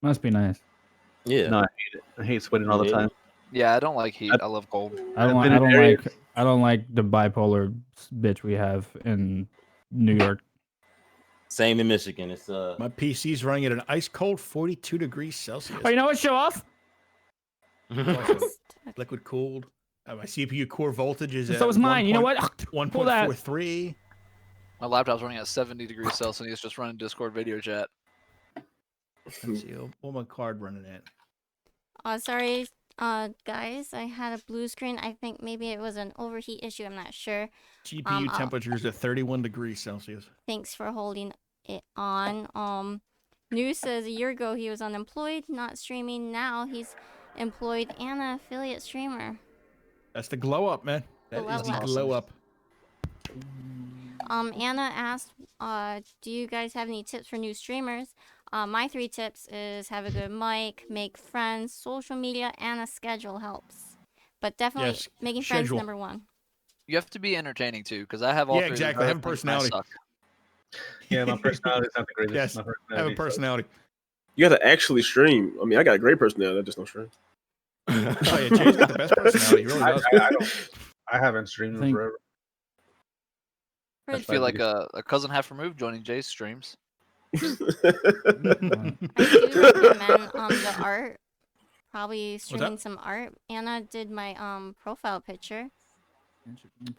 Must be nice. Yeah. No, I hate it. I hate sweating all the time. Yeah, I don't like heat. I love cold. I don't like the bipolar bitch we have in New York. Same in Michigan. It's my PC's running at an ice cold 42 degrees Celsius. Oh, you know what? Show off. Liquid cooled. My CPU core voltage is so is mine. You know what? 1.43. My laptop's running at 70 degrees Celsius, just running Discord video chat. Let's see, what my card running at? Sorry, guys. I had a blue screen. I think maybe it was an overheat issue. I'm not sure. GPU temperatures at 31 degrees Celsius. Thanks for holding it on. News says a year ago he was unemployed, not streaming. Now he's employed and an affiliate streamer. That's the glow up, man. That is the glow up. Anna asked, do you guys have any tips for new streamers? My 3 tips is have a good mic, make friends, social media, and a schedule helps. But definitely making friends is number 1. You have to be entertaining too, because I have all 3. Yeah, exactly. Have a personality. Yeah, my personality is not the greatest. Yes, have a personality. You got to actually stream. I mean, I got a great personality. I just don't stream. Oh yeah, Jay's got the best personality. He really does. I haven't streamed in forever. I feel like a cousin half removed joining Jay's streams. I do recommend the art. Probably streaming some art. Anna did my profile picture.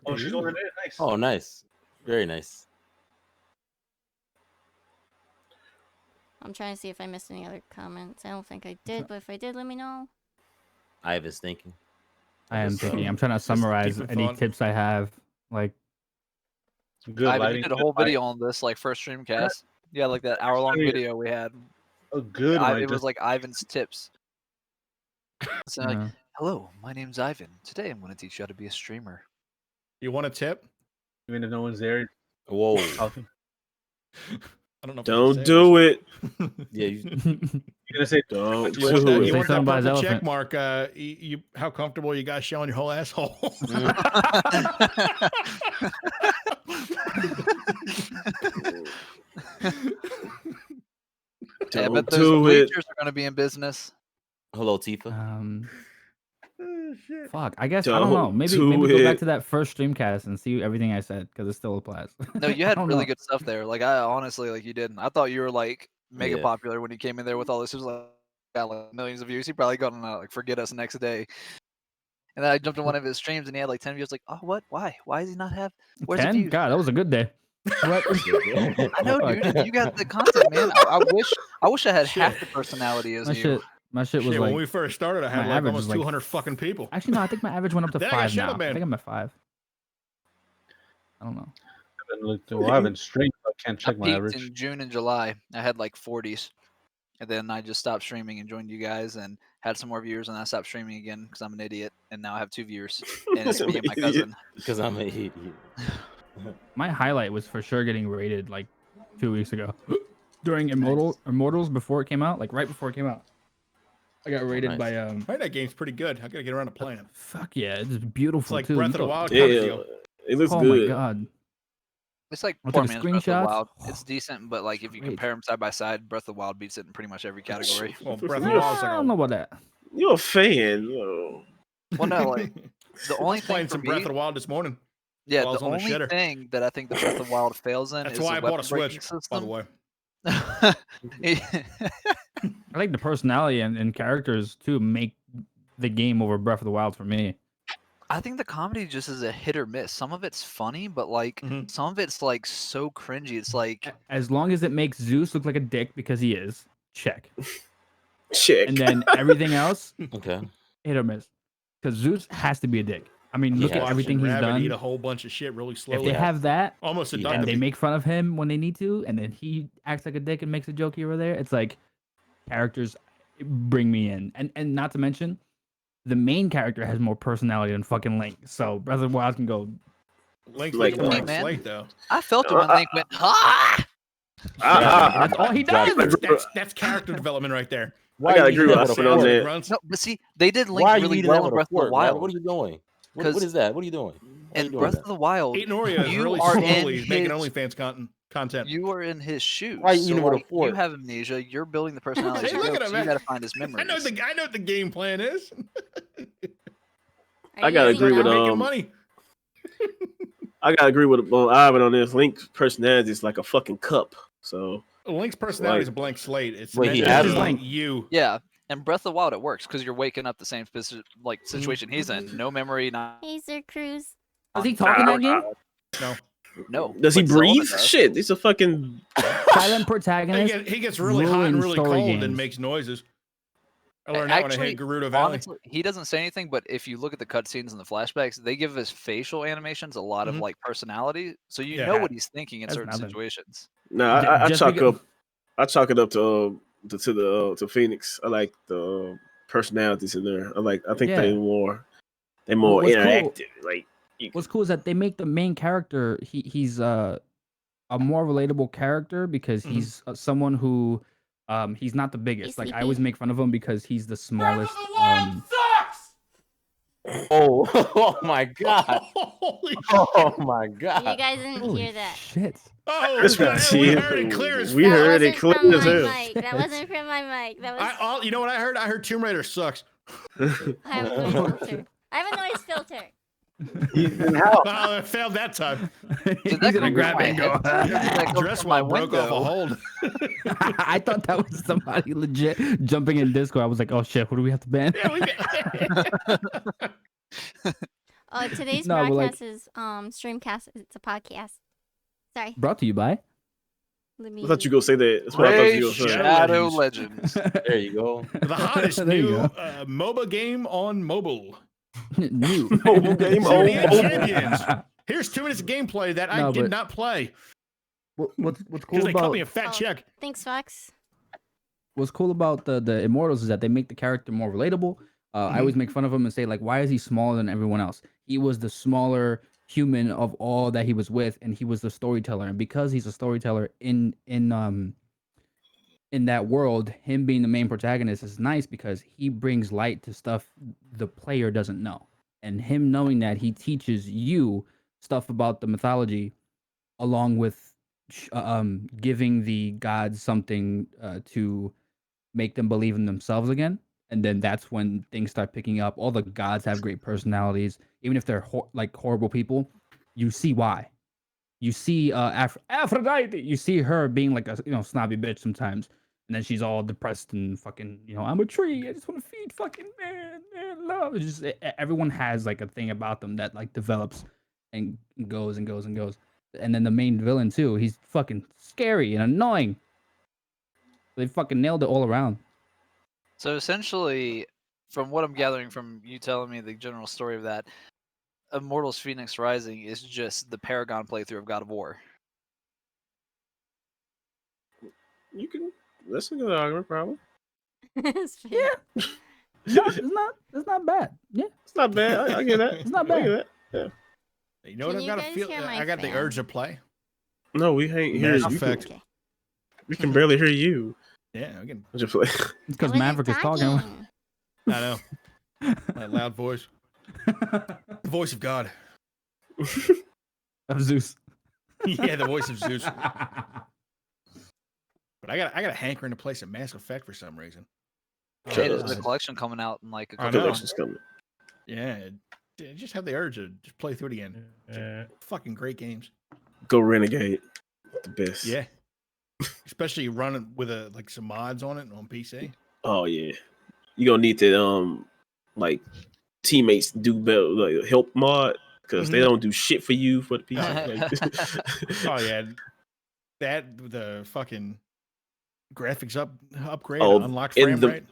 Oh, she's over there. Nice. Oh, nice. Very nice. I'm trying to see if I missed any other comments. I don't think I did, but if I did, let me know. I was thinking. I am thinking. I'm trying to summarize any tips I have. Like, good lighting. We did a whole video on this, like first Streamcast. Yeah, like that hour-long video we had. Oh, good. It was like Ivan's tips. So like, hello, my name's Ivan. Today I'm going to teach you how to be a streamer. You want a tip? Even if no one's there. Whoa. I don't know. Don't do it. Yeah, you're gonna say don't do it. You it. want that purple check mark? How comfortable you guys showing your whole asshole? I bet those bleachers are going to be in business. Hello, Tifa. Fuck. I guess I don't know. Maybe go back to that first Streamcast and see everything I said because it still applies. No, you had really good stuff there. Like I honestly, like you didn't. I thought you were like mega popular when you came in there with all this. It was like got like millions of views. He probably got like forget us next day. And then I jumped on one of his streams and he had like 10 views. Like, oh, what? Why? Why does he not have? Where's 10? the views? God, that was a good day. I know, dude. You got the content, man. I wish I had half the personality as you. My shit was like, when we first started, I had like almost 200 fucking people. Actually, no, I think my average went up to 5 now. I think I'm at 5. I don't know. I haven't streamed. I can't check my average. In June and July, I had like 40s, and then I just stopped streaming and joined you guys and had some more viewers, and I stopped streaming again because I'm an idiot, and now I have 2 viewers, and it's me and my cousin. Because I'm an idiot. My highlight was for sure getting rated like 2 weeks ago during Immortals before it came out, like right before it came out. I got rated by I heard that game's pretty good. I gotta get around to playing it. Fuck yeah, it's beautiful. It's like too. Breath of the Wild. Yeah, it looks good. Oh my god. It's like poor man's Breath of the Wild. It's decent, but like if you compare them side by side, Breath of the Wild beats it in pretty much every category. Well, Breath of the Wild's like I don't know about that. You're a fan. Yo. Well, no, like the only thing playing some Breath of the Wild this morning. Yeah, the only thing that I think the Breath of the Wild fails in is why I bought a Switch, by the way. I think the personality and characters too make the game over Breath of the Wild for me. I think the comedy just is a hit or miss. Some of it's funny, but like some of it's like so cringy. It's like as long as it makes Zeus look like a dick because he is, check. Check. And then everything else, okay, hit or miss. Because Zeus has to be a dick. I mean, look at everything he's done. Eat a whole bunch of shit really slowly. If they have that, almost a and they make fun of him when they need to, and then he acts like a dick and makes a joke here or there, it's like characters bring me in. And not to mention, the main character has more personality than fucking Link. So Breath of the Wild can go. Link's like Link, though. I felt it when Link went, ha! That's all he does. That's character development right there. I gotta agree with that. No, but see, they did Link really well in Breath of the Wild. What are you doing? What is that? What are you doing? In Breath of the Wild, Eating Oreos you really are slowly. in He's making OnlyFans content. You are in his shoes. Why you so, with a like, you fork? have amnesia. You're building the personality. Hey, look at him, so you man. got to find his memories. I know what the game plan is. Are I you gotta using agree with them? Making money. I gotta agree with Ivan on this. Link's personality is like a fucking cup. So Link's personality is a blank slate. It's Wait, he meant has to be Link? you. Yeah, and Breath of the Wild it works because you're waking up the same situation he's in. No memory, not. Hey, Sir Cruz. Does he talk in that game? No. No. does he but Zelda breathe? does. Shit, he's a fucking. Silent protagonist. He gets really hot and ruins really story cold and games. makes noises. I learned that when I hit Gerudo Valley. Honestly, he doesn't say anything, but if you look at the cutscenes and the flashbacks, they give his facial animations a lot of like personality, so you Yeah. know what he's thinking in That's certain nothing. situations. No, I Just chalk because- up. I chalk it up to Phoenix. I like the personalities in there. I think Yeah. they're more What's cool- interactive. Like What's cool is that they make the main character. He's a more relatable character because Mhm. he's someone who he's not the biggest. Like I always sleepy. make fun of him because he's the smallest. Oh, oh my god. Holy Oh my You god. guys didn't Holy hear that. shit! Oh, That's man, right. we Yeah. heard it clear as We That heard it wasn't clear from as my hell. mic. That wasn't from my mic. That was. You know what I heard? I heard Tomb Raider sucks. I have a noise filter. I have a noise filter. How? Oh, I failed that time. He's that gonna come grab from it and my go. headset? That come Dress from my well broke off a window. hold. I thought that was somebody legit jumping in Discord. I was like, oh shit, what do we have to ban? Yeah, we Today's No, but, like- broadcast is Streamcast. It's a podcast. Sorry. Brought to you by. Let me. I thought you were gonna say that. That's what I thought you were Raid gonna say. Shadow Legends. There you go. The hottest There you new go. MOBA game on mobile. New. Mobile game, City of oh, Champions. Here's 2 minutes of gameplay that I No, did but- not play What's cool because they cut about me a fat Oh. check. Thanks, Fox. what's cool about the Immortals is that they make the character more relatable. I always make fun of him and say like, why is he smaller than everyone else? He was the smaller human of all that he was with, and he was the storyteller. And because he's a storyteller in that world, him being the main protagonist is nice because he brings light to stuff the player doesn't know. And him knowing that, he teaches you stuff about the mythology, along with giving the gods something to make them believe in themselves again. And then that's when things start picking up. All the gods have great personalities, even if they're like horrible people. You see why. You see Aphrodite. You see her being like a snobby bitch sometimes, and then she's all depressed and fucking I'm a tree. I just want to feed fucking man love. It's just everyone has like a thing about them that like develops and goes and goes and goes. And then the main villain too. He's fucking scary and annoying. They fucking nailed it all around. So essentially, from what I'm gathering from you telling me the general story of that, Immortals Phoenix Rising is just the Paragon playthrough of God of War. You can. That's a good argument, probably. Yeah. It's not bad. Yeah. It's not bad. I get that. It's not I get bad. that. Yeah. You know what Can I've you got to guys feel? hear my I got the fan? urge to play. No, we ain't hear Mass you. Effect. Okay. We can barely hear you. Yeah, I can. Just play. It's I because wasn't Maverick is talking. I know. That loud voice. The voice of God. Of Zeus. Yeah, the voice of Zeus. But I got a hankering to play some Mass Effect for some reason. Hey, Sure. there's a collection coming out in like a I couple know. Collection's months. coming. Yeah, just have the urge to just play through it again. Fucking great games. Go Renegade. The best. Yeah. Especially running with some mods on it on PC. Oh yeah. You gonna need to like teammates do better, like help mod because they don't do shit for you for the PC. Oh yeah. The fucking graphics upgrade, Oh, unlocked and frame the- rate.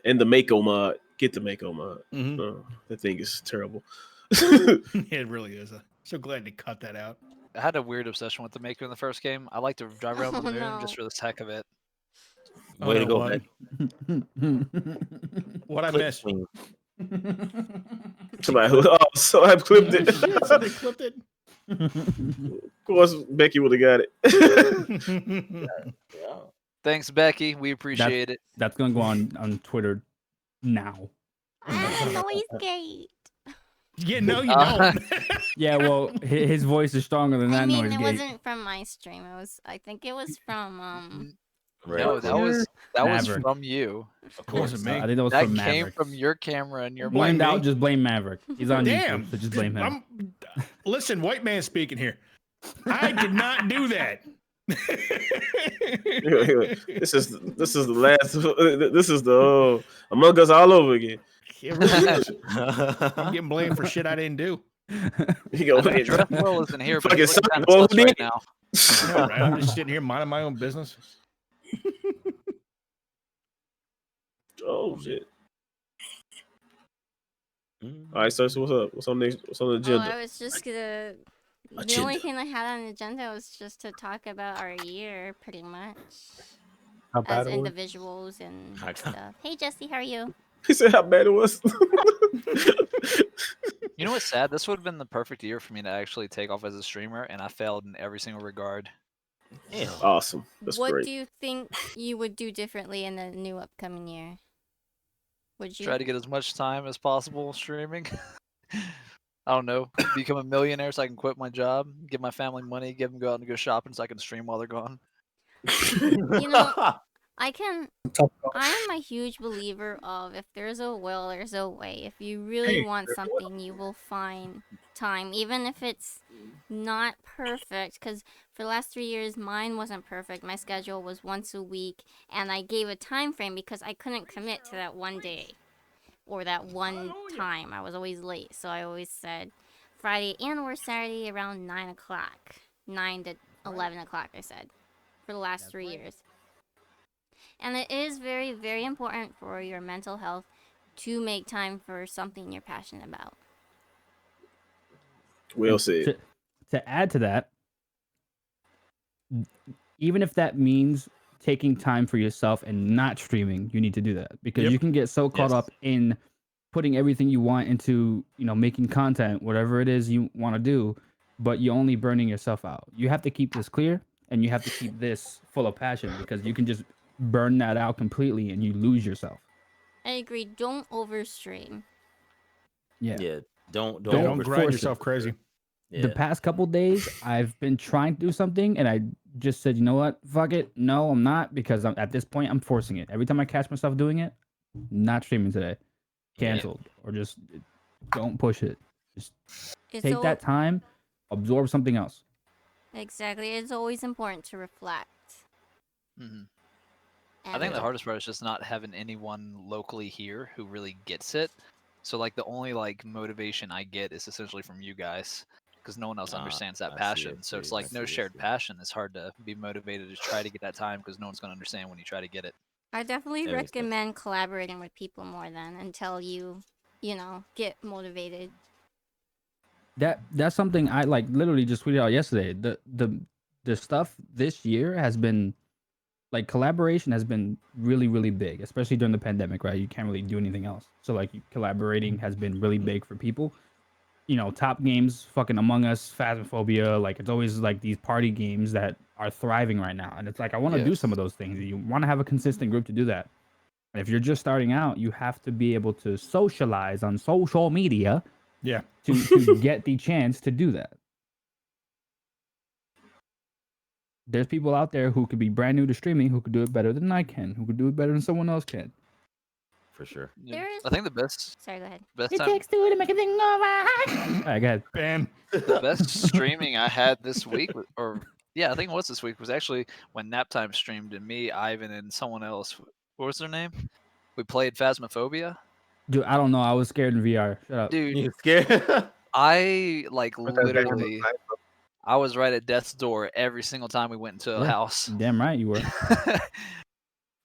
And the Mako mod. Get the Mako mod. Mhm. Oh, that thing is terrible. It really is. I'm so glad they cut that out. I had a weird obsession with the Maker in the first game. I like to drive around the Oh, moon no. just for the heck of it. Way to Oh, go, what? man. What I Clip missed. swing. Somebody, so I've clipped it. Somebody clipped it. Of course, Becky would have got it. Yeah. Thanks, Becky. We appreciate it. That's gonna go on Twitter now. Ah, noise gate. Yeah, no, you Uh, don't. Yeah, well, his voice is stronger than I that mean, noise it gate. wasn't from my stream. I think it was from Right. No, that was Maverick. from you. Of It course. wasn't me. I think that was That from came Maverick. from your camera and your Blame When in doubt, me. just blame Maverick. He's on Damn. YouTube, so just blame him. Listen, white man speaking here. I did not do that. This is the last. This is the Among Us all over again. It really is. I'm getting blamed for shit I didn't do. You go I know ahead. Jeff Will isn't here, but Fucking he's looking suck, kind boy, of sus who right did? now. I know, right? I'm just sitting here minding my own business. Oh shit! Mm. All right, so what's up? What's on next? What's on the Oh, agenda? I was just gonna. The Agenda. only thing I had on the agenda was just to talk about our year, pretty much, How as bad it was? individuals and stuff. Hey, Jesse, how are you? He said how bad it was. You know what's sad? This would have been the perfect year for me to actually take off as a streamer, and I failed in every single regard. Damn. Awesome. That's What great. do you think you would do differently in the new upcoming year? Would you Try to get as much time as possible streaming. I don't know. Become a millionaire so I can quit my job, give my family money, give them go out and go shopping so I can stream while they're gone. You know, I can. Tough call. I am a huge believer of if there's a will, there's a way. If you really Hey, want there's a will. something, you will find time, even if it's not perfect. Because for the last 3 years, mine wasn't perfect. My schedule was once a week, and I gave a time frame because I couldn't commit to that one day or that one time. I was always late, so I always said Friday and or Saturday around 9 o'clock, 9 to 11 o'clock. I said for the last 3 years. And it is very, very important for your mental health to make time for something you're passionate about. Well said. To add to that, even if that means taking time for yourself and not streaming, you need to do that because Yep. you can get so caught Yes. up in putting everything you want into, making content, whatever it is you want to do, but you're only burning yourself out. You have to keep this clear and you have to keep this full of passion because you can just burn that out completely and you lose yourself. I agree. Don't overstream. Yeah. Yeah. Don't Don't Don't grind force it. yourself crazy. Yeah. The past couple days, I've been trying to do something, and I just said, you know what? Fuck it. No, I'm not, because at this point, I'm forcing it. Every time I catch myself doing it, not streaming today. Canceled. Or just don't push it. Just It's take that time, absorb something else. Exactly. It's always important to reflect. Mhm. I And think the hardest part is just not having anyone locally here who really gets it. So like the only like motivation I get is essentially from you guys because no one else understands that I see, passion. I So it's see, I like no see, I shared see. passion. It's hard to be motivated to try to get that time because no one's gonna understand when you try to get it. I definitely That makes sense. recommend collaborating with people more than until you get motivated. That's something I like literally just tweeted out yesterday. The stuff this year has been like collaboration has been really, really big, especially during the pandemic, right? You can't really do anything else. So like collaborating has been really big for people. Top games, fucking Among Us, Phasmophobia, like it's always like these party games that are thriving right now. And it's like I want to do some of those things. You want to have a consistent group to do that. And if you're just starting out, you have to be able to socialize on social media Yeah. to get the chance to do that. There's people out there who could be brand new to streaming who could do it better than I can, who could do it better than someone else can. For sure. Yeah. There is- I think the best Sorry, go ahead. best It time takes two to make a thing go right. All right, go ahead. Ben. the best streaming I had this week, I think it was this week, was actually when Naptime streamed and me, Ivan, and someone else. What was their name? We played Phasmophobia. Dude, I don't know. I was scared in VR. Shut up. Dude, You scared? I like But that game was literally, nice. I was right at death's door every single time we went into a Yeah. house. Damn right you were.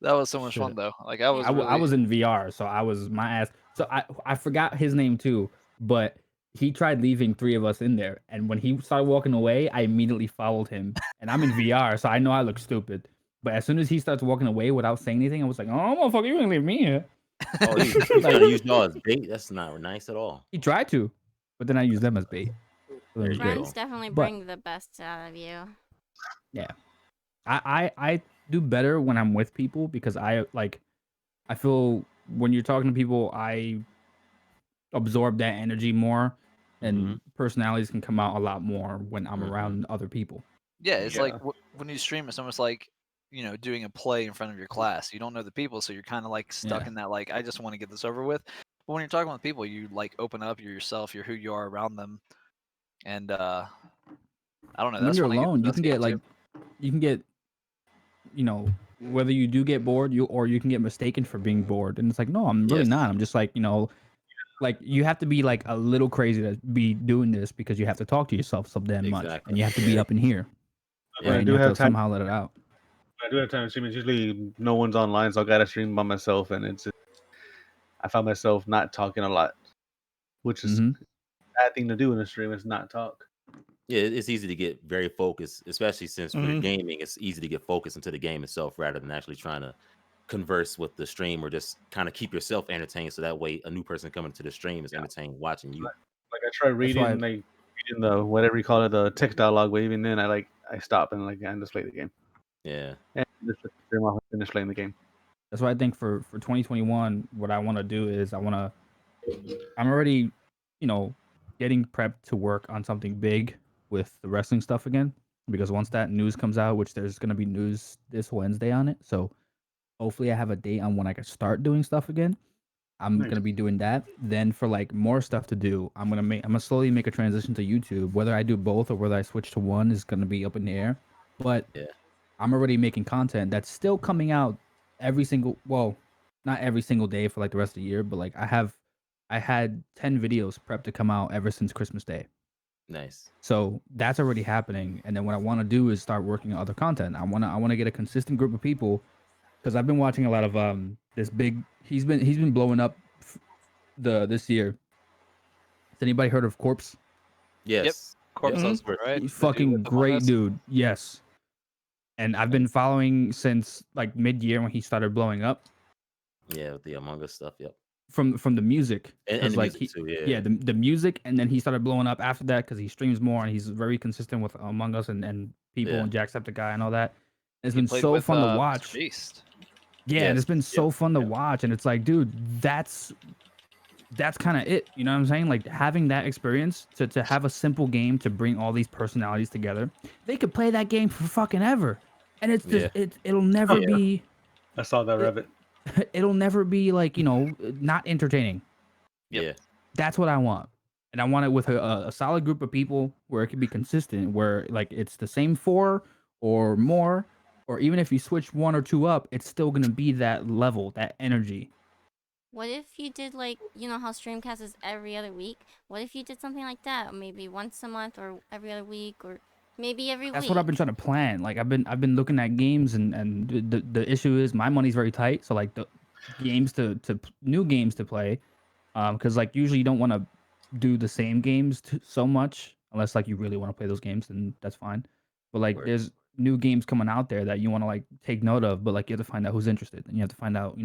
That was so much fun Shit. though. Like I was, I was in VR, so I was my ass. So I forgot his name too, but he tried leaving 3 of us in there, and when he started walking away, I immediately followed him. And I'm in VR, so I know I look stupid. But as soon as he starts walking away without saying anything, I was like, "Oh, motherfucker, you ain't leave me here." Oh, you trying to use y'all as bait? That's not nice at all. He tried to, but then I used them as bait. So that There was you great. go. Friends definitely But- bring the best out of you. I do better when I'm with people because I feel when you're talking to people, I absorb that energy more and personalities can come out a lot more when I'm around other people. Yeah, it's like Yeah. when you stream, it's almost like doing a play in front of your class. You don't know the people, so you're kind of like stuck Yeah. in that like I just want to get this over with. But when you're talking with people, you like open up. You're yourself. You're who you are around them, and I don't know. And when That's you're when I get alone, the you best can get games, like, you can get, whether you do get bored, you can get mistaken for being bored, and it's like, no, I'm really Yes. not. I'm just like, like you have to be like a little crazy to be doing this because you have to talk to yourself so damn much, Exactly. and you have to be up in here, When I and do you have have to time, somehow let it out. I do have time to stream. It's usually no one's online, so I gotta stream by myself, and I found myself not talking a lot, which is hmm a bad thing to do in a stream. Is not talk. Yeah, it's easy to get very focused, especially since for Mhm. gaming, it's easy to get focused into the game itself rather than actually trying to converse with the stream or just kind of keep yourself entertained. So that way, a new person coming to the stream is entertained watching you. Like I try That's why. reading the whatever you call it, the text dialogue, but even then I stop and I just play the game. Yeah. And just stream off and finish playing the game. That's why I think for 2021, what I want to do is I'm already, getting prepped to work on something big with the wrestling stuff again. Because once that news comes out, which there's gonna be news this Wednesday on it, so hopefully I have a date on when I can start doing stuff again. I'm Nice. gonna be doing that. Then for like more stuff to do, I'm gonna slowly make a transition to YouTube. Whether I do both or whether I switch to one is gonna be up in the air. But Yeah. I'm already making content that's still coming out not every single day for like the rest of the year, but like I had 10 videos prepped to come out ever since Christmas Day. Nice. So that's already happening. And then what I want to do is start working on other content. I want to get a consistent group of people because I've been watching a lot of this big he's been blowing up this year. Has anybody heard of Corpse? Yes. Corpse Yes. Mhm. Husband, right? He's The dude fucking with Among great Us? dude. Yes. And I've been following since like mid-year when he started blowing up Yeah, with the Among Us stuff. Yep. from the music. And 'Cause, the like music too. yeah, the music, and then he started blowing up after that because he streams more and he's very consistent with Among Us and people Yeah. and Jacksepticeye and all that. It's He been played so with fun to Mr. watch. Beast. Yeah, and Yes. it's been so fun to Yep. watch, and it's like, dude, that's kind of it. You know what I'm saying? Like having that experience to have a simple game to bring all these personalities together. They could play that game for fucking ever, and it's just it'll never yeah. be I saw that rabbit. it'll never be like not entertaining. Yep. Yeah. That's what I want. And I want it with a solid group of people where it can be consistent, where like it's the same 4 or more, or even if you switch 1 or 2 up, it's still gonna be that level, that energy. What if you did like how Streamcast is every other week? What if you did something like that, maybe once a month or every other week or maybe every That's week? what I've been trying to plan. Like I've been looking at games, and the issue is my money's very tight. So like the games new games to play, because like usually you don't want to do the same games so much unless like you really want to play those games, and that's fine. But like Word. there's new games coming out there that you want to like take note of, but like you have to find out who's interested, and you have to find out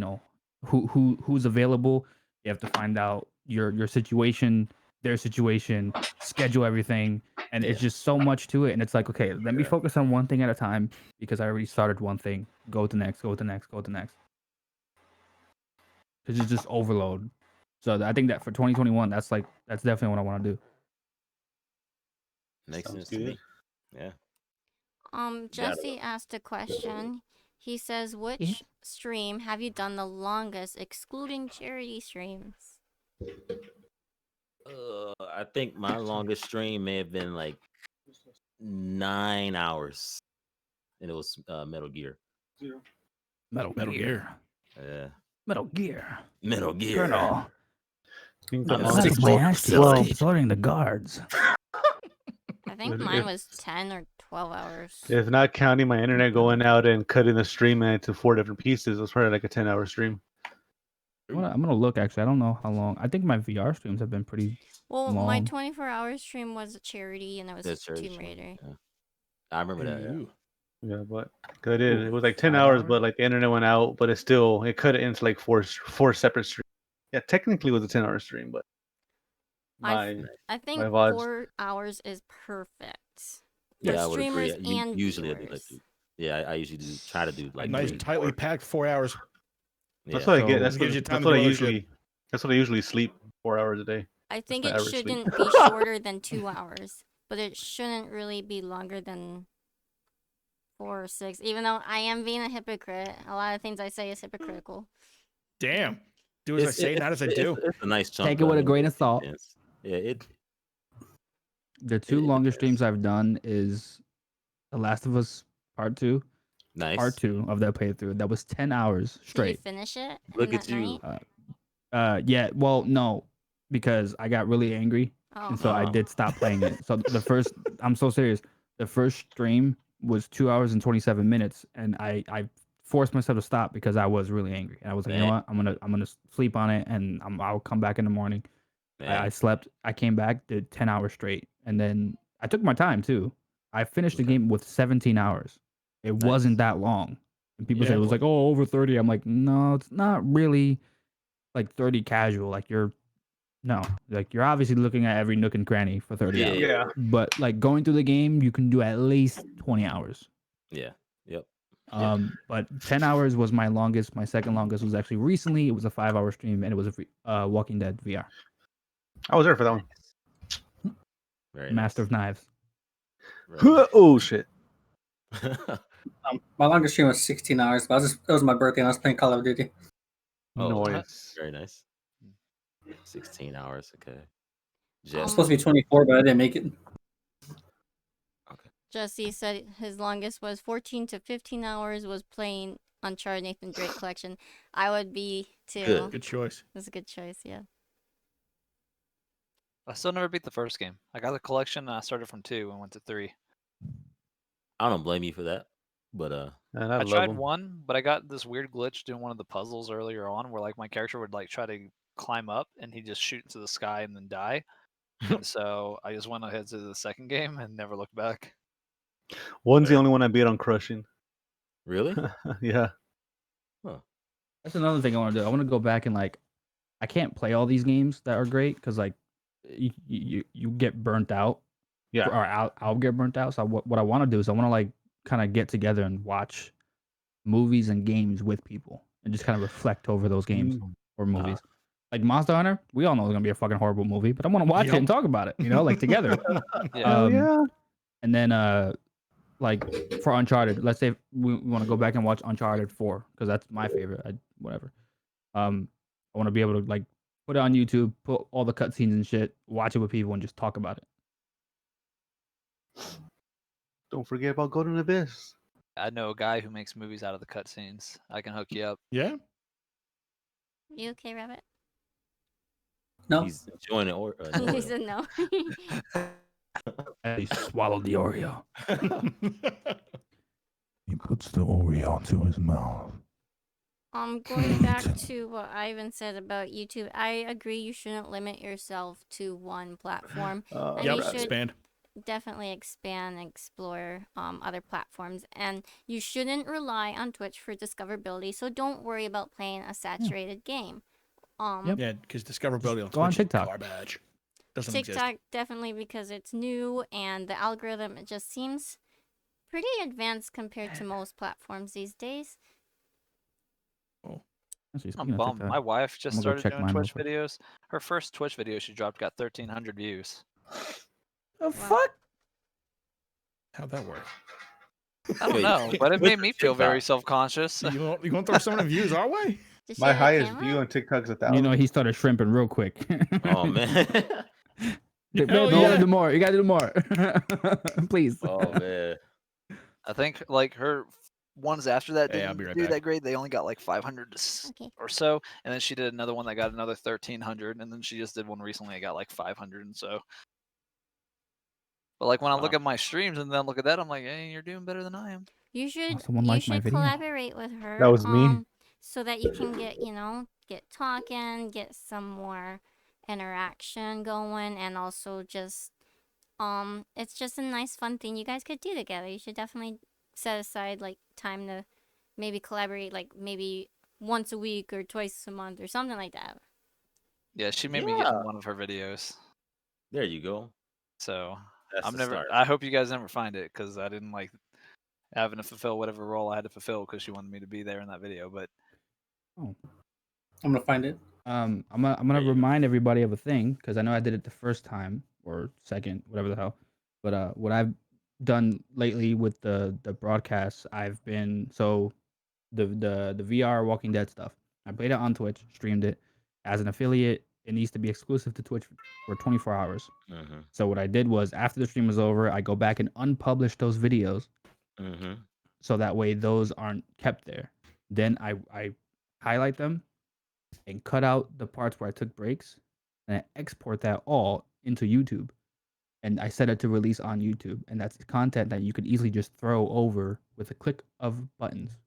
who's available. You have to find out your situation, their situation, schedule everything, and it's just so much to it. And it's like, okay, let me focus on one thing at a time because I already started one thing. Go to next, go to next, go to next. Because it's just overload. So I think that for 2021, that's definitely what I want to do. Makes Sounds sense to me. good. Yeah. Jesse asked a question. He says, which stream have you done the longest, excluding charity streams? I think my longest stream may have been like 9 hours, and it was Metal Gear. Metal Gear. Yeah. Metal Gear. Metal Gear. Colonel. I think I'm the a That's longest- my Well, ass well- exploding the guards. I think If- mine was 10 or 12 hours. if not counting my internet going out and cutting the stream into 4 different pieces, it was probably like a 10-hour stream. I'm gonna look, actually. I don't know how long. I think my VR streams have been pretty Well, my long. 24-hour stream was a charity, and that was That's charity Tomb stream, Raider. yeah. I remember that. Yeah. Ooh. Yeah, but 'cause I did. Ooh, It was like 10 5 hours, hours? but like the internet went out, but it cut it into like four separate streams. Yeah, technically it was a 10-hour stream, but I think my VODs. 4 hours is perfect. Yeah, For I would agree. streamers You- and usually I do like viewers. to. Yeah, I usually try to do A like nice, 3, tightly 4. packed 4 hours. That's Yeah. what I get. So- That's Gives you what, time that's to what I do other shit. usually. That's what I usually sleep 4 hours a day. I think my it average sleep. shouldn't be shorter than 2 hours, but it shouldn't really be longer than 4 or 6. Even though I am being a hypocrite, a lot of things I say is hypocritical. Damn. Do as I say, not as I do. It's a nice chunk. Take it with a grain of salt. Yeah, The two longest streams I've done is The Last of Us Part 2. nice. Part 2 of that playthrough. That was 10 hours Did you straight. finish it? Look in at that you. night? Yeah, well, no, because I got really angry, Oh. and so I Uh-huh. did stop playing it. So the first, I'm so serious. The first stream was 2 hours and 27 minutes, and I forced myself to stop because I was really angry. And I was like, you know Man. what, I'm gonna sleep on it, and I'll come back in the morning. I Man. slept. I came back, did 10 hours straight, and then I took my time too. I finished the Okay. game with 17 hours. It Nice. wasn't that long, and people said Yeah. it was like, oh, over 30. I'm like, no, it's not really like 30 casual. Like you're obviously looking at every nook and cranny for 30 hours. Yeah. But like going through the game, you can do at least 20 hours. Yeah. Yep. But 10 hours was my longest. My second longest was actually recently. It was a 5-hour stream, and it was a Walking Dead VR. I was there for that one. Very Master of Knives. nice. Oh shit. My longest stream was 16 hours, but it was my birthday and I was playing Call of Duty. Noise. Very nice. 16 hours. Okay. It was Jess. supposed to be 24, but I didn't make it. Jesse said his longest was 14 to 15 hours was playing Uncharted Nathan Drake collection. I would be too. Good choice. That's a good choice, yeah. I still never beat the first game. I got the collection and I started from 2 and went to 3. I don't blame you for that, but Man, I love tried them. 1, but I got this weird glitch doing one of the puzzles earlier on where like my character would like try to climb up and he'd just shoot into the sky and then die. And so I just went ahead to the second game and never looked back. One's the only one I beat on crushing. really? Yeah. That's another thing I want to do. I want to go back and like, I can't play all these games that are great because like, you get burnt out. Yeah. Or I'll get burnt out. So what I want to do is I want to like kind of get together and watch movies and games with people and just kind of reflect over those games or movies. Like Monster Hunter, we all know it's gonna be a fucking horrible movie, but I want to watch it and talk about it. You know, like together. Yeah. Yeah. And then like for Uncharted, let's say we want to go back and watch Uncharted 4 because that's my favorite. Whatever. I want to be able to like put it on YouTube, put all the cutscenes and shit, watch it with people, and just talk about it. Don't forget about Golden Abyss. I know a guy who makes movies out of the cutscenes. I can hook you up. Yeah. You okay, Rabbit? No, He's enjoying it. He said no. He swallowed the Oreo. He puts the Oreo into his mouth. Going back to what Ivan said about YouTube, I agree you shouldn't limit yourself to one platform. And Yep. you should Expand. definitely expand and explore other platforms. And you shouldn't rely on Twitch for discoverability, so don't worry about playing a saturated game. Yeah, because discoverability on Go on Twitch is TikTok. garbage. Doesn't TikTok exist. definitely because it's new and the algorithm it just seems pretty advanced compared to most platforms these days. Actually, I'm speaking of bummed. TikTok, My wife just I'm gonna go started check doing mine real Twitch quick. videos. Her first Twitch video she dropped got 1,300 views. The fuck? How'd that work? I don't Wait, know, but it with made me feel very TikTok. self-conscious. You want to throw some of the views our way? Did she My have a highest camera? view on TikTok is 1,000. You know, he started shrimping real quick. Oh man. Babe, Hell you yeah. gotta do more. You gotta do more. Please. Oh man. I think like her ones after that Hey, I'll didn't be right do back. that great. They only got like 500 Okay. or so, and then she did another one that got another 1,300, and then she just did one recently that got like 500, and so. But like when I look Wow. at my streams and then look at that, I'm like, hey, you're doing better than I am. You should someone liked my video. collaborate with her. That was me. So that you can get talking, get some more interaction going, and also just it's just a nice fun thing you guys could do together. You should definitely set aside like time to maybe collaborate like maybe once a week or twice a month or something like that. Yeah, she made me get in one of her videos. There you go. So That's I'm the never. start. I hope you guys never find it because I didn't like having to fulfill whatever role I had to fulfill because she wanted me to be there in that video. But I'm gonna find it. I'm gonna remind everybody of a thing because I know I did it the first time or second, whatever the hell. But what I've done lately with the broadcasts, I've been the VR Walking Dead stuff. I played it on Twitch, streamed it as an affiliate. It needs to be exclusive to Twitch for 24 hours. Mm-hmm. So what I did was after the stream was over, I go back and unpublish those videos, Mm-hmm. so that way those aren't kept there. Then I highlight them and cut out the parts where I took breaks, and I export that all into YouTube. And I set it to release on YouTube, and that's content that you could easily just throw over with a click of buttons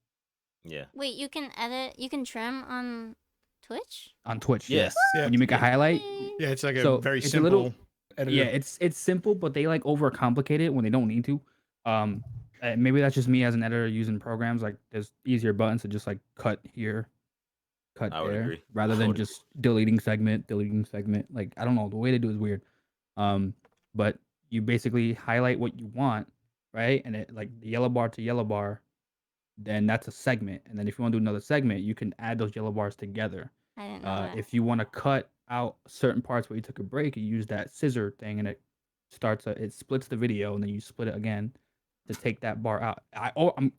Yeah. Wait, you can edit, you can trim on Twitch? on Twitch. Yes. Yeah. When you make a highlight, Yeah, it's like a So, very it's a simple little- editor. yeah, it's simple, but they like overcomplicate it when they don't need to. Maybe that's just me as an editor using programs. Like there's easier buttons to just like cut here, cut I would there, agree. rather I than would just deleting segment. Like I don't know, the way they do is weird. But you basically highlight what you want, right? And it like the yellow bar to yellow bar, then that's a segment. And then if you want to do another segment, you can add those yellow bars together. I didn't know that. If you want to cut out certain parts where you took a break, you use that scissor thing, and it splits the video, and then you split it again to take that bar out.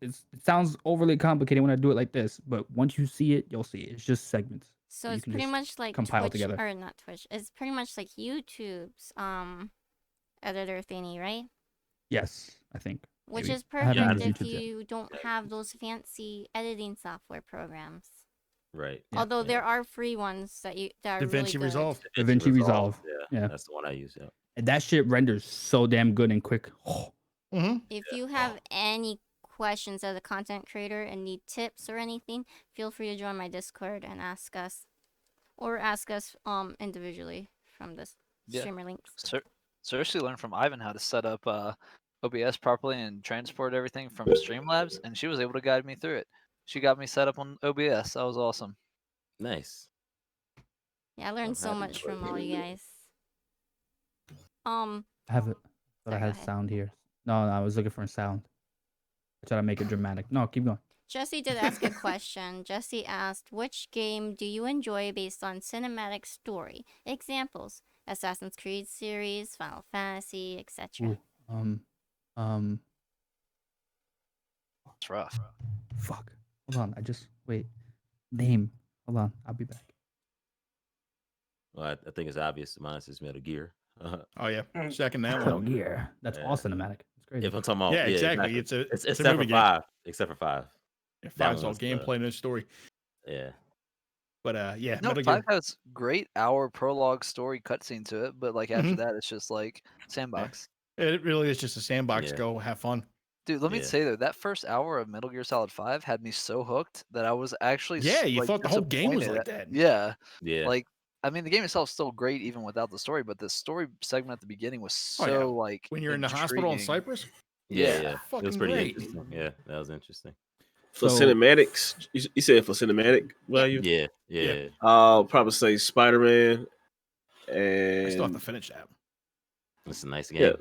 It sounds overly complicated when I do it like this, but once you see it, you'll see it. It's just segments. So you it's can pretty just much like compile Twitch, together. or not Twitch. It's pretty much like YouTube's editor thingy, right? Yes, I think. Which maybe. is I haven't perfect used if YouTube yet. you don't have those fancy editing software programs. Right. Yeah. Although there are free ones that are really DaVinci good. Resolve. DaVinci Resolve. Yeah. Yeah. That's the one I use. Yeah. And that shit renders so damn good and quick. Mm-hmm. If you have any questions as a content creator and need tips or anything, feel free to join my Discord and ask us, or ask us individually from this Yeah. streamer links. Seriously learned from Ivan how to set up OBS properly and transport everything from Streamlabs, and she was able to guide me through it. She got me set up on OBS. That was awesome. Nice. Yeah, I learned I'm so happy much for from you. all you guys. I have it. But I Sorry, go had ahead. sound here. No, I was looking for a sound. I try to make it dramatic. No, keep going. Jesse did ask a question. Jesse asked, which game do you enjoy based on cinematic story? Examples: Assassin's Creed series, Final Fantasy, etc. Ooh, It's rough. fuck. Hold on. Wait. Name. Hold on. I'll be back. Well, I think it's obvious. Mine is Metal Gear. Oh yeah, second that Metal one. Gear. That's all cinematic. It's crazy. If I'm talking about, Yeah, exactly. It's Except a for movie game. 5. Except for 5. Yeah, That Five's all one's gameplay, no story. Yeah. But yeah, No, Metal 5 Gear. has great hour prologue story cutscene to it, but like after Mhm. that, it's just like sandbox. It really is just a sandbox. Yeah. Go have fun. Dude, let me Yeah. say though, that first hour of Metal Gear Solid 5 had me so hooked that I was actually Yeah, you like, thought the whole game was disappointed like at- that. Yeah, Yeah. like I mean, the game itself is still great even without the story, but the story segment at the beginning was Oh, yeah. so like When you're in the hospital in intriguing. Cyprus. Yeah. Yeah. It was Fucking pretty great. interesting. Yeah, that was interesting. For So- cinematics, you said for cinematic value. Yeah. Yeah. I'll probably say Spider-Man. And I still have to finish that. It's a nice yeah,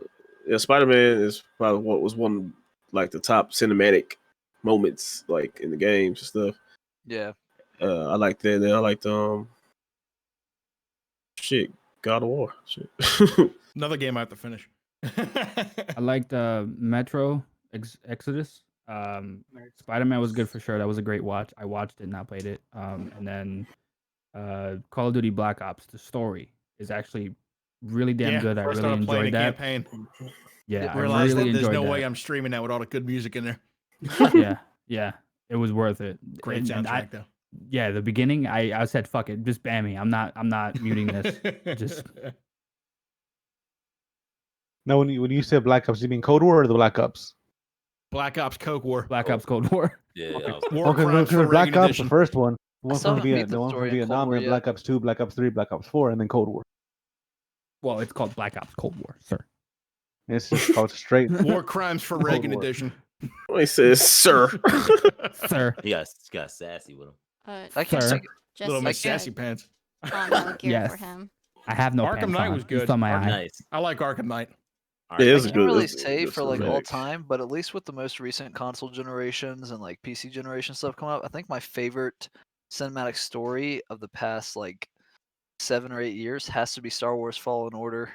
game. Spider-Man is probably what was one of, like the top cinematic moments like in the games and stuff. Yeah. I like that. Then I liked God of War. Shit. Another game I have to finish. I liked Metro Exodus. Spider-Man was good for sure. That was a great watch. I watched it, not played it. And then Call of Duty Black Ops. The story is actually really damn good. I First really started playing enjoyed the that. campaign. Yeah, I Realized really that there's enjoyed no that. way I'm streaming that with all the good music in there. Yeah, it was worth it. Great And soundtrack though. yeah, the beginning, I said, fuck it, just ban me. I'm not muting this. Just Now, when you say Black Ops, you mean Cold War or the Black Ops? Black Ops Coke War. Black Ops Cold War. Yeah. that was- War Okay, Crimes for Black Reagan Ops, Edition. the first one, the one still from haven't beat the the one story from in Cold Vietnam, War then yet. Black Ops 2, Black Ops 3, Black Ops 4, and then Cold War. Well, it's called Black Ops Cold War, sir. It's just called straight. War Crimes for Cold Reagan War. Edition. He says, "Sir." Sir. He got sassy with him. I can't Sir. take Just Little like Miss Sassy Pants. Metal Gear Yes. for him. I have no Arkham pants Knight on. was You good. saw my eye. Nice. I like Arkham Knight. Yeah, it I was a can't good. really it's a say good for like all cinematic. time, but at least with the most recent console generations and like PC generation stuff coming up, I think my favorite cinematic story of the past like 7 or 8 years has to be Star Wars Fallen Order.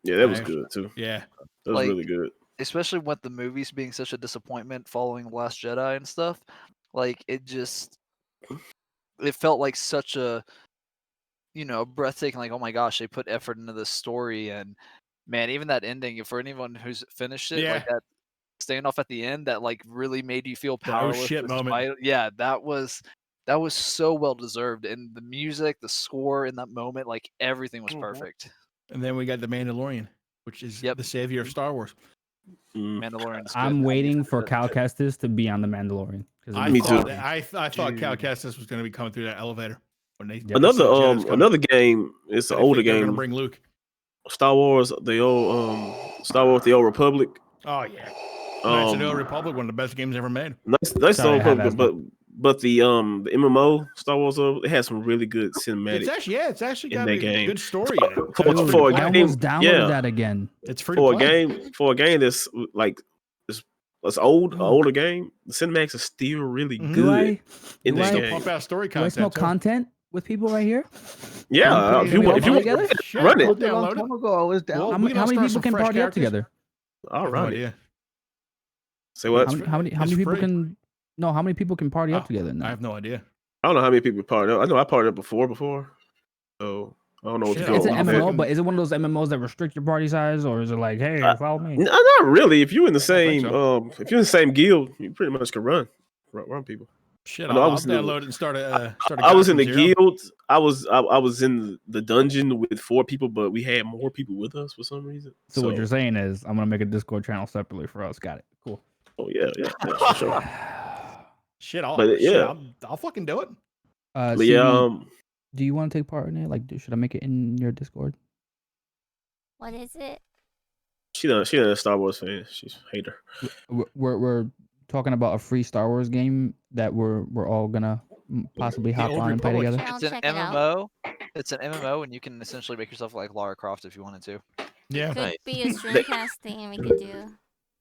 Yeah, that was Nice. good too. Yeah. That was Like, really good. especially with the movies being such a disappointment following The Last Jedi and stuff. Like it felt like such a breathtaking, like, oh my gosh, they put effort into this story. And man, even that ending, for anyone who's finished it, like Yeah. that standoff at the end that like really made you feel The oh powerless shit moment. despite that was so well deserved. And the music, the score in that moment, like everything was perfect. And then we got the Mandalorian, which is Yep. the savior of Star Wars. Mandalorian's good. I'm That waiting music's for good. Cal Kestis to be on the Mandalorian. I thought Dude. Cal Kestis was going to be coming through that elevator when they Another game. It's an older They're going to game. bring Luke. Star Wars, the old the Old Republic. Oh yeah. Knights of the Old Republic, one of the best games ever made. Nice Old Republic, but the MMO Star Wars, it has some really good cinematic. It's actually got in a that game. good story in it. For a I game, almost downloaded that again. It's free for to a play. game that's like it's older game. The cinematics are still really good in do this I- game. Pump out story Do I smell content. too. content with people right here? Yeah, if you want together? to run I'll it, A long download time it. ago, I was down. Well, How we many, can how many start people some can fresh party up characters. together? I'll I have no run it. idea. Say what? How many It's people free. can? No, how many people can party up Oh, together now? I have no idea. I don't know how many people partied up. I know I partied up before. So I don't know what Shit, to It's go an with MMO, that. but is it one of those MMOs that restrict your party size, or is it like, hey, follow me? Not really. If you're in the think same so. if you're in the same guild, you pretty much can run people. Shit, I know I I'll was in the- download it and start a I was guy in the from zero. guild. I was in the dungeon with 4 people, but we had more people with us for some reason. So what you're saying is, I'm gonna make a Discord channel separately for us. Got it. Cool. Oh yeah, for sure. Shit, I'll fucking do it. But CV, yeah, do you want to take part in it? Like, should I make it in your Discord? What is it? she done a Star Wars fan. She's a hater. We're talking about a free Star Wars game that we're all gonna possibly hop Old on and play Republic. together. I'll It's an check it out. MMO. It's an MMO, and you can essentially make yourself like Lara Croft if you wanted to. Yeah, Could Nice. be a Streamcast thing we could do.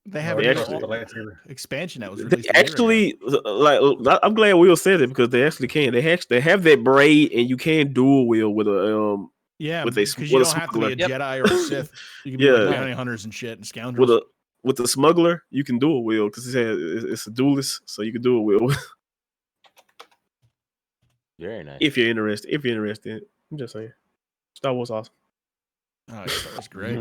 they have They a actually- expansion that was They released. a year ago. actually, like, I'm glad Will said it because they actually can. They have that braid, and you can dual wield with a Yeah, with a because you with a don't have to be a smuggler. Jedi or a Sith. You can be Yeah. like bounty hunters and shit and scoundrels. with the smuggler. You can dual wield because it's a duelist, so you can dual wield Very nice. if you're interested. I'm just saying, Star Wars awesome. Oh, yeah, that was great.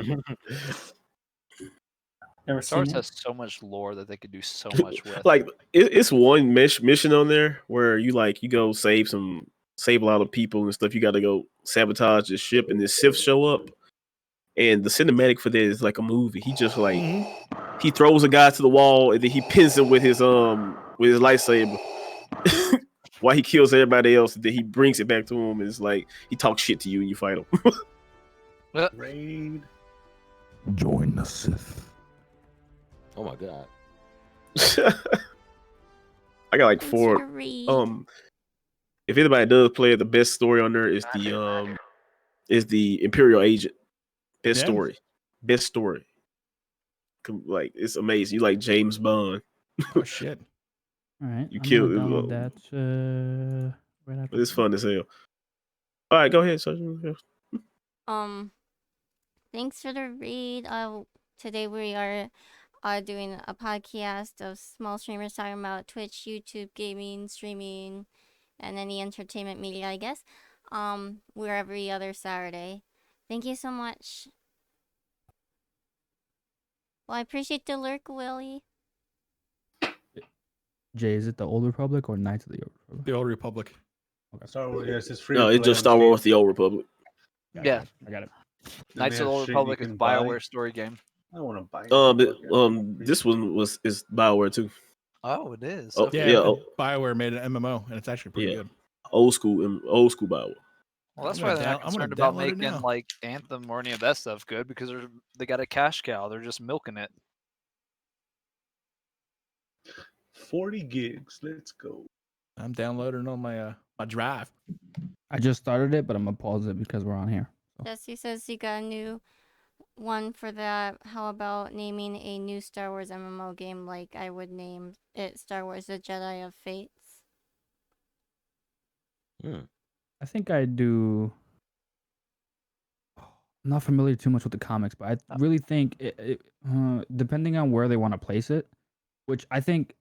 Never Star Wars seen it. has so much lore that they could do so much with. Like it's one mission on there where you go save a lot of people and stuff. You got to go sabotage the ship, and the Sith show up. And the cinematic for that is like a movie. He just like he throws a guy to the wall and then he pins him with his lightsaber while he kills everybody else. And then he brings it back to him and it's like he talks shit to you and you fight him. Raid. Join the Sith. Oh my god. I got like Thanks 4. for read. If anybody does play it, the best story on there is the Imperial Agent. Best story. Like it's amazing. You like James Bond. Oh shit. All right. You I'm killed gonna it. download that. Right after. But it's fun as hell. All right, go ahead, Sergeant. Thanks for the read. Today we are doing a podcast of small streamers talking about Twitch, YouTube, gaming, streaming, and any entertainment media, I guess. We're every other Saturday. Thank you so much. Well, I appreciate the lurk, Willie. Jay, is it the Old Republic or Knights of the Old Republic? The Old Republic. Star Wars, yes, it's free. No, to it's play just on Star Steam. Wars: The Old Republic. Yeah. I got it. Then they Knights of have the Old shit you Republic is can a buy. BioWare story game. I don't want to buy it. This one is BioWare too. Oh, it is. Oh, Okay. yeah. BioWare made an MMO, and it's actually pretty Yeah. good. Old school BioWare. Well, that's I'm why gonna they're not I'm gonna concerned about download it making now. like Anthem or any of that stuff good because they got a cash cow. They're just milking it. 40 gigs. Let's go. I'm downloading on my my drive. I just started it, but I'm gonna pause it because we're on here. Jesse says you got a new one for that. How about naming a new Star Wars MMO game like I would name it Star Wars: The Jedi of Fates? I think I do. I'm not familiar too much with the comics, but I really think depending on where they want to place it, which I think,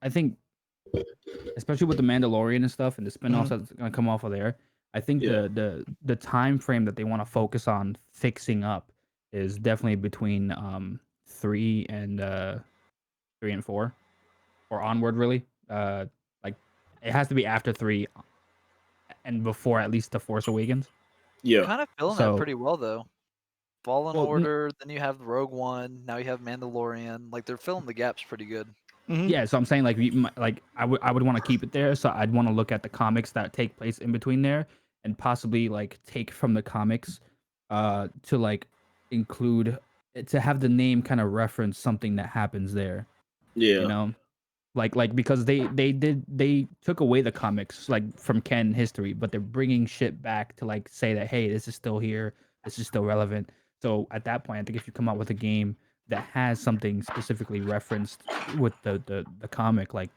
especially with the Mandalorian and stuff and the spin-offs that's gonna come off of there, I think the time frame that they want to focus on fixing up is definitely between 3 and 4 or onward really. Like it has to be after 3 and before at least the Force Awakens. Yeah. Kind of feeling So- that pretty well though. Fallen Well, Order, then you have Rogue One, now you have Mandalorian. Like they're filling the gaps pretty good. Yeah, so I'm saying like I would want to keep it there. So I'd want to look at the comics that take place in between there, and possibly like take from the comics, to like include to have the name kind of reference something that happens there. Yeah. You know, like because they took away the comics like from canon history, but they're bringing shit back to like say that hey, this is still here, this is still relevant. So at that point, I think if you come out with a game that has something specifically referenced with the comic, like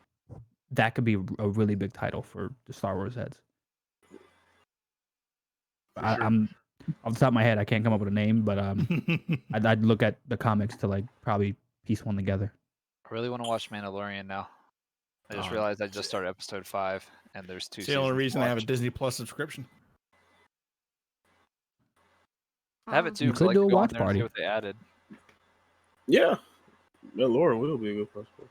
that could be a really big title for the Star Wars heads. I'm off the top of my head, I can't come up with a name, but I'd look at the comics to like probably piece one together. I really want to watch Mandalorian now. I just realized I just started episode 5, and there's 2 It's seasons. the only to reason I have a watch. Disney Plus subscription. I have it too. You 'cause I could like do to a go on watch there and party. see what they added. Yeah. Mandalorian will be a good possibility.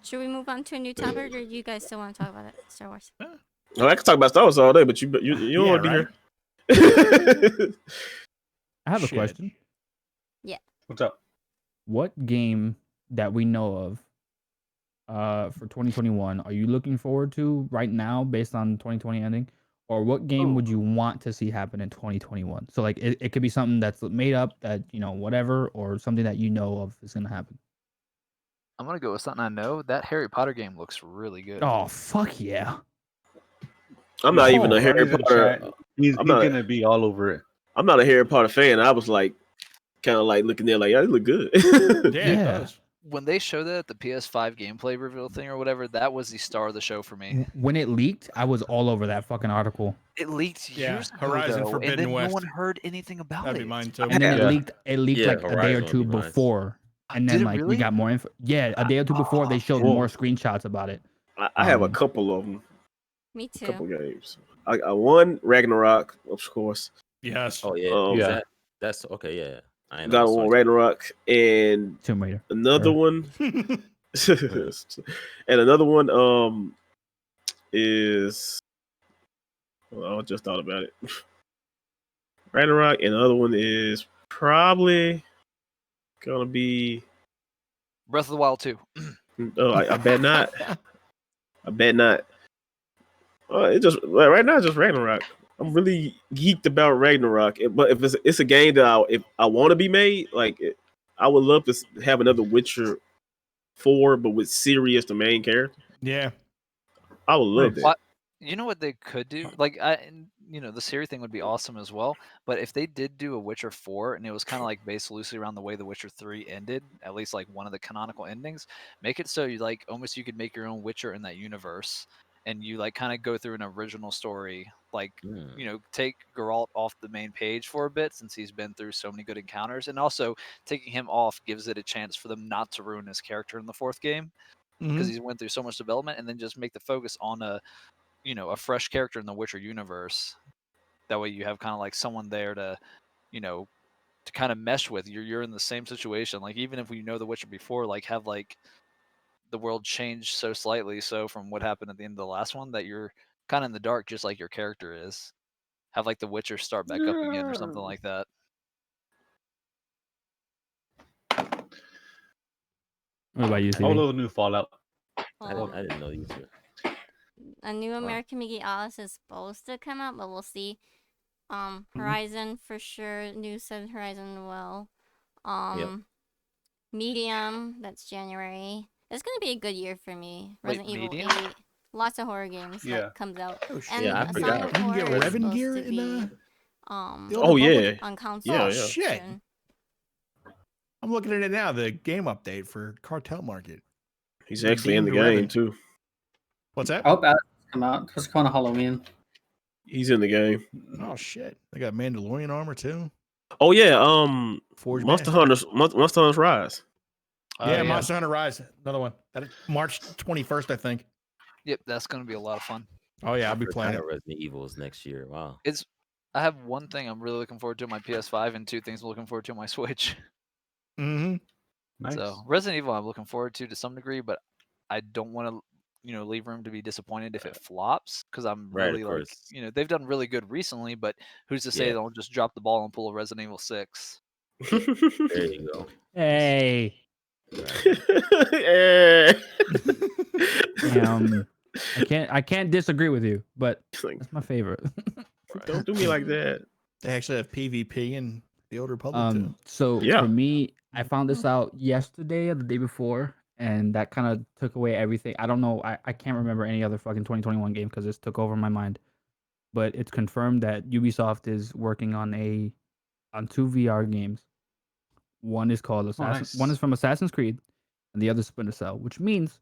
Should we move on to a new topic, or do you guys still want to talk about it, Star Wars? Oh, I can talk about Star Wars all day, but you don't Yeah, want to right? be here. I have a Shit. question. What's up? What game that we know of for 2021 are you looking forward to right now based on 2020 ending? Or what game would you want to see happen in 2021? So like it could be something that's made up that, you know, whatever, or something that you know of is gonna happen. I'm gonna go with something I know. That Harry Potter game looks really good. Oh fuck yeah. I'm not even a Harry Ronnie's in Potter. chat. He's I'm not gonna be all over it. I'm not a Harry Potter fan. I was like, kind of like looking there, like, yeah, they look good. Yeah, it Yeah. does. When they showed that at the PS5 gameplay reveal thing or whatever, that was the star of the show for me. When it leaked, I was all over that fucking article. It leaked Yeah, years ago, Horizon though, Forbidden and then West. no one heard anything about That'd it. be mine too. And then Yeah. it leaked Yeah, like a day Horizon or would two be mine. before. And Did then it like we really? got more info. Yeah, a day or two before they showed Whoa. more screenshots about it. I have a couple of them, Me couple too. games. I one Ragnarok, of course. Yes. Oh yeah, Yeah. That's okay. Yeah, I ain't Got know one Sony. Ragnarok and Tomb Raider. another Or- one. And another one is I just thought about it. Ragnarok, and the other one is probably gonna be Breath of the Wild 2. oh I bet not. I bet not. It just right now it's just Ragnarok. I'm really geeked about Ragnarok, but if it's a game that if I want to be made, like I would love to have another Witcher 4, but with Sirius the main character. Yeah. I would love that. What? You know what they could do? Like, the Siri thing would be awesome as well. But if they did do a Witcher 4 and it was kind of like based loosely around the way the Witcher 3 ended, at least like one of the canonical endings, make it so you like almost you could make your own Witcher in that universe, and you like kind of go through an original story. Like, take Geralt off the main page for a bit since he's been through so many good encounters, and also taking him off gives it a chance for them not to ruin his character in the 4th game because he's went through so much development, and then just make the focus on a fresh character in the Witcher universe. That way you have kind of like someone there to kind of mesh with. You're in the same situation. Like even if we know the Witcher before, like have like the world change so slightly so from what happened at the end of the last one that you're kind of in the dark just like your character is. Have like the Witcher start back up again or something like that. What about you, All CV? of the new Fallout. I didn't know these were. A new American Mickey Alice is supposed to come out, but we'll see. Horizon for sure. New Seven Horizon will. Medium, that's January. It's gonna be a good year for me. Wait, Resident Evil Medium? 8. Lots of horror games Yeah. that comes out. Oh shit. And Yeah, I A forgot. Song of You can get Horror is Revan supposed gear to in be the on Old Oh, Republic? yeah. on console. Yeah, yeah. Shit. soon. Oh I'm looking at it now. The game update for Cartel Market. He's actually in the Redeemed game too. What's that? I hope that come out. It's supposed to come on Halloween. He's in the game. Oh shit! They got Mandalorian armor too. Oh yeah, Forge Monster Master. Hunter's Rise. Yeah, Monster Hunter Rise. Another one. March 21st, I think. Yep, that's gonna be a lot of fun. Oh yeah, I'll be playing it. Resident Evil is next year. Wow. I have one thing I'm really looking forward to on my PS5 and two things I'm looking forward to on my Switch. Mm-hmm. Nice. So Resident Evil I'm looking forward to some degree, but I don't want to leave room to be disappointed if it flops because I'm really like they've done really good recently, but who's to say they don't just drop the ball and pull a Resident Evil 6? There you go. Hey. I can't disagree with you, but that's my favorite. Don't do me like that. They actually have PvP in the Old Republic too. So for me, I found this out yesterday or the day before, and that kind of took away everything. I don't know. I can't remember any other fucking 2021 game because this took over my mind. But it's confirmed that Ubisoft is working on two VR games. One is called One is from Assassin's Creed, and the other Splinter Cell, which means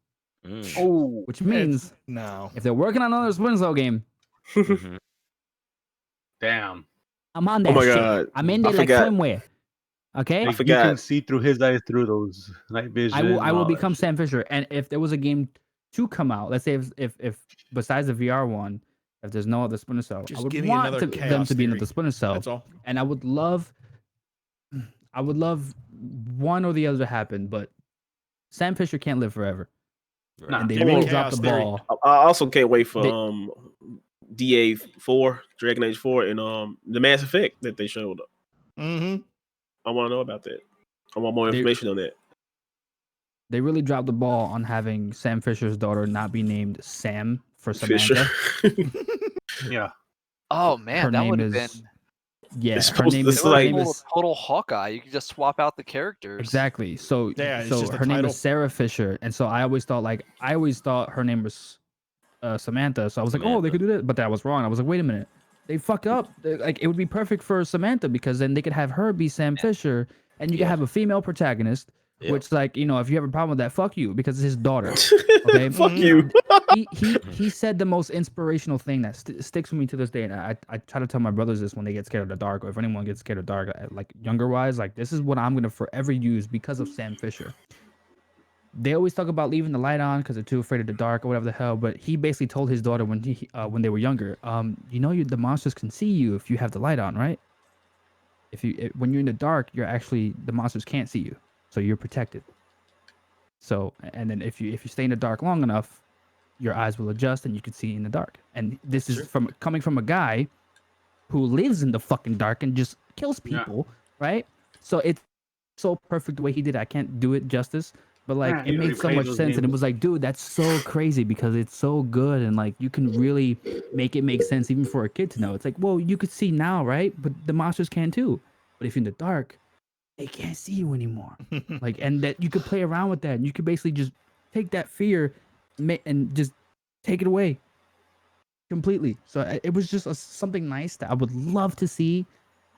no. If they're working on another Splinter Cell game, damn, I'm on that. Oh my shit. God. I'm in there like swimwear. Okay, I forgot. You can see through his eyes through those night vision. I will become Sam Fisher, and if there was a game to come out, let's say if besides the VR one, if there's no other Splinter Cell, I would want them to be another Splinter Cell. That's all. And I would love one or the other to happen, but Sam Fisher can't live forever. Nah. And they really dropped the ball. I also can't wait for DA4, Dragon Age 4, and the Mass Effect that they showed. Mm-hmm. I want to know about that. I want more information on that. They really dropped the ball on having Sam Fisher's daughter not be named Sam for Samantha. Yeah. Oh man, that would have been. Yeah, her name is total Hawkeye. You can just swap out the characters. Exactly. So her name is Sarah Fisher, and so I always thought her name was Samantha. So I was like, oh, they could do that, but that was wrong. I was like, wait a minute, they fucked up. Like it would be perfect for Samantha because then they could have her be Sam Fisher, and you could have a female protagonist. Yeah. Which, like, if you have a problem with that, fuck you, because it's his daughter. Okay, fuck you. he said the most inspirational thing that sticks with me to this day, and I try to tell my brothers this when they get scared of the dark, or if anyone gets scared of dark, like younger wise, like this is what I'm gonna forever use because of Sam Fisher. They always talk about leaving the light on because they're too afraid of the dark or whatever the hell, but he basically told his daughter when they were younger, the monsters can see you if you have the light on, right? When you're in the dark, the monsters can't see you. So you're protected. So, and then if you stay in the dark long enough, your eyes will adjust and you can see in the dark. And this is coming from a guy who lives in the fucking dark and just kills people, right? So it's so perfect the way he did it. I can't do it justice, but like it made so much sense. And it was like, dude, that's so crazy because it's so good and like you can really make it make sense even for a kid to know. It's like, well, you could see now, right? But the monsters can too. But if you're in the dark, they can't see you anymore. Like, and that you could play around with that. And you could basically just take that fear and just take it away completely. So it was just something nice that I would love to see,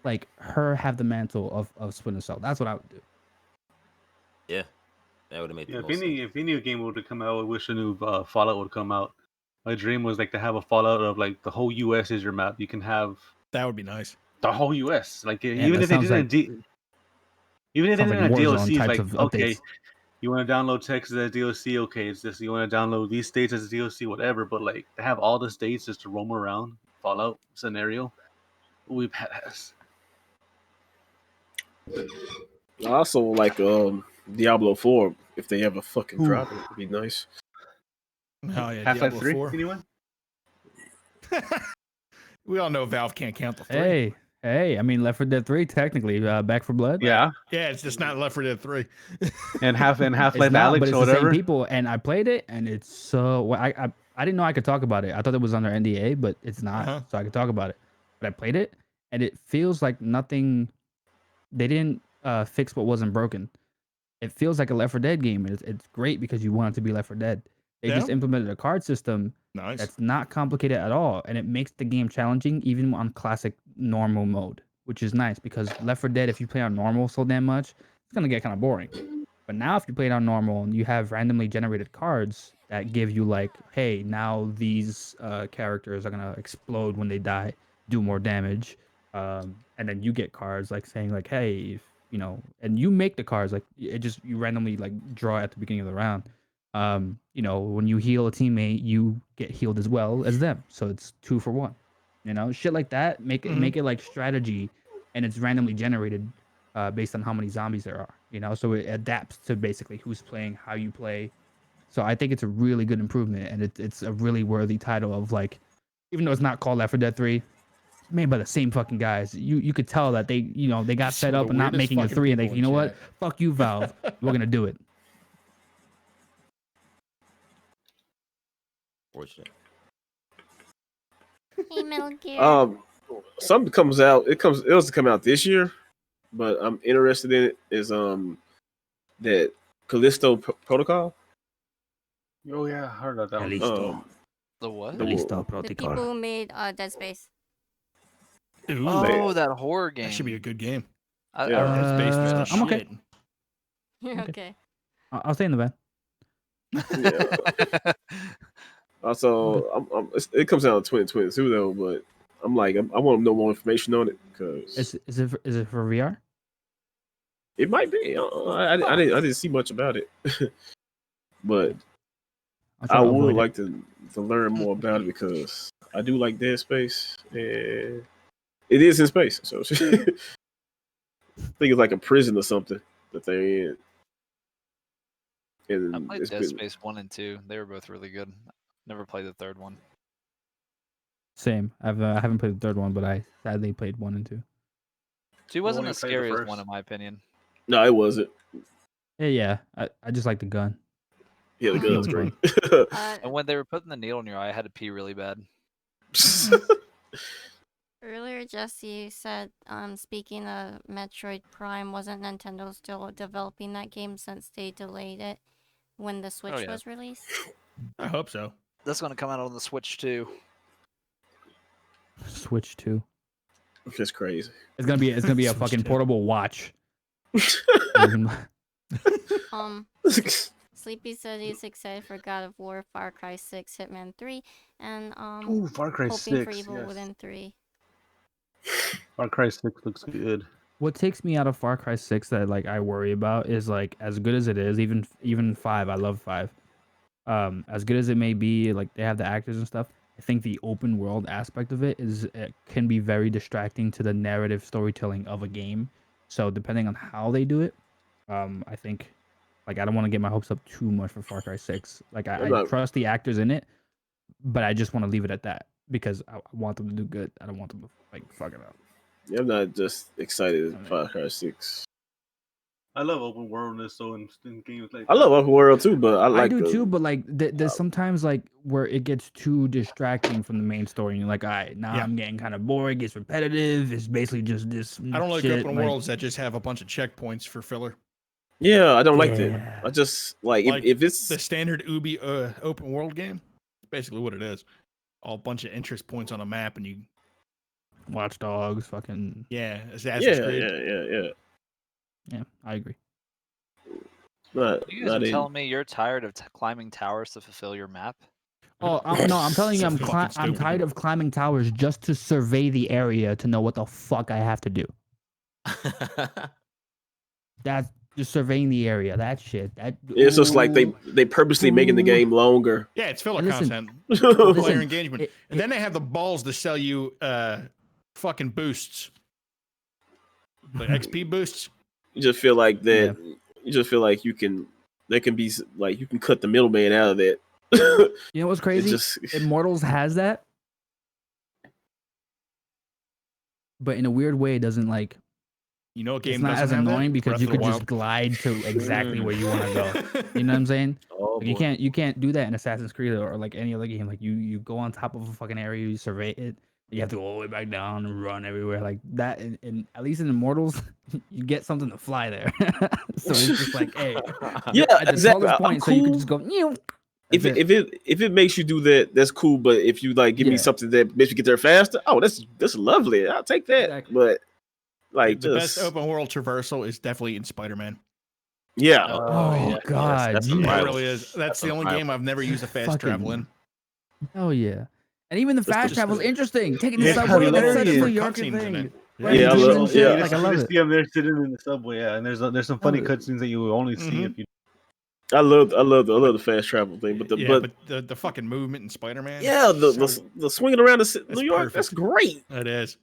like her have the mantle of Splinter Cell. That's what I would do. Yeah, that would have made. If any new game would have come out, I wish a new Fallout would come out. My dream was like to have a Fallout of like the whole U.S. is your map. You can have that would be nice. The whole U.S. Like even if they didn't. Even if they didn't have DLCs, like, okay, you want to download Texas as DLC, okay, it's just, you want to download these states as DLC, whatever, but, like, to have all the states just to roam around, Fallout scenario, we badass. I also like Diablo 4, if they ever fucking drop it, would be nice. Oh, yeah, Half-Life 3, anyone? We all know Valve can't count the 3. Hey, I mean, Left 4 Dead 3, technically, Back 4 Blood. Yeah. Yeah, it's just not Left 4 Dead 3. and Half-Life Alyx, but it's or whatever. The same people, and I played it, and it's so... I didn't know I could talk about it. I thought it was under NDA, but it's not, so I could talk about it. But I played it, and it feels like nothing... They didn't fix what wasn't broken. It feels like a Left 4 Dead game, and it's great because you want it to be Left 4 Dead. They just implemented a card system that's not complicated at all, and it makes the game challenging even on classic normal mode, which is nice because Left 4 Dead, if you play on normal so damn much, it's gonna get kind of boring. But now if you play it on normal and you have randomly generated cards that give you like, hey, now these characters are gonna explode when they die, do more damage, and then you get cards like saying like, hey, if, you know, and you make the cards like it just you randomly like draw at the beginning of the round. You know, when you heal a teammate, you get healed as well as them, so it's 2 for 1. You know, shit like that. Make it like strategy, and it's randomly generated based on how many zombies there are. You know, so it adapts to basically who's playing, how you play. So I think it's a really good improvement, and it's a really worthy title of like, even though it's not called Left 4 Dead 3, made by the same fucking guys. You could tell that they they got fed up and not making a 3, and they, you know what, fuck you, Valve, we're gonna do it. Fortunate. Hey, Metal Gear. Something comes out. It was come out this year, but I'm interested in it. Is that Callisto Protocol? Oh yeah, I heard about that Callisto. The what? Callisto The Protocol. people who made Dead Space. Ooh, Oh, that horror game. that should be a good game. Yeah. I'm okay. You're okay. I'll stay in the van. Yeah. Also, it comes out in 2022 though, but I'm like, I want to know more information on it because Is it for VR? it might be. I didn't see much about it, but I would like to learn more about it because I do like Dead Space, and it is in space, so I think it's like a prison or something that they're in. And I played Dead Space 1 and 2. They were both really good. Never played the third one. Same. I haven't played the third one, but I sadly played 1 and 2. 2 wasn't as scary as 1 in my opinion. No, it wasn't. Yeah. I just like the gun. Yeah, the gun's great. And when they were putting the needle in your eye, I had to pee really bad. Earlier, Jesse said, speaking of Metroid Prime, wasn't Nintendo still developing that game since they delayed it when the Switch was released? I hope so. That's going to come out on the Switch too. Switch 2. That's crazy. It's gonna be a fucking portable watch. Sleepy said he's excited for God of War, Far Cry 6, Hitman 3, and Far Cry hoping 6, for Evil yes. Within 3. Far Cry 6 looks good. What takes me out of Far Cry 6 that like I worry about is like as good as it is, even 5, I love 5. As good as it may be, like they have the actors and stuff, I think the open world aspect of it can be very distracting to the narrative storytelling of a game. So depending on how they do it, I think like I don't want to get my hopes up too much for Far Cry 6. Like I trust the actors in it, but I just want to leave it at that because I want them to do good. I don't want them to like fuck it up. Yeah, I'm not just excited at Far Cry 6. I love open worldness, so in games like I love open world too, but I do too. But like, there's sometimes like where it gets too distracting from the main story, and you're like, all right, now I'm getting kind of bored. It gets repetitive. It's basically just this. I don't like shit, open worlds that just have a bunch of checkpoints for filler. Yeah, I don't like that. I just like if it's the standard Ubi open world game. Basically, what it is, all a bunch of interest points on a map, and you Watch Dogs, fucking Assassin's Creed. Yeah, I agree. You guys are telling me you're tired of climbing towers to fulfill your map? Oh no, I'm telling you, I'm tired of climbing towers just to survey the area to know what the fuck I have to do. That's just surveying the area. That shit. It's just like they purposely making the game longer. Yeah, it's filler content, player engagement, and then they have the balls to sell you fucking boosts, like XP boosts. You just feel like that. Yeah. You just feel like you can cut the middleman out of that. You know what's crazy? Immortals has that, but in a weird way, it doesn't like. You know, it's not as annoying because you could just glide to exactly where you want to go. You know what I'm saying? Oh, like you can't do that in Assassin's Creed or like any other game. Like you go on top of a fucking area, you survey it. You have to go all the way back down and run everywhere like that. And at least in Immortals, you get something to fly there. So it's just like, hey, at the tallest point, so you can just go. If it makes you do that, that's cool. But if you like give me something that makes you get there faster, oh, that's lovely. I'll take that. Exactly. But Like the just best open world traversal is definitely in Spider-Man. yeah. Oh, God, that's you It unrivaled. really is. That's the only game I've never used a fast travel in. Oh yeah, and even the fast travel is interesting. Taking the Yeah, subway, that's hilarious. such a New Different Yorker cutscenes in thing. it. Right, Yeah, I you love- and shit, yeah. like I You love just it. see them there sitting in the subway, and there's some funny cutscenes that you will only see if you. I love the fast travel thing, but the fucking movement in Spider-Man. yeah, the swinging around New York, perfect. that's great. It is.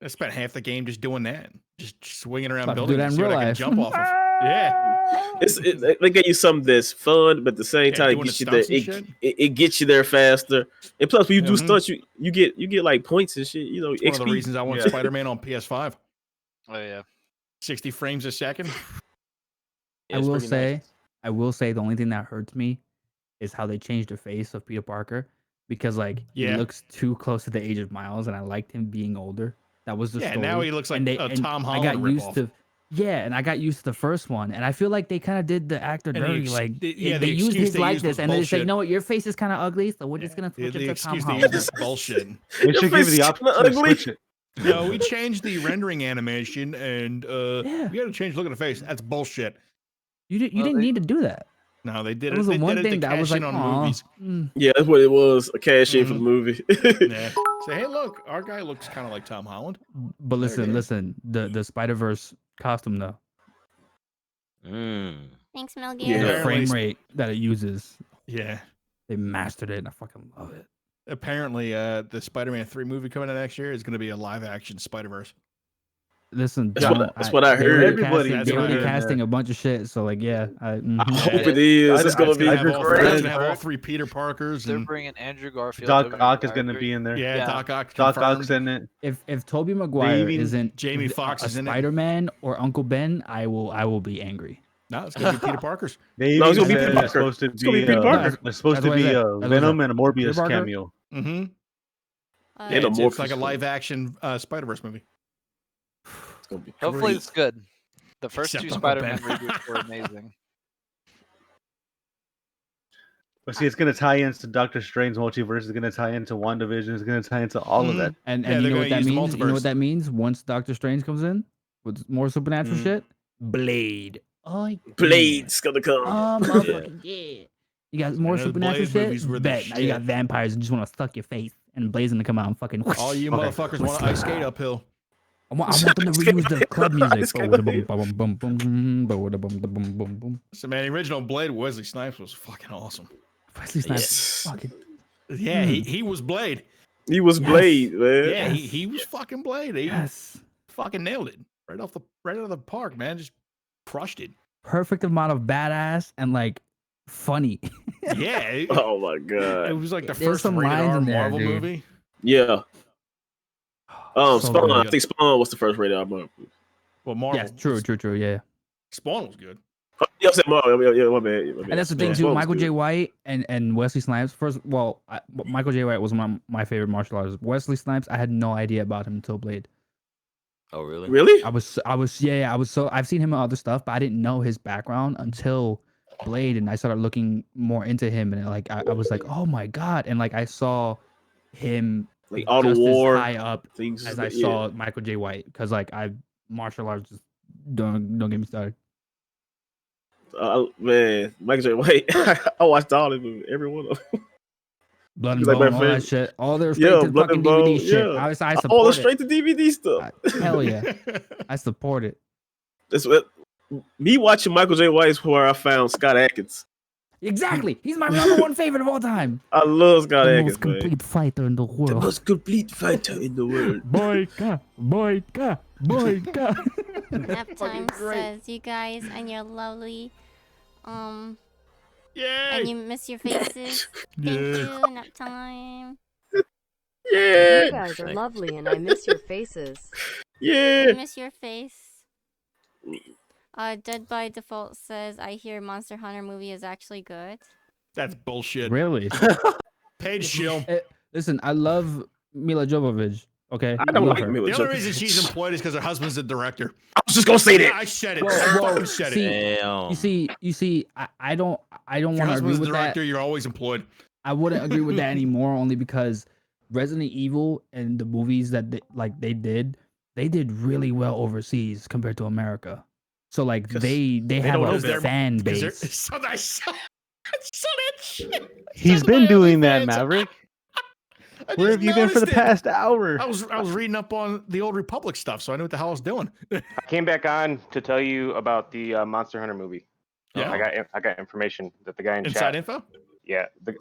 I spent half the game just doing that, just swinging around About to do buildings that and in see what real I can life. jump off of. Yeah, They get you something that's fun, but at the same time, it doing gets the you there. stunts and It gets you there faster. And plus, when you do Mhm. stunts, you get like points and shit. You know, It's one of the XP. reasons I want Spider-Man on PS5. Oh yeah. 60 frames a second. Yeah, I it's will pretty say, nice. the only thing that hurts me is how they changed the face of Peter Parker, because like he Yeah. looks too close to the age of Miles, and I liked him being older. That was the Yeah, story. now he looks like a Tom I got Holland used ripoff. to. Yeah, and I got used to the first one, and I feel like they kind of did the actor And the dirty. ex- Like the- yeah, they the used excuse his they used likeness, was and then they said, bullshit. "You know what? Your face is kind of ugly, so we're just gonna switch The it to Tom excuse they Holland." used was bullshit. They should give you the option to switch it. No, we changed the rendering animation, and Yeah. we got to change look at the face. That's bullshit. You Well, didn't need to do that. No, they did That it. was the They one did it thing to that I was cash in like, on "Aw, movies. Yeah, that's what it was. A cash in for the movie. Yeah. Say, hey, look, our guy looks kind of like Tom Holland. But There it listen, the Spider-Verse costume though, Thanks, Mel the Gibson. Apparently- frame rate that it uses, Yeah. they mastered it, and I fucking love it. Apparently, the Spider-Man 3 movie coming out next year is going to be a live-action Spider-Verse. Listen, That's what I they heard. already Everybody- casting, that's they what I already heard, casting a bunch of shit. So like, yeah, I mhm. hope it is. It's gonna It's be gonna have all three- it's great. gonna have all three Peter Parkers. They're And, bringing Andrew Garfield. Doc Tobey Ock is Maguire. going to be in there. yeah, Doc Ock. Doc confirmed. Ock's in it. If Tobey Maguire even- isn't Jamie Foxx a is in it. Spider-Man or Uncle Ben, I will be angry. No, it's going to be Peter Parker's. They No, it's even gonna be said Peter Parker. it's supposed to It's gonna be be Peter Parker. there's supposed That's to what I be said. a That's what I Venom said. and a Morbius Peter Parker? cameo. Mm-hmm. And a It's like Morpheus a film. live-action Spider-Verse movie. It's gonna be Hopefully great. it's good. The first Except two Uncle Spider-Man Ben. reboots were amazing. But see, it's going to tie into Doctor Strange multiverse. It's going to tie into WandaVision. It's going to tie into all of that. And Yeah, you they're know what gonna that use the means? You know multiverse. what that means? Once Doctor Strange comes in with more supernatural shit, Blade. Oh, yeah. Blade's gonna come. Oh, motherfucking yeah. You got more know the supernatural Blade shit? movies were the Bet. Now you got shit. vampires and just want to suck your face, and Blade's gonna come out and fucking. All you Okay. motherfuckers want to ice skate uphill. I want them to reuse the club music. It's gonna be- So, man, the original Blade, Wesley Snipes, was fucking awesome. Wesley Snipes. Yes. Fucking. Yeah, he was Blade. He was Yes. Blade, man. Yeah, he was fucking Blade. He Yes. fucking nailed it right out of the park, man. Just crushed it. Perfect amount of badass and like funny. Yeah, it, Oh my it god. was like the There's first some rated lines R in there, Marvel dude. movie. Yeah. So Spawn. good. I think Spawn was the first rated R movie. Well, Marvel. Yes, true. Yeah. Spawn was good. Yeah, I said Marvel. Yeah, my bad. And that's the thing Yeah, too. Spawn was Michael J. good. White and Wesley Snipes. Michael J. White was my favorite martial artist. Wesley Snipes, I had no idea about him until Blade. Oh, really? Really? I was so I've seen him in other stuff, but I didn't know his background until Blade, and I started looking more into him, and like I was like, oh my god, and like I saw him Like all the just war as high up things. as I yeah. saw Michael J. White, because like I martial arts just don't get me started. Man, Michael J. White. I watched all of them, every one of them. Blood and He's like Bone, my all that favorite. shit, all their straight Yeah, to Blood fucking and Bone, DVD shit. yeah. I All support the it. straight to DVD stuff. Hell yeah, I support it. That's what me watching Michael J. White is where I found Scott Adkins. Exactly, he's my number one favorite of all time. I love Scott The Adkins. most complete fighter in the The world. most complete fighter in the world. Boyka. Nap Fucking time great. says you guys and your lovely Yay! and you miss your faces. Thank Yeah. you, nap time. Yeah, You guys are lovely and I miss your faces. yeah. I miss your face. Dead by Default says I hear Monster Hunter movie is actually good. That's bullshit. Really? Paige Shill. Listen, I love Mila Jovovich. Okay, I don't love like her. Mila The only Jovovich. reason she's employed is because her husband's the director. I was just gonna say Yeah, that. I said it. Whoa, I whoa, fucking said see, it. Damn. You see, I don't If your want to agree husband's the with that. director, you're always employed. I wouldn't agree with that anymore, only because Resident Evil and the movies that they did, they did really well overseas compared to America. So like they have don't a know their- fan 'cause they're- base. So that shit. He's Said been Miami doing that, fans. Maverick. I Where just have you been for the noticed it. past hour? I was reading up on the old Republic stuff, so I knew what the hell I was doing. I came back on to tell you about the Monster Hunter movie. Yeah. I got information that the guy in Inside chat. info. Yeah, the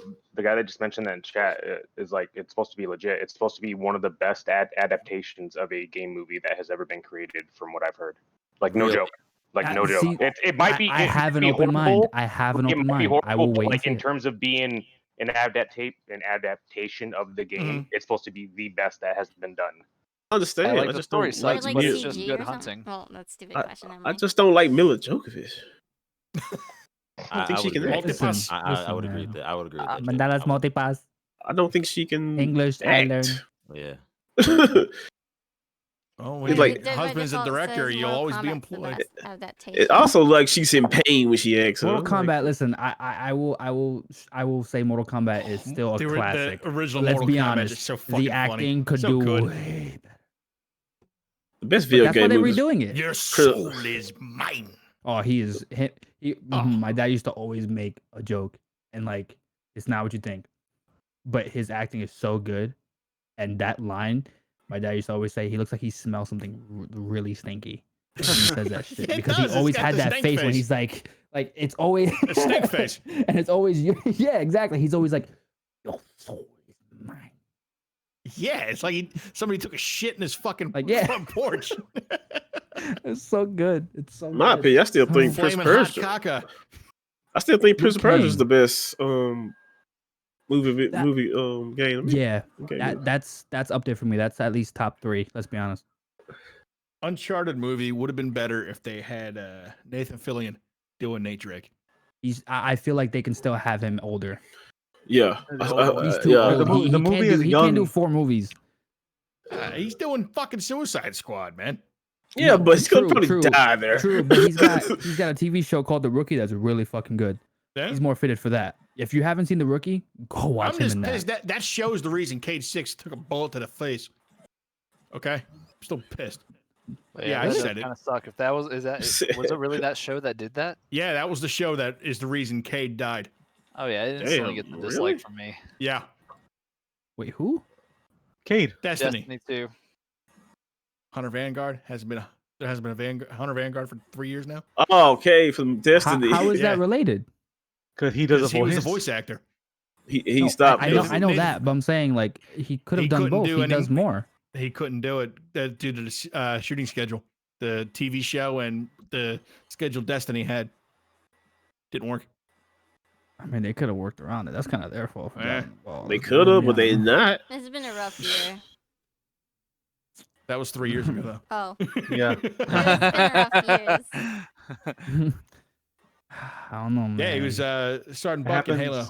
guy that just mentioned that in chat is like, it's supposed to be legit. It's supposed to be one of the best adaptations of a game movie that has ever been created, from what I've heard. Like no joke. Like no joke. See, It might be. I it have might an be open mind. horrible. I have an It open might be mind. I horrible, will but wait. like and in see terms of being an adaptation of the game, it's supposed to be the best that has been done. I understand. I like I the just story don't like sucks, like but Mila. it's just CG good or something? hunting. Well, that's a stupid question. Never I mind. just don't like Mila Djokovic. I think she would can agree. act. Listen, I would listen, agree man. with that. I would agree with that. Mandalas Jake. multipass. I don't think she can English, I act. learned. Yeah. Oh, when It's your like- husband's a Default director, says you'll Mortal always be Kombat's the employed. best adaptation. It also like she's in pain when she acts. Mortal so I'm Kombat. like, Listen, I will say Mortal Kombat is still a The classic. original Let's Mortal be Kombat honest. is so fucking The acting funny. could So do good. way better. the best But video that's why game they're movie. redoing it. Your soul is mine. Oh, he is. Oh. My dad used to always make a joke, and like, it's not what you think, but his acting is so good, and that line, my dad used to always say, he looks like he smells something really stinky. When he says that shit It because does, he it's always got had the that stink face when face. he's like it's always A stink face. and it's always yeah, exactly. He's always like, your soul is mine. Yeah, it's like somebody took a shit in his fucking Like, yeah. front porch. It's so good. It's so My good. opinion, I still think Prince Flaming hot Persia. caca. I still think Prince Luke Persia is Cage. the best movie That- game. I mean, Yeah, okay, that's up there for me. That's at least top 3. Let's be honest. Uncharted movie would have been better if they had Nathan Fillion doing Nate Drake. I feel like they can still have him older. yeah, He's too yeah. old. The He movie can't is do, he young. can't do 4 movies. He's doing fucking Suicide Squad, man. Yeah, No, but he's gonna true, probably die there. True, but he's got a TV show called The Rookie that's really fucking good. Yeah? He's more fitted for that. If you haven't seen The Rookie, go watch I'm him just in pissed. that. That shows the reason Cage 6 took a bullet to the face. Okay? I'm still pissed. Yeah, I said it. Kind of suck. If that was was it really that show that did that? Yeah, that was the show that is the reason Cade died. Oh yeah, it instantly Damn, get the really? dislike from me. Yeah. Wait, who? Cade. Destiny. Destiny 2. Hunter Vanguard there hasn't been a Hunter Vanguard for 3 years now. Oh, okay, from Destiny. How is Yeah. that related? Because he does a He was voice. a voice actor. he No, stopped. I know Nathan- that, but I'm saying like he could He have done couldn't both. do He any- does more. He couldn't do it due to the shooting schedule. The TV show and the schedule Destiny had didn't work. I mean, they could have worked around it. That's kind of their fault. For Eh. dropping the ball. They Let's be could have, but they honest. not. This has been a rough year. That was 3 years ago, though. Oh, Yeah. it's been rough years. I don't know, man. Yeah, he was starting It Buck in Halo.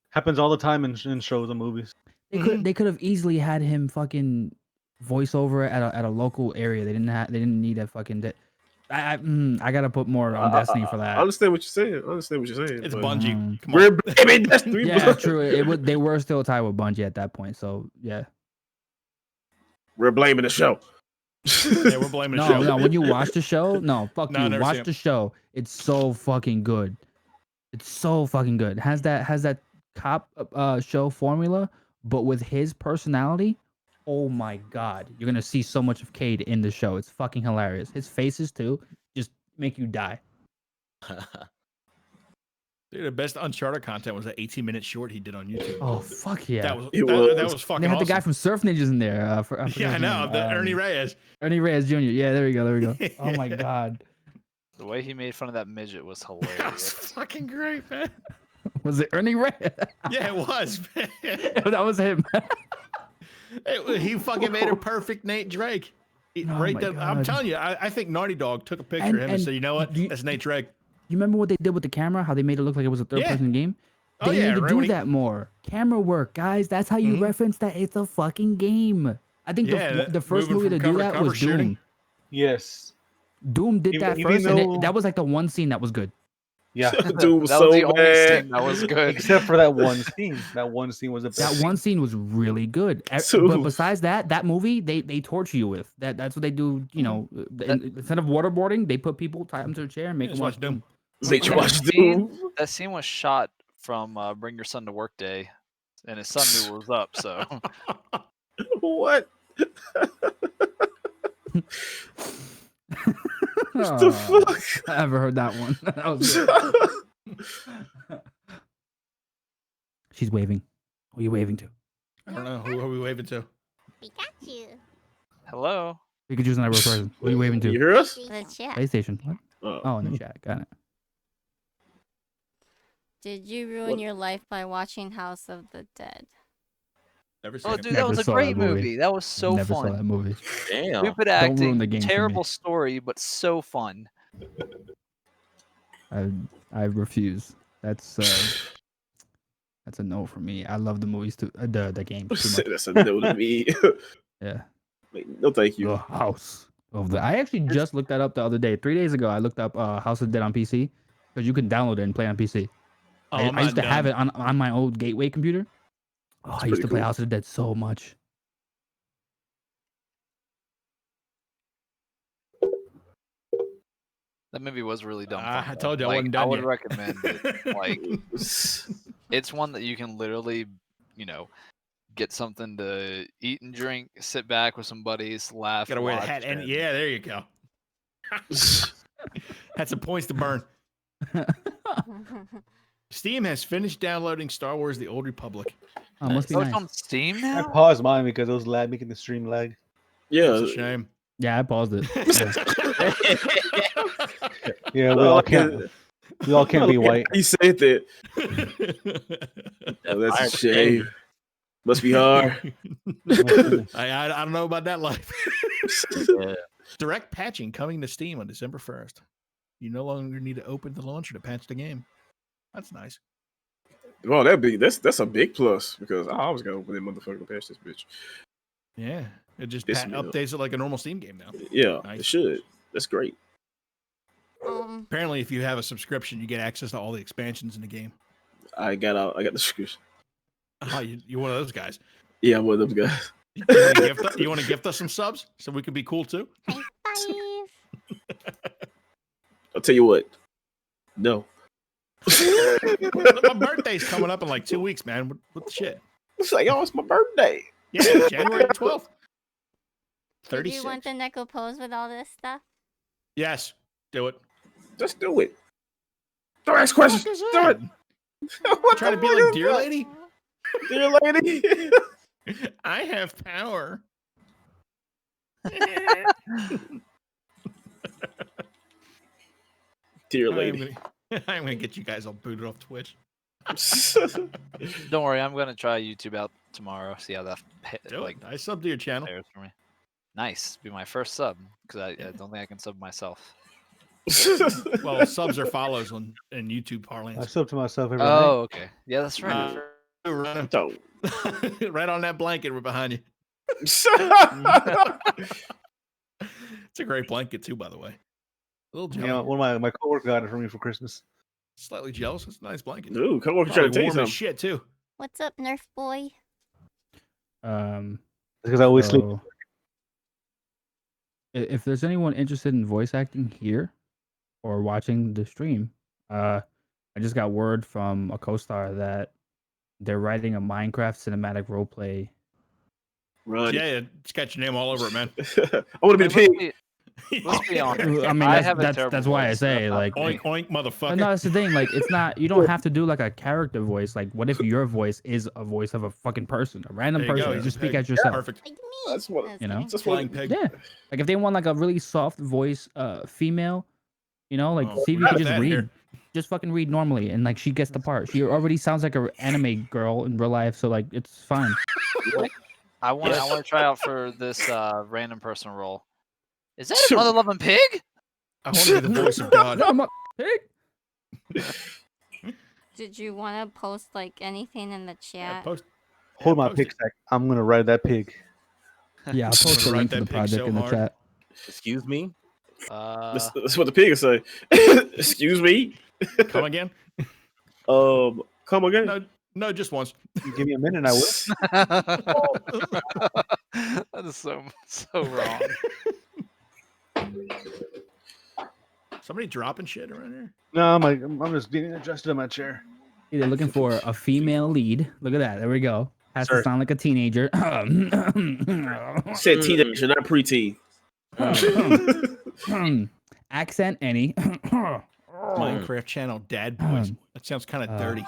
Happens all the time in shows and movies. They could have easily had him fucking voiceover at a local area. They didn't need a fucking. I gotta put more on Destiny for I that. understand what you're saying. I understand what you're saying. It's but Bungie. Come We're on. blaming Destiny. Yeah, true. It would. They were still tied with Bungie at that point. So yeah. We're blaming the show. Yeah, we're blaming the No, show. no. When you watch the show, no, fuck No, I you. never Watch seen it. the show. It's so fucking good. It's so fucking good. Has that cop show formula, but with his personality. Oh my god, you're gonna see so much of Cade in the show. It's fucking hilarious. His faces too just make you die. Dude, the best Uncharted content was that 18-minute short he did on YouTube. Oh fuck yeah. That was It that was. was fucking They had awesome. the guy from Surf Ninjas in there. I forget Yeah, I his know. name. The Ernie Reyes. Ernie Reyes Jr. Yeah, there we go. There we go. Oh my Yeah. god. The way he made fun of that midget was That was hilarious. fucking great, man. Was it Ernie Reyes? Yeah, it was, man. That was him. He fucking made a perfect Nate Drake. Oh Right my there, I'm God. telling you, I think Naughty Dog took a picture of him and And said, you know what? do you- That's Nate Drake. You remember what they did with the camera? How they made it look like it was a third Yeah. person game? They Oh, yeah, need to right do when he- that more. Camera work, guys. That's how you Mhm. reference that it's a fucking game. I think Yeah, the first moving movie to from do cover to that cover was shooting. Doom. Yes. Doom did Even- that even first, and though- that was like the one scene that was good. Yeah, dude was That so was the only bad. scene that was good. except for that one scene. That one scene was a That one scene was really good. But Dude. besides that movie they torture you with. That's what they do. You know, instead of waterboarding, they put people, tie them to a chair, and make them watch Doom. They watch Doom. That scene was shot from Bring Your Son to Work Day, and his son knew what was up. So What? What the fuck? I never heard that one. That was good. She's waving. Who are you waving to? I don't know. Who are we waving to? Pikachu. hello. Pikachu's not a real person. Who are you waving to? You hear us? The chat. PlayStation. What? Oh. Oh, in the chat. Got it. Did you ruin your life by watching House of the Dead? Never seen Oh, it. dude, that was a great movie. That was so Never fun. saw that movie. Damn. Stupid Don't ruin acting, the game for me. terrible story, but so fun. I refuse. That's a no for me. I love the movies too. The games too much. That's a no to me. Yeah. Like, no, thank you. The House of the. I actually just looked that up the other day. 3 days ago, I looked up House of the Dead on PC because you can download it and play on PC. Oh, I used to have it on my old Gateway computer. Oh, I used to play House of the Dead so much. That movie was really dumb. I told you I wasn't I done would yet. recommend it. Like, it's one that you can literally, get something to eat and drink, sit back with some buddies, laugh. Gotta wear the watch, hat. And yeah, there you go. Had some points to burn. Steam has finished downloading Star Wars: The Old Republic. Oh, must be Oh, nice. it's on Steam I now? paused mine because it was making the stream lag. Yeah, It's a shame. Yeah, I paused it. Yeah, we all can't. We all can't be white. He said that. Oh, that's a shame. Must be hard. I don't know about that life. Direct patching coming to Steam on December 1st. You no longer need to open the launcher to patch the game. That's nice. Well, that's a big plus because I was gonna open that motherfucker to patch this bitch. Yeah, it just Piss me off. updates it like a normal Steam game now. Yeah, Nice. it should. That's great. Apparently, if you have a subscription, you get access to all the expansions in the game. I got the subscription. Oh, you're one of those guys. Yeah, I'm one of those guys. You want to gift us some subs so we can be cool too? Bye. I'll tell you what. No. My birthday's coming up in like 2 weeks, man. What the shit? It's like, oh, it's my birthday. Yeah, January 12th. Do 36. you want the Neko pose with all this stuff? Yes, do it. Just do it. Don't ask questions. Do it. Try to be like Dear Lady. Dear Lady. I have power. Dear Lady. I'm gonna get you guys all booted off Twitch. Don't worry, I'm gonna try YouTube out tomorrow. See how that Do it. I subbed to your channel. fares for me. Nice, be my first sub because I don't think I can sub myself. Well, subs or follows in YouTube I parlance. sub to myself every night. Oh, okay. Yeah, that's right. Don't. Right on that blanket, we're behind you. It's a great blanket too, by the way. A little jealous. Yeah, one of my coworker got it for me for Christmas. Slightly jealous. It's a nice blanket. Dude, coworker trying to tell you warm as something. shit too. What's up, Nerf boy? Because I always sleep. So, if there's anyone interested in voice acting here or watching the stream, I just got word from a co-star that they're writing a Minecraft cinematic roleplay. Run. Yeah, it's got your name all over it, man. I want to be pig. Let's be honest. I mean, that's why I say like Oink oink, motherfucker. No, that's the thing. Like, it's not. You don't have to do like a character voice. Like, what if your voice is a voice of a fucking person, a random There you person? go. You just speak Hey, as yourself. Perfect. Like me. That's what You know? Just Flying what. pig. Yeah. Like if they want like a really soft voice, female, like Oh, see if we you got can just that read. here. Just fucking read normally, and like she gets the part. She already sounds like an anime girl in real life, so like it's fine. I want to try out for this random person role. Is that a mother loving pig? I want to be the voice of God. I'm a pig. Did you want to post like anything in the Yeah, chat? Hold my post pig it. sack. I'm gonna ride that pig. Yeah, I'll post the Write link to that the pig project so in the hard. chat. Excuse me. That's what the pig will say. Excuse me. Come again? Come again? No, just once. You give me a minute, and I will. That is so wrong. Somebody dropping shit around here? No, I'm just getting adjusted in my chair. They're looking for a female lead. Look at that. There we go. Has to sound like a teenager. Said teenager, not preteen. Accent any. Minecraft channel dad voice. That sounds kind of dirty.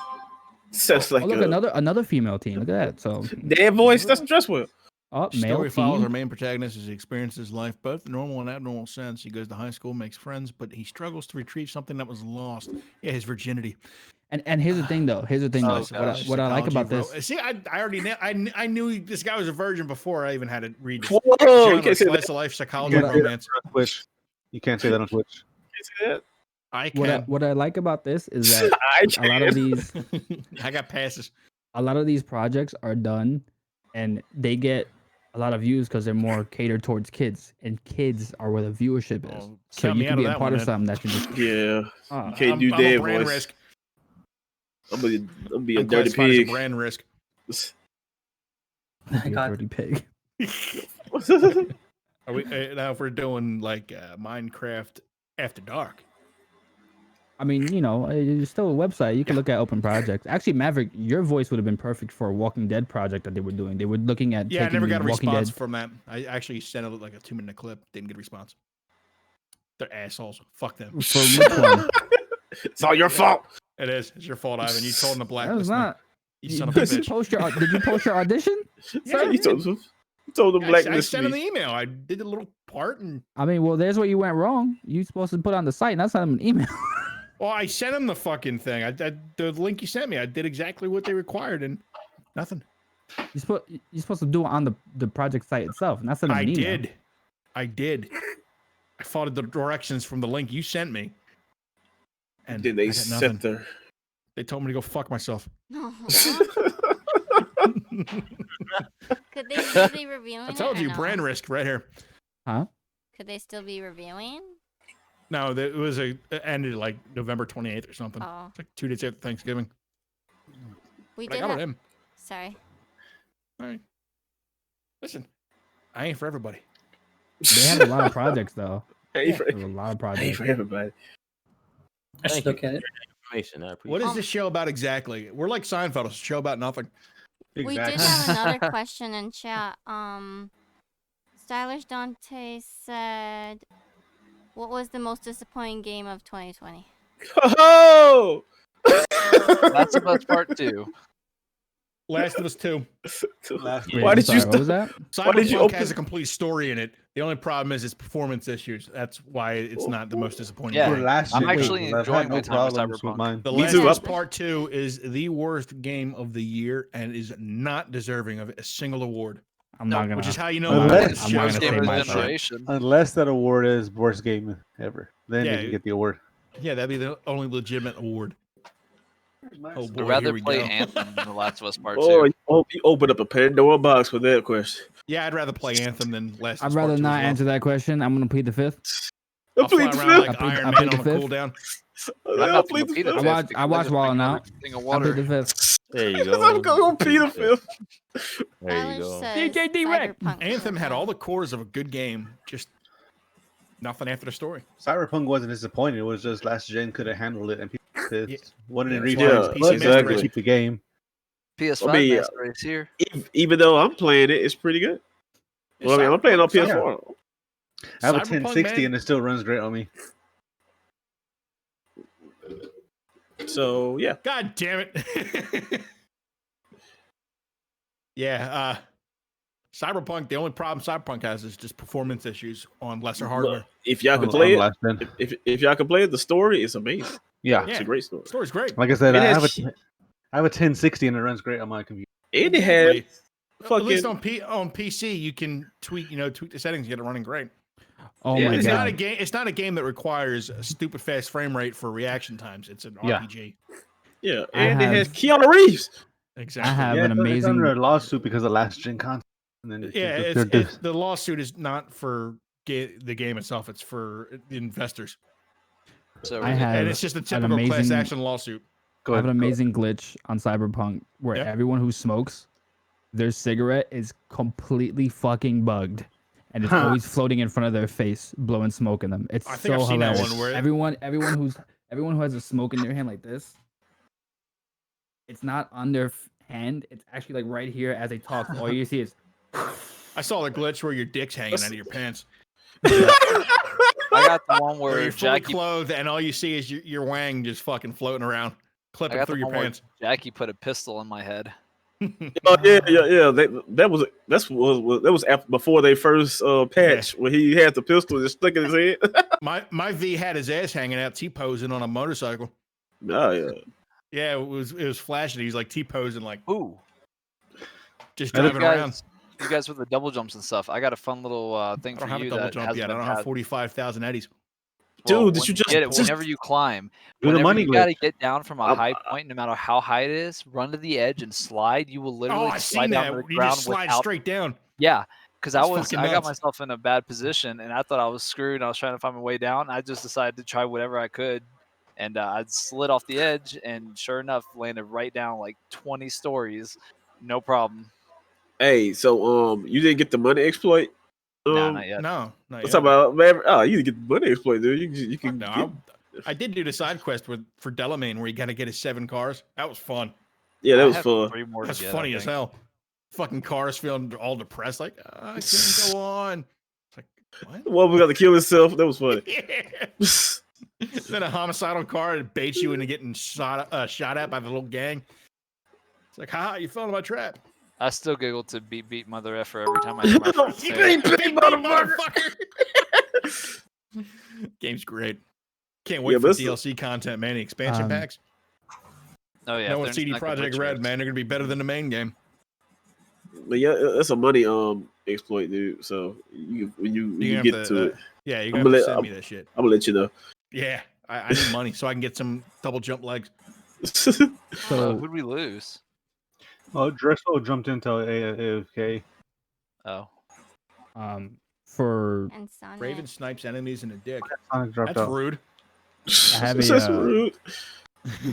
Sounds like look, another female team. Look at that. So dad voice. That's Dresswell. Oh, The male story follows team. our main protagonist as he experiences life both in normal and abnormal sense. He goes to high school, makes friends, but he struggles to retrieve something that was lost. Yeah, his virginity. And here's the thing, though. What I like about this. See, I already I knew this guy was a virgin before I even had to read this. Whoa, you can't say Slice that. of life psychology romance. Twitch. You can't say that on Twitch. I can. What I like about this is that a lot of these I got passes. A lot of these projects are done, and they get a lot of views because they're more catered towards kids, and kids are where the viewership is. So count you me can out be of a that part one, of then. something that you just You can't do I'm a dad brand voice. risk. I'm gonna be a I'm dirty classified as a pig. brand risk. be a dirty pig. Are we now? If we're doing like Minecraft After Dark, I mean, it's still a website. You can look at open projects. Actually, Maverick, your voice would have been perfect for a Walking Dead project that they were doing. They were looking at yeah, I taking never got a Walking response Dead. from that. I actually sent like a 2-minute clip. Didn't get a response. They're assholes. Fuck them. For which one? It's all your fault. It is. It's your fault, Ivan. You told them to That blacklist was me. not. You son of a Did you bitch. post did you post your audition? Yeah, you told them I blacklist sent him me. the email. I did a little part and. I mean, well, there's where you went wrong. You supposed to put on the site, not send them an email. Well, I sent him the fucking thing. The link you sent me. I did exactly what they required and nothing. You're supposed to do it on the project site itself, not send them an email. I did. I followed the directions from the link you sent me. And Then they I got set nothing. there. They told me to go fuck myself. Could they still be reviewing? I told it or you, no? brand risk right here. Huh? Could they still be reviewing? No, it was it ended like November 28th or something. Oh. It's like 2 days after Thanksgiving. We But I did got have... him. Sorry. All right. Listen, I ain't for everybody. They had a lot of projects though. Hey, for, There was a lot of hey projects. for everybody. I should look at it. Information. I appreciate What is Um, this show about exactly? We're like Seinfeld, it's a show about nothing. We did have another question in chat. Stylish Dante said, "What was the most disappointing game of 2020?" Oh! That's the best part too. Last of Us 2. Why did you What was that? Why did you Cyberpunk open- has a complete story in it. The only problem is its performance issues. That's why it's not the most disappointing. Yeah, game. I'm actually enjoying my time with Cyberpunk. The Me Last too. of Us Part 2 is the worst game of the year and is not deserving of a single award. I'm not gonna. Which is how you know Unless- I'm not gonna say my shit. Unless that award is worst game ever, then Yeah, they can get the award. Yeah, that'd be the only legitimate award. Oh boy, I'd rather here we play go. Anthem than The Last of Us Part Oh, 2. you opened up a Pandora box with that question. Yeah, I'd rather play Anthem than Last of I'd Us rather Part 2 not as well. answer that question. I'm gonna plead the fifth. I'll fly Plead the around like fifth. Iron I Man plead on a the fifth. cooldown. I'll plead the Peter fifth. Fifth, I watched because Walling I Out. just drink a I plead water. the fifth. There you go. I'm going to Peter Fifth. There you Stylish go. says JJD Rec. Cyberpunk Anthem had showdown. all the cores of a good game, just nothing after the story. Cyberpunk wasn't disappointed. It was just last gen could have handled it, and people Yeah. wanted to Yeah, reach that's why PC but Master to Race. keep the game. PS5 I mean, Master Race here. Even though I'm playing it, it's pretty good. Well, I mean, I'm playing on PS4. I have a Cyberpunk, 1060 man. and it still runs great on me. So yeah, God damn it. Yeah, Cyberpunk, the only problem Cyberpunk has is just performance issues on lesser hardware. look, if y'all can On play it, last gen. if y'all can play it, the story is amazing. Yeah. It's a great story. Story's great. Like I said, It I has- have a 1060 and it runs great on my computer. And it has At least fucking on PC, you can tweak the settings, and get it running great. Oh Yeah, my It's god. not a game. It's not a game that requires a stupid fast frame rate for reaction times. It's an Yeah. RPG. yeah, I and it has have- Keanu Reeves. Exactly. I have Yeah, an it's amazing. under a lawsuit because of last gen content. And then Yeah, they're the lawsuit is not for the game itself. It's for the investors. So I have and it's just a an typical class amazing, action lawsuit. I have an amazing glitch on Cyberpunk where Yep. everyone who smokes, their cigarette is completely fucking bugged, and it's always floating in front of their face, blowing smoke in them. It's I think so I've seen that hilarious. one where Everyone who has a smoke in their hand like this, it's not on their hand. It's actually like right here as they talk. So all you see is. I saw the glitch where your dick's hanging out of your pants. I got the one Where where you're fully Jackie clothed and all you see is your wang just fucking floating around, I clipping got through the your one where pants. Jackie put a pistol in my head. Oh yeah. That was after, before they first patch when he had the pistol just stuck in his head. My V had his ass hanging out, T-posing on a motorcycle. Oh yeah. Yeah, it was flashing. He was like T-posing, like ooh, just you driving around. You guys with the double jumps and stuff. I got a fun little thing I for don't have you a double that jump hasn't yet. I been don't have had. 45,000 eddies. Well, Dude, did you just get it? Whenever you climb, Do the whenever money you got to glitch. get down from a high point, no matter how high it is, run to the edge and slide. You will Oh, literally I've slide seen down that. to the You ground just slide without. straight down. Yeah, because I That's fucking got nuts. myself in a bad position, and I thought I was screwed. I was trying to find my way down. I just decided to try whatever I could, and I slid off the edge, and sure enough, landed right down like 20 stories, no problem. Hey, so you didn't get the money exploit? Nah, not yet. No, not Let's yet. talk about man. Oh, you didn't get the money exploit, dude. You can No, I did do the side quest for Delamain where you got to get his 7 cars. That was fun. Yeah, that I was have fun. 3 more to That's get, funny I as think. hell. Fucking cars feeling all depressed, like I can't go on. It's like what? Well, we got to kill himself. That was funny. Then a homicidal car that baits you into getting shot at by the little gang. It's like, haha, you fell into my trap. I still giggle to beat mother effer every time I hear my friends say it. Beep, motherfucker. Game's great. Can't wait Yeah, for but DLC content, man. The expansion packs. Oh yeah, No if one they're CD not gonna Projekt butcher Red, it. man. They're gonna be better than the main game. But yeah, that's a money exploit, dude. So when you get to it, yeah, you're gonna have to send me that shit. I'm gonna let you know. Yeah, I need money so I can get some double jump legs. So who'd we lose? Oh, Drexel jumped into AFK. Oh. For And Sonic. Raven snipes enemies in the dick. Sonic dropped That's out. rude. I have That's rude.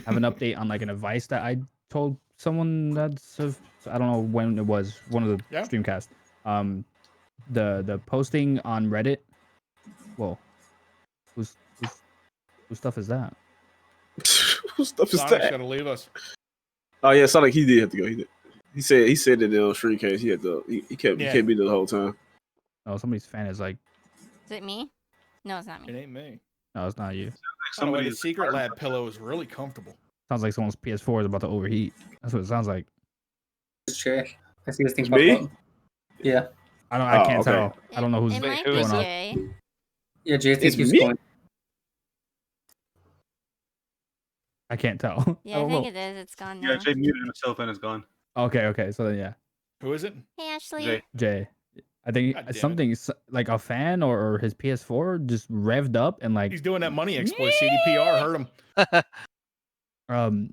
have an update on like an advice that I told someone that's I don't know when it was, one of the Streamcast. The posting on Reddit. Whoa, whose stuff is that? Whose stuff is Sonic's that? gotta leave us. Oh yeah, Sonic. He did have to go. He did. He said that on Streamcast. He had to. He can't be there the whole time. Oh, somebody's fan is like. Is it me? No, it's not It me. ain't me. No, it's not you. Somebody's secret lab pillow is really comfortable. Sounds like someone's PS4 is about to overheat. That's what it sounds like. Just check. I see this thing It's pop me? up. Yeah. I can't okay. tell. I don't know who's It might going be on. Jay. Yeah, Jay, I think It's he's me? going. I can't tell. Yeah, I don't think know. it is. It's gone now. Yeah, Jay muted himself and it's gone. Okay. So then, yeah. Who is it? Hey, Ashley. Jay. Jay. I think God damn it. something like a fan or his PS4 just revved up and like He's doing that money exploit. CDPR hurt him.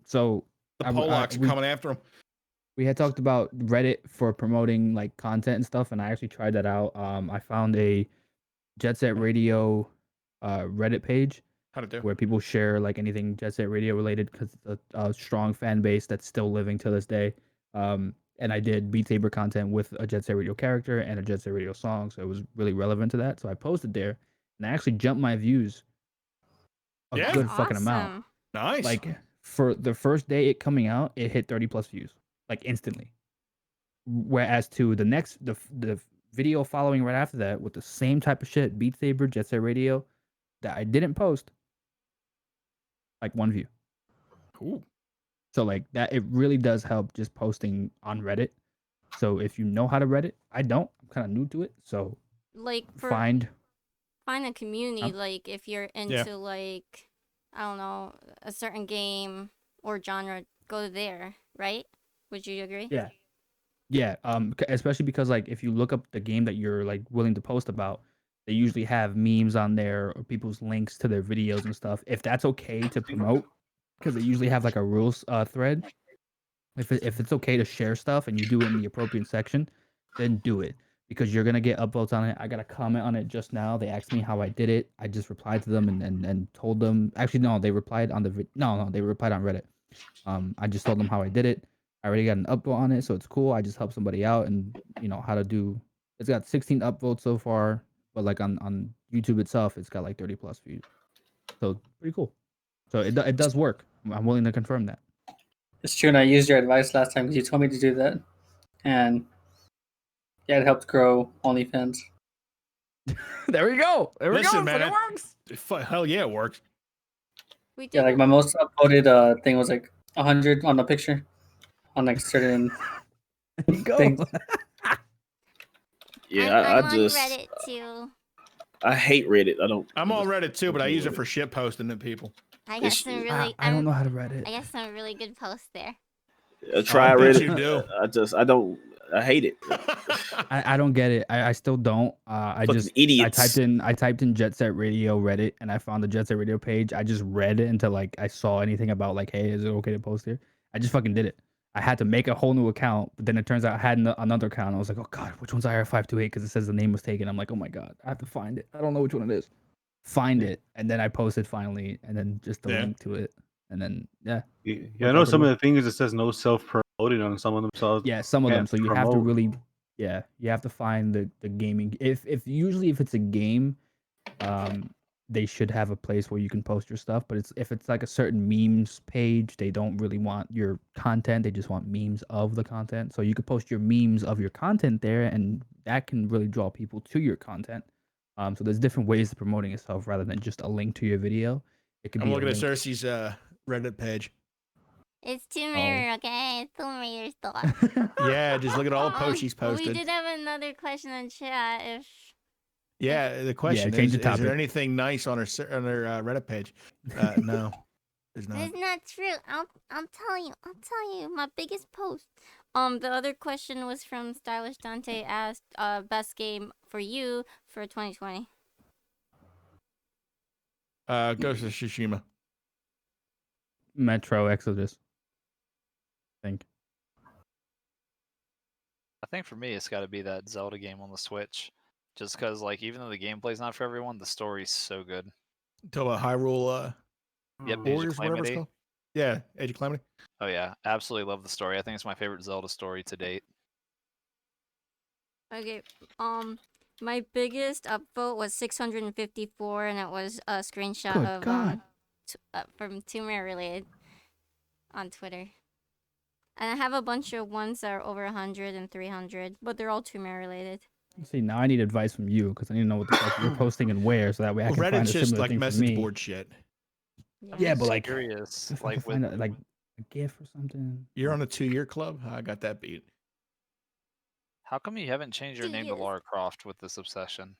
So The Polacks are coming after him. we had talked about Reddit for promoting like content and stuff, and I actually tried that out. I found a Jet Set Radio Reddit page How to do? where people share like anything Jet Set Radio related because it's a strong fan base that's still living to this day. And I did Beat Saber content with a Jet Set Radio character and a Jet Set Radio song, so it was really relevant to that. So I posted there, and I actually jumped my views a Yeah. good fucking amount. Awesome. Nice. Like for the first day it coming out, it hit 30 plus views, like instantly. Whereas to the next, the video following right after that with the same type of shit, Beat Saber, Jet Set Radio, that I didn't post, like 1 view. Cool. So like that, it really does help just posting on Reddit. So if you know how to Reddit, I don't. I'm kind of new to it. So Like for find a community. Like if you're into Yeah. like I don't know a certain game or genre, go there, right? Would you agree? Yeah. Especially because like if you look up the game that you're like willing to post about, they usually have memes on there or people's links to their videos and stuff. If that's okay to promote, because they usually have like a rules thread. If it's okay to share stuff and you do it in the appropriate section, then do it. because you're gonna get upvotes on it. I got a comment on it just now. They asked me how I did it. I just replied to them and told them. Actually, no, they replied on they replied on Reddit. I just told them how I did it. I already got an upvote on it, so it's cool. I just helped somebody out, and how to do. It's got 16 upvotes so far, but like on YouTube itself, it's got like 30 plus views. So pretty cool. So it does work. I'm willing to confirm that. It's true, and I used your advice last time because you told me to do that, and yeah, it helped grow OnlyFans. There we go. There we Listen, go. man, So it works. Hell yeah, it works. We did. Yeah, like my most upvoted thing was like 100 on the picture, on like certain There you go. things. Yeah, I'm I on just Reddit too. I hate Reddit. I'm on Reddit too, but I use it for shit posting to people. I got some really. I don't know how to Reddit. I got some really good posts there. Try I bet Reddit. you do. I hate it. I don't get it. I still don't. I Fucking just idiots. I typed in Jet Set Radio Reddit, and I found the Jet Set Radio page. I just read it until like I saw anything about like, hey, is it okay to post here? I just fucking did it. I had to make a whole new account, but then it turns out I had another account. I was like, oh god, which one's IR528? Because it says the name was taken. I'm like, oh my god, I have to find it. I don't know which one it is. Find it, and then I posted finally, and then just the link to it, and then yeah. I know some of the things it says no self-promoting on some of them. So yeah, some of them. So you have to really, you have to find the gaming. If usually if it's a game, they should have a place where you can post your stuff. But if it's like a certain memes page, they don't really want your content. They just want memes of the content. So you could post your memes of your content there, and that can really draw people to your content. So there's different ways of promoting yourself rather than just a link to your video. It could I'm be looking at Cersei's Reddit page. It's Tomb Raider, okay? It's Tomb Raider stuff. Yeah, just look at all the posts she's posted. We did have another question in chat. The question is there anything nice on her Reddit page? No, there's not. It's not true. I'll tell you. My biggest post. The other question was from Stylish Dante, asked best game for you for 2020. Ghost of Tsushima. Metro Exodus. I think for me it's got to be that Zelda game on the Switch, just because like even though the gameplay's not for everyone, the story's so good. Talk about Hyrule. Yep, Warriors, whatever it's called. Yeah, Age of Calamity. Oh yeah, absolutely love the story. I think it's my favorite Zelda story to date. Okay, my biggest upvote was 654, and it was a screenshot from Tomb Raider related on Twitter. And I have a bunch of ones that are over 100 and 300, but they're all Tomb Raider related. See, now I need advice from you because I need to know what the fuck you're posting and where, so that way I can find a similar just like thing message for me. board shit. Yeah, but like, curious, if I find a GIF or something. You're on a 2-year club. I got that beat. How come you haven't changed your name to Lara Croft with this obsession?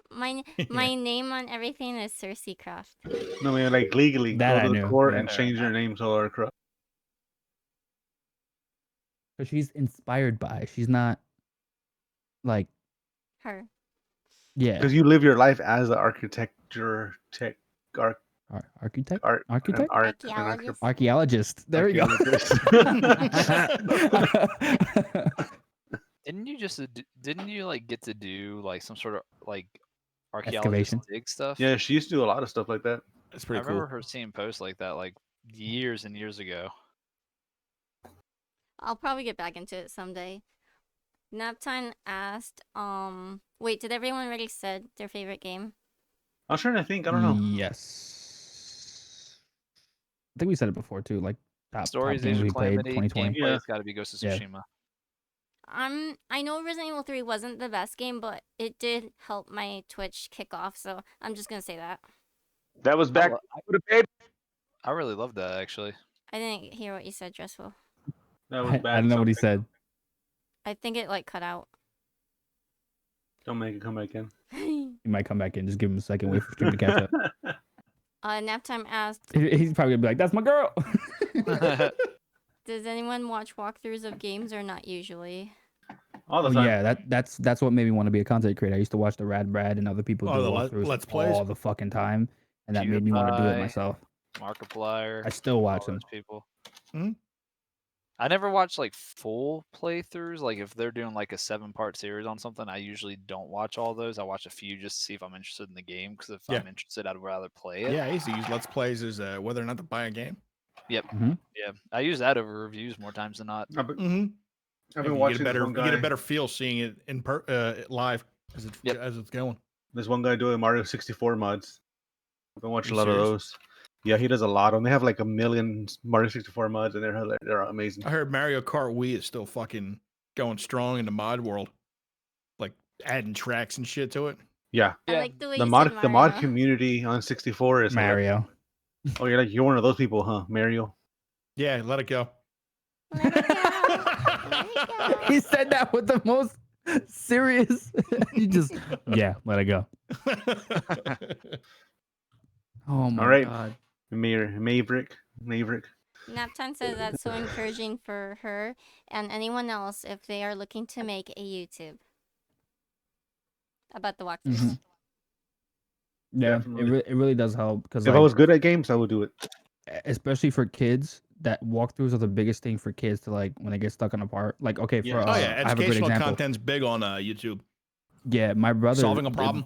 My name on everything is Cersei Croft. No, man, like legally That go I to the knew. court Yeah. and change your name to Lara Croft. Because she's inspired by. She's not like her. Yeah. Because you live your life as an architecture tech architect? Archaeologist. There we go. Didn't you like get to do like some sort of like Excavation. archaeologist dig stuff? Yeah, she used to do a lot of stuff like that. That's pretty I remember her seeing posts like that like years and years ago. I'll probably get back into it someday. Naptime asked, wait, did everyone already said their favorite game? I was trying to think. I don't know. Yes. I think we said it before too. Like top Stories, games Age we of played Calamity, 2020. gameplay, it's got to be Ghost of Tsushima. I know Resident Evil 3 wasn't the best game, but it did help my Twitch kick off, so I'm just gonna say that. That was back. I really loved that actually. I didn't hear what you said, Dressful. That was bad. I don't know what he said. I think it like cut out. Don't make it come back in. He might come back in. Just give him a second. Wait for stream to catch up. Naptime asked, He's probably gonna be like, "That's my girl." does anyone watch walkthroughs of games or not usually? All the time. Yeah, that's what made me want to be a content creator. I used to watch the Rad Brad and other people do the walkthroughs Let's Plays? all the fucking time, and that made me want to do it PewDiePie, myself. Markiplier. I still watch all them. those people. I never watch like full playthroughs. Like if they're doing like a 7-part series on something, I usually don't watch all those. I watch a few just to see if I'm interested in the game. Because if I'm interested, I'd rather play it. Yeah, I used to use Let's Plays as whether or not to buy a game. Yep. Yeah, I use that over reviews more times than not. I've been watching you get a better feel seeing it in live as it's going. There's one guy doing Mario 64 mods. I've been watching a lot of those. Yeah, he does a lot of them. They have like 1 million Mario 64 mods, and they're amazing. I heard Mario Kart Wii is still fucking going strong in the mod world, like adding tracks and shit to it. Yeah, I like the way the mod community on 64 is Mario. Oh, you're one of those people, huh, Mario? Yeah, let it go. He said that with the most serious. He just, let it go. Oh my god. Maverick. Naptime says that's so encouraging for her and anyone else if they are looking to make a YouTube about the walkthroughs. Mm-hmm. Yeah, it really does help because if I was good at games, I would do it. Especially for kids, that walkthroughs are the biggest thing for kids to like when they get stuck on a part. Like, okay, for educational content's big on YouTube. Yeah, my brother solving a problem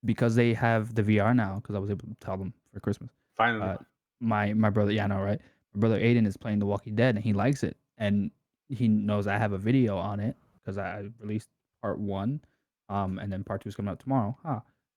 because they have the VR now. Because I was able to tell them for Christmas. Finally, my brother, I know, right? My brother Aiden is playing The Walking Dead and he likes it, and he knows I have a video on it because I released part 1, and then part 2 is coming out tomorrow.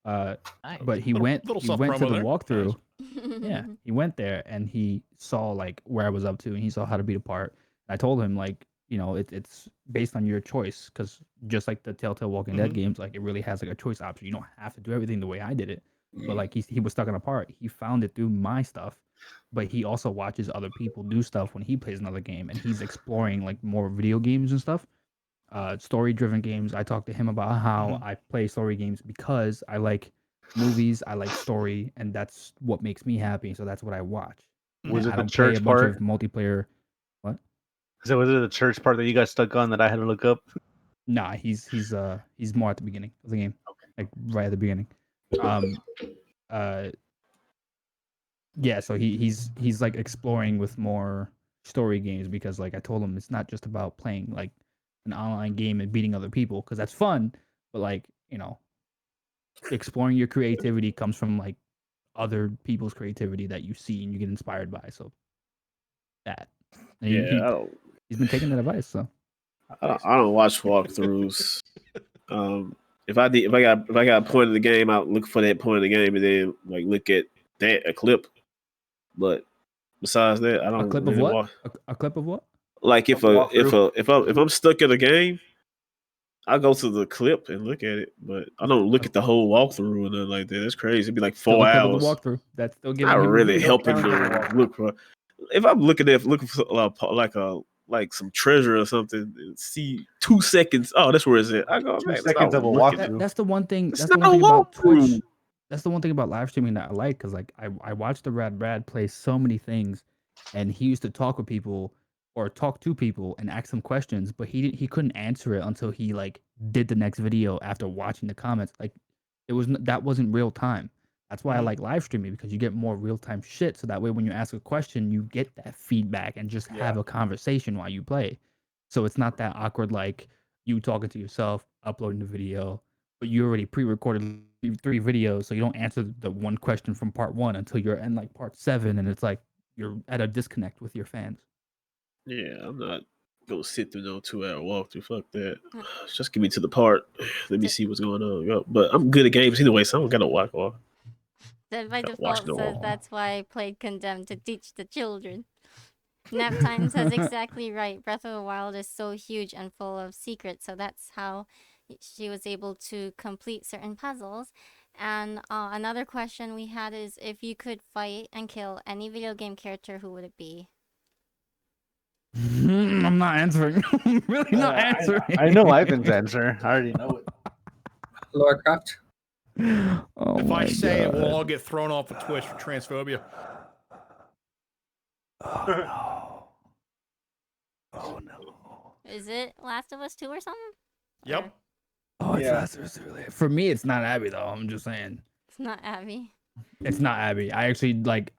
Nice. But he went to the walkthrough. Nice. Yeah, he went there and he saw like where I was up to, and he saw how to beat a part. I told him like, it's based on your choice, because just like the Telltale Walking Dead games, like it really has like a choice option. You don't have to do everything the way I did it. But like he was stuck on a part. He found it through my stuff, but he also watches other people do stuff when he plays another game, and he's exploring like more video games and stuff. Story-driven games. I talked to him about how I play story games because I like movies, I like story, and that's what makes me happy. So that's what I watch. Was it I the don't play church a bunch part? of multiplayer. What? So was it the church part that you got stuck on that I had to look up? Nah, he's more at the beginning of the game. Okay. Like right at the beginning. Yeah, so he's like exploring with more story games because like I told him it's not just about playing like an online game and beating other people, because that's fun, but like, exploring your creativity comes from like other people's creativity that you see and you get inspired by. So that. And he's been taking that advice. So I don't watch walkthroughs. If I got a point of the game, I'll look for that point of the game and then like look at a clip. But besides that, I don't. A clip of what? A clip of what? Like if I'm stuck in a game, I go to the clip and look at it, but I don't look at the whole walkthrough or nothing like that. That's crazy. It'd be like 4 hours. Walkthrough. That's still giving. Not really helping to look for. If I'm looking for like some treasure or something, and see 2 seconds. Oh, that's where it's at. I go 2 seconds of a walkthrough. That's the one thing. That's the one thing about Twitch. That's the one thing about live streaming that I like, because like I watched the Brad play so many things, and he used to talk with people or talk to people and ask them questions, but he couldn't answer it until he like did the next video after watching the comments. Like that wasn't real time. That's why I like live streaming, because you get more real time shit. So that way, when you ask a question, you get that feedback and just have a conversation while you play. So it's not that awkward, like you talking to yourself, uploading the video, but you already pre-recorded 3 videos, so you don't answer the one question from part 1 until you're in like part 7, and it's like you're at a disconnect with your fans. Yeah, I'm not gonna sit through no 2-hour walkthrough. Fuck that. Just give me to the part. Let me see what's going on. But I'm good at games anyway, so I don't gotta walk. Then by default says that's why I played Condemned, to teach the children. Naptime says exactly right. Breath of the Wild is so huge and full of secrets, so that's how she was able to complete certain puzzles. And another question we had is, if you could fight and kill any video game character, who would it be? I'm not answering. I'm really not answering. I know Ivan's answer. I already know it. Lara Croft. If I say it, we'll all get thrown off of Twitch for transphobia. Oh no. Oh no. Is it Last of Us 2 or something? Yep. Oh, it's Last of Us 2. For me, it's not Abby though. I'm just saying. It's not Abby. It's not Abby. I actually like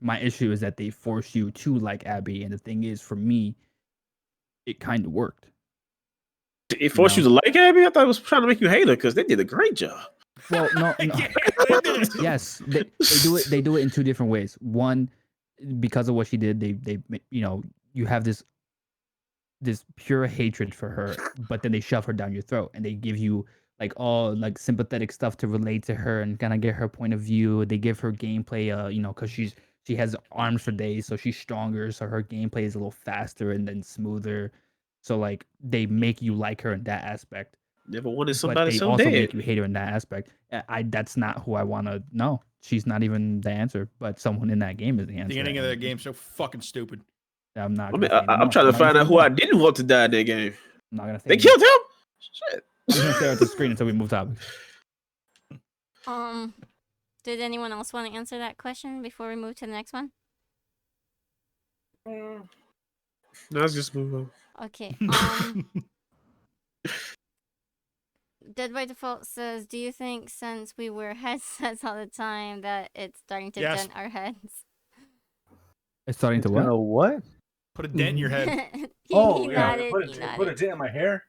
My issue is that they force you to like Abby, and the thing is, for me, it kind of worked. It forced you to like Abby? I thought it was trying to make you hate her because they did a great job. Well, no. Yes, they do it. They do it in two different ways. One, because of what she did, they you have this pure hatred for her, but then they shove her down your throat and they give you like all like sympathetic stuff to relate to her and kind of get her point of view. They give her gameplay, because she has arms for days, so she's stronger, so her gameplay is a little faster and then smoother. So like they make you like her in that aspect. Never wanted somebody but they so also dead. make you hate her in that aspect. That's not who I want to know. She's not even the answer, but someone in that game is the answer. The ending of that game so fucking stupid. I'm not. I'm trying to find out who I didn't want to die in that game. I'm not gonna say they killed him. Shit. We're gonna stare at the screen until we move topics. Did anyone else want to answer that question before we move to the next one? No, let's just move on. Okay. Dead by Default says, do you think since we wear headsets all the time that it's starting to dent our heads? It's starting to what? What? Put a dent in your head. He nodded, put a dent in my hair.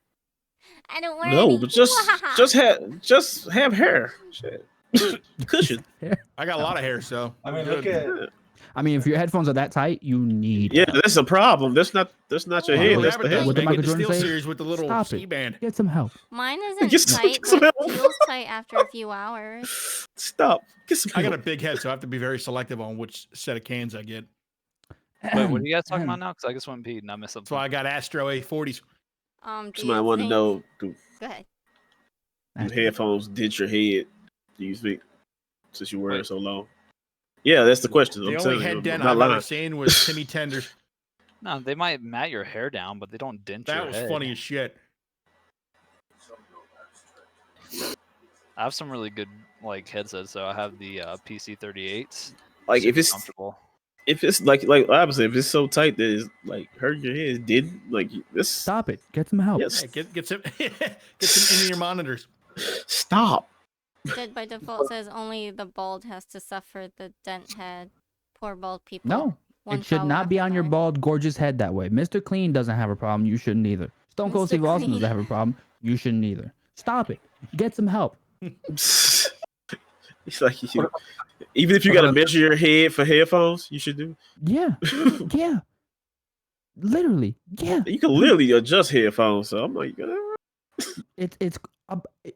I don't wear No, any. but just have hair. Shit. Cushion. I got a lot of hair, so I mean, look at. I mean, if your headphones are that tight, you need. Yeah, that's a problem. That's not your head. That's the head. What did Michael the Jordan Steel say? Series with the little Stop ski band. Get some help. Mine isn't Get some- tight, get some but help. it feels tight after a few hours. Stop. Get some I got help. a big head, so I have to be very selective on which set of cans I get. Wait, what are you guys talking about now? Because I just went and peed and I missed something. That's why I got Astro A40s. Somebody want to know, do Go ahead. headphones dent your head? Do you think, since you wear it so long? Yeah, that's the question. The I'm only telling head you, dent I'm not I've lying. ever seen was Timmy Tender's. No, they might mat your hair down, but they don't dent That your was head. funny as shit. I have some really good like headsets, so I have the PC38s. Like if Super it's comfortable. if it's like obviously if it's so tight that it's like hurt your head, did like this? Stop it. Get some help. Yes. Hey, get some in your monitors. Stop. Dead by Default says only the bald has to suffer the dent head. Poor bald people. No, One it should follow not be after on your another. bald, gorgeous head that way. Mr. Clean doesn't have a problem. You shouldn't either. Stone Cold Mr. Steve Austin Clean. doesn't have a problem. You shouldn't either. Stop it. Get some help. It's like even if you got to measure your head for headphones, you should do. Yeah. Yeah. Literally. Yeah. You can literally adjust headphones. So I'm like, It's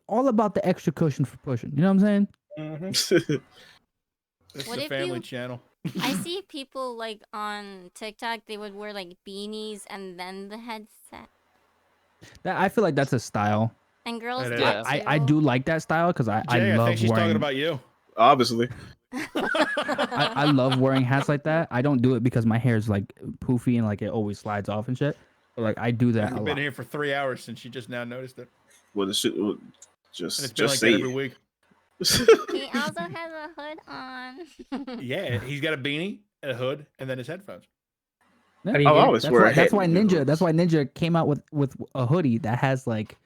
all about the extra cushion for pushing. You know what I'm saying? This What is a if family you- channel. I see people like on TikTok, they would wear like beanies and then the headset. I feel like that's a style. And girls It do is. it I too. do like that style because I Jay, I love think she's wearing. talking about you. Obviously. I love wearing hats like that. I don't do it because my hair is like poofy and like it always slides off and shit. But like I do that a We've been lot. here for 3 hours since you just now noticed it. Well, the shit, And it's just been like say that every it. week. He also has a hood on. Yeah, he's got a beanie, a hood, and then his headphones. Yeah. How do you I get- always That's wear why, a hat. that's why Ninja. That's why Ninja came out with a hoodie that has like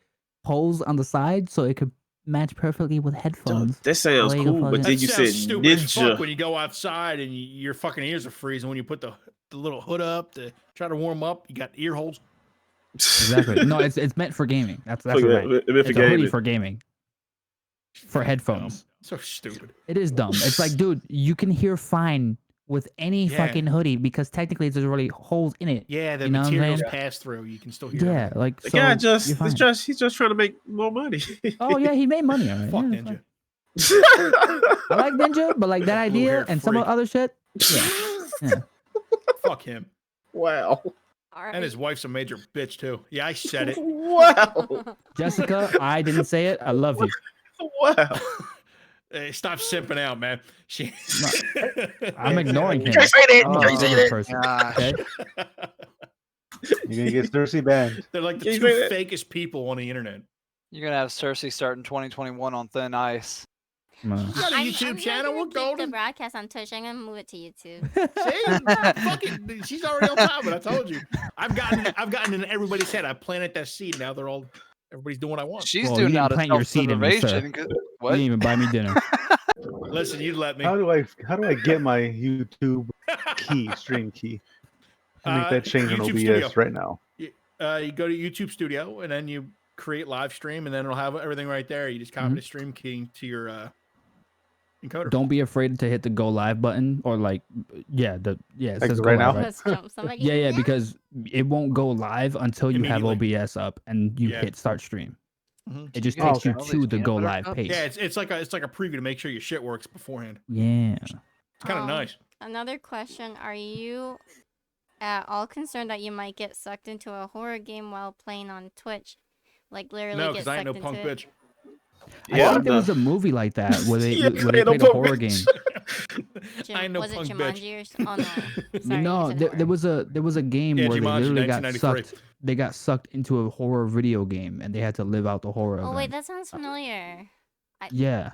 holes on the side, so it could match perfectly with headphones. That sounds Way to cool, but fucking- then That you sounds said stupid as fuck ninja. when you go outside and your fucking ears are freezing. When you put the little hood up to try to warm up, you got ear holes. Exactly. No, it's meant for gaming. That's Look what at I meant. that, meant for It's a hoodie gaming. for gaming. For headphones. So stupid. It is dumb. It's like, dude, you can hear fine with any Yeah. fucking hoodie because technically there's already holes in it. Yeah, the You know what I'm materials saying? pass through. You can still hear Yeah, it. like The so guy you're he's just trying to make more money. Oh yeah, he made money on it. Fuck Yeah, Ninja. I like Ninja, but like that Blue hair idea and some of freak. the other shit. Yeah. Yeah. Fuck him. Wow. And his wife's a major bitch too. Yeah, I said it. Wow. Jessica, I didn't say it. I love you. Wow. Hey, stop simping out, man. She... I'm ignoring him. You can't say that. I'm You a can't say other that. person, Gosh. okay? You're gonna get Cersei banned. They're like the Can you two say that? fakest people on the internet. You're gonna have Cersei starting 2021 on thin ice. No. You got a YouTube I'm channel. not We're gonna keep the golden. broadcast on Twitch. I'm gonna move it to YouTube. See, fucking, she's already on top of it. I told you. I've gotten in everybody's head. I planted that seed. Now everybody's doing what I want. She's Well, you doing didn't out of plant your seed in me, sir. self-preservation. You What? didn't even buy me dinner. Listen, you let me. How do I get my YouTube key, stream key? I make that change in YouTube OBS Studio. right now. You go to YouTube Studio and then you create live stream, and then it'll have everything right there. You just copy the stream key to your encoder. Don't be afraid to hit the go live button or it Like says right go now? live, right? Let's jump somebody. Yeah, because it won't go live until you have Immediately. OBS up and you Yeah. hit start stream. Mhm. It just Oh, takes you okay. to the go live page. Yeah, it's like a preview to make sure your shit works beforehand. Yeah. It's kind of nice. Another question: are you at all concerned that you might get sucked into a horror game while playing on Twitch? Like literally No, get because sucked I ain't no into punk it? bitch. I think there was a movie like that where they Yeah, where they ain't no played a punk horror bitch. game. I ain't no was it punk Jumanji bitch. or something? Oh no. Sorry, No, you said there was a game Yeah, where they Jumanji, literally got 1993. sucked. They got sucked into a horror video game and they had to live out the horror. Oh wait, event. that sounds familiar. Yeah.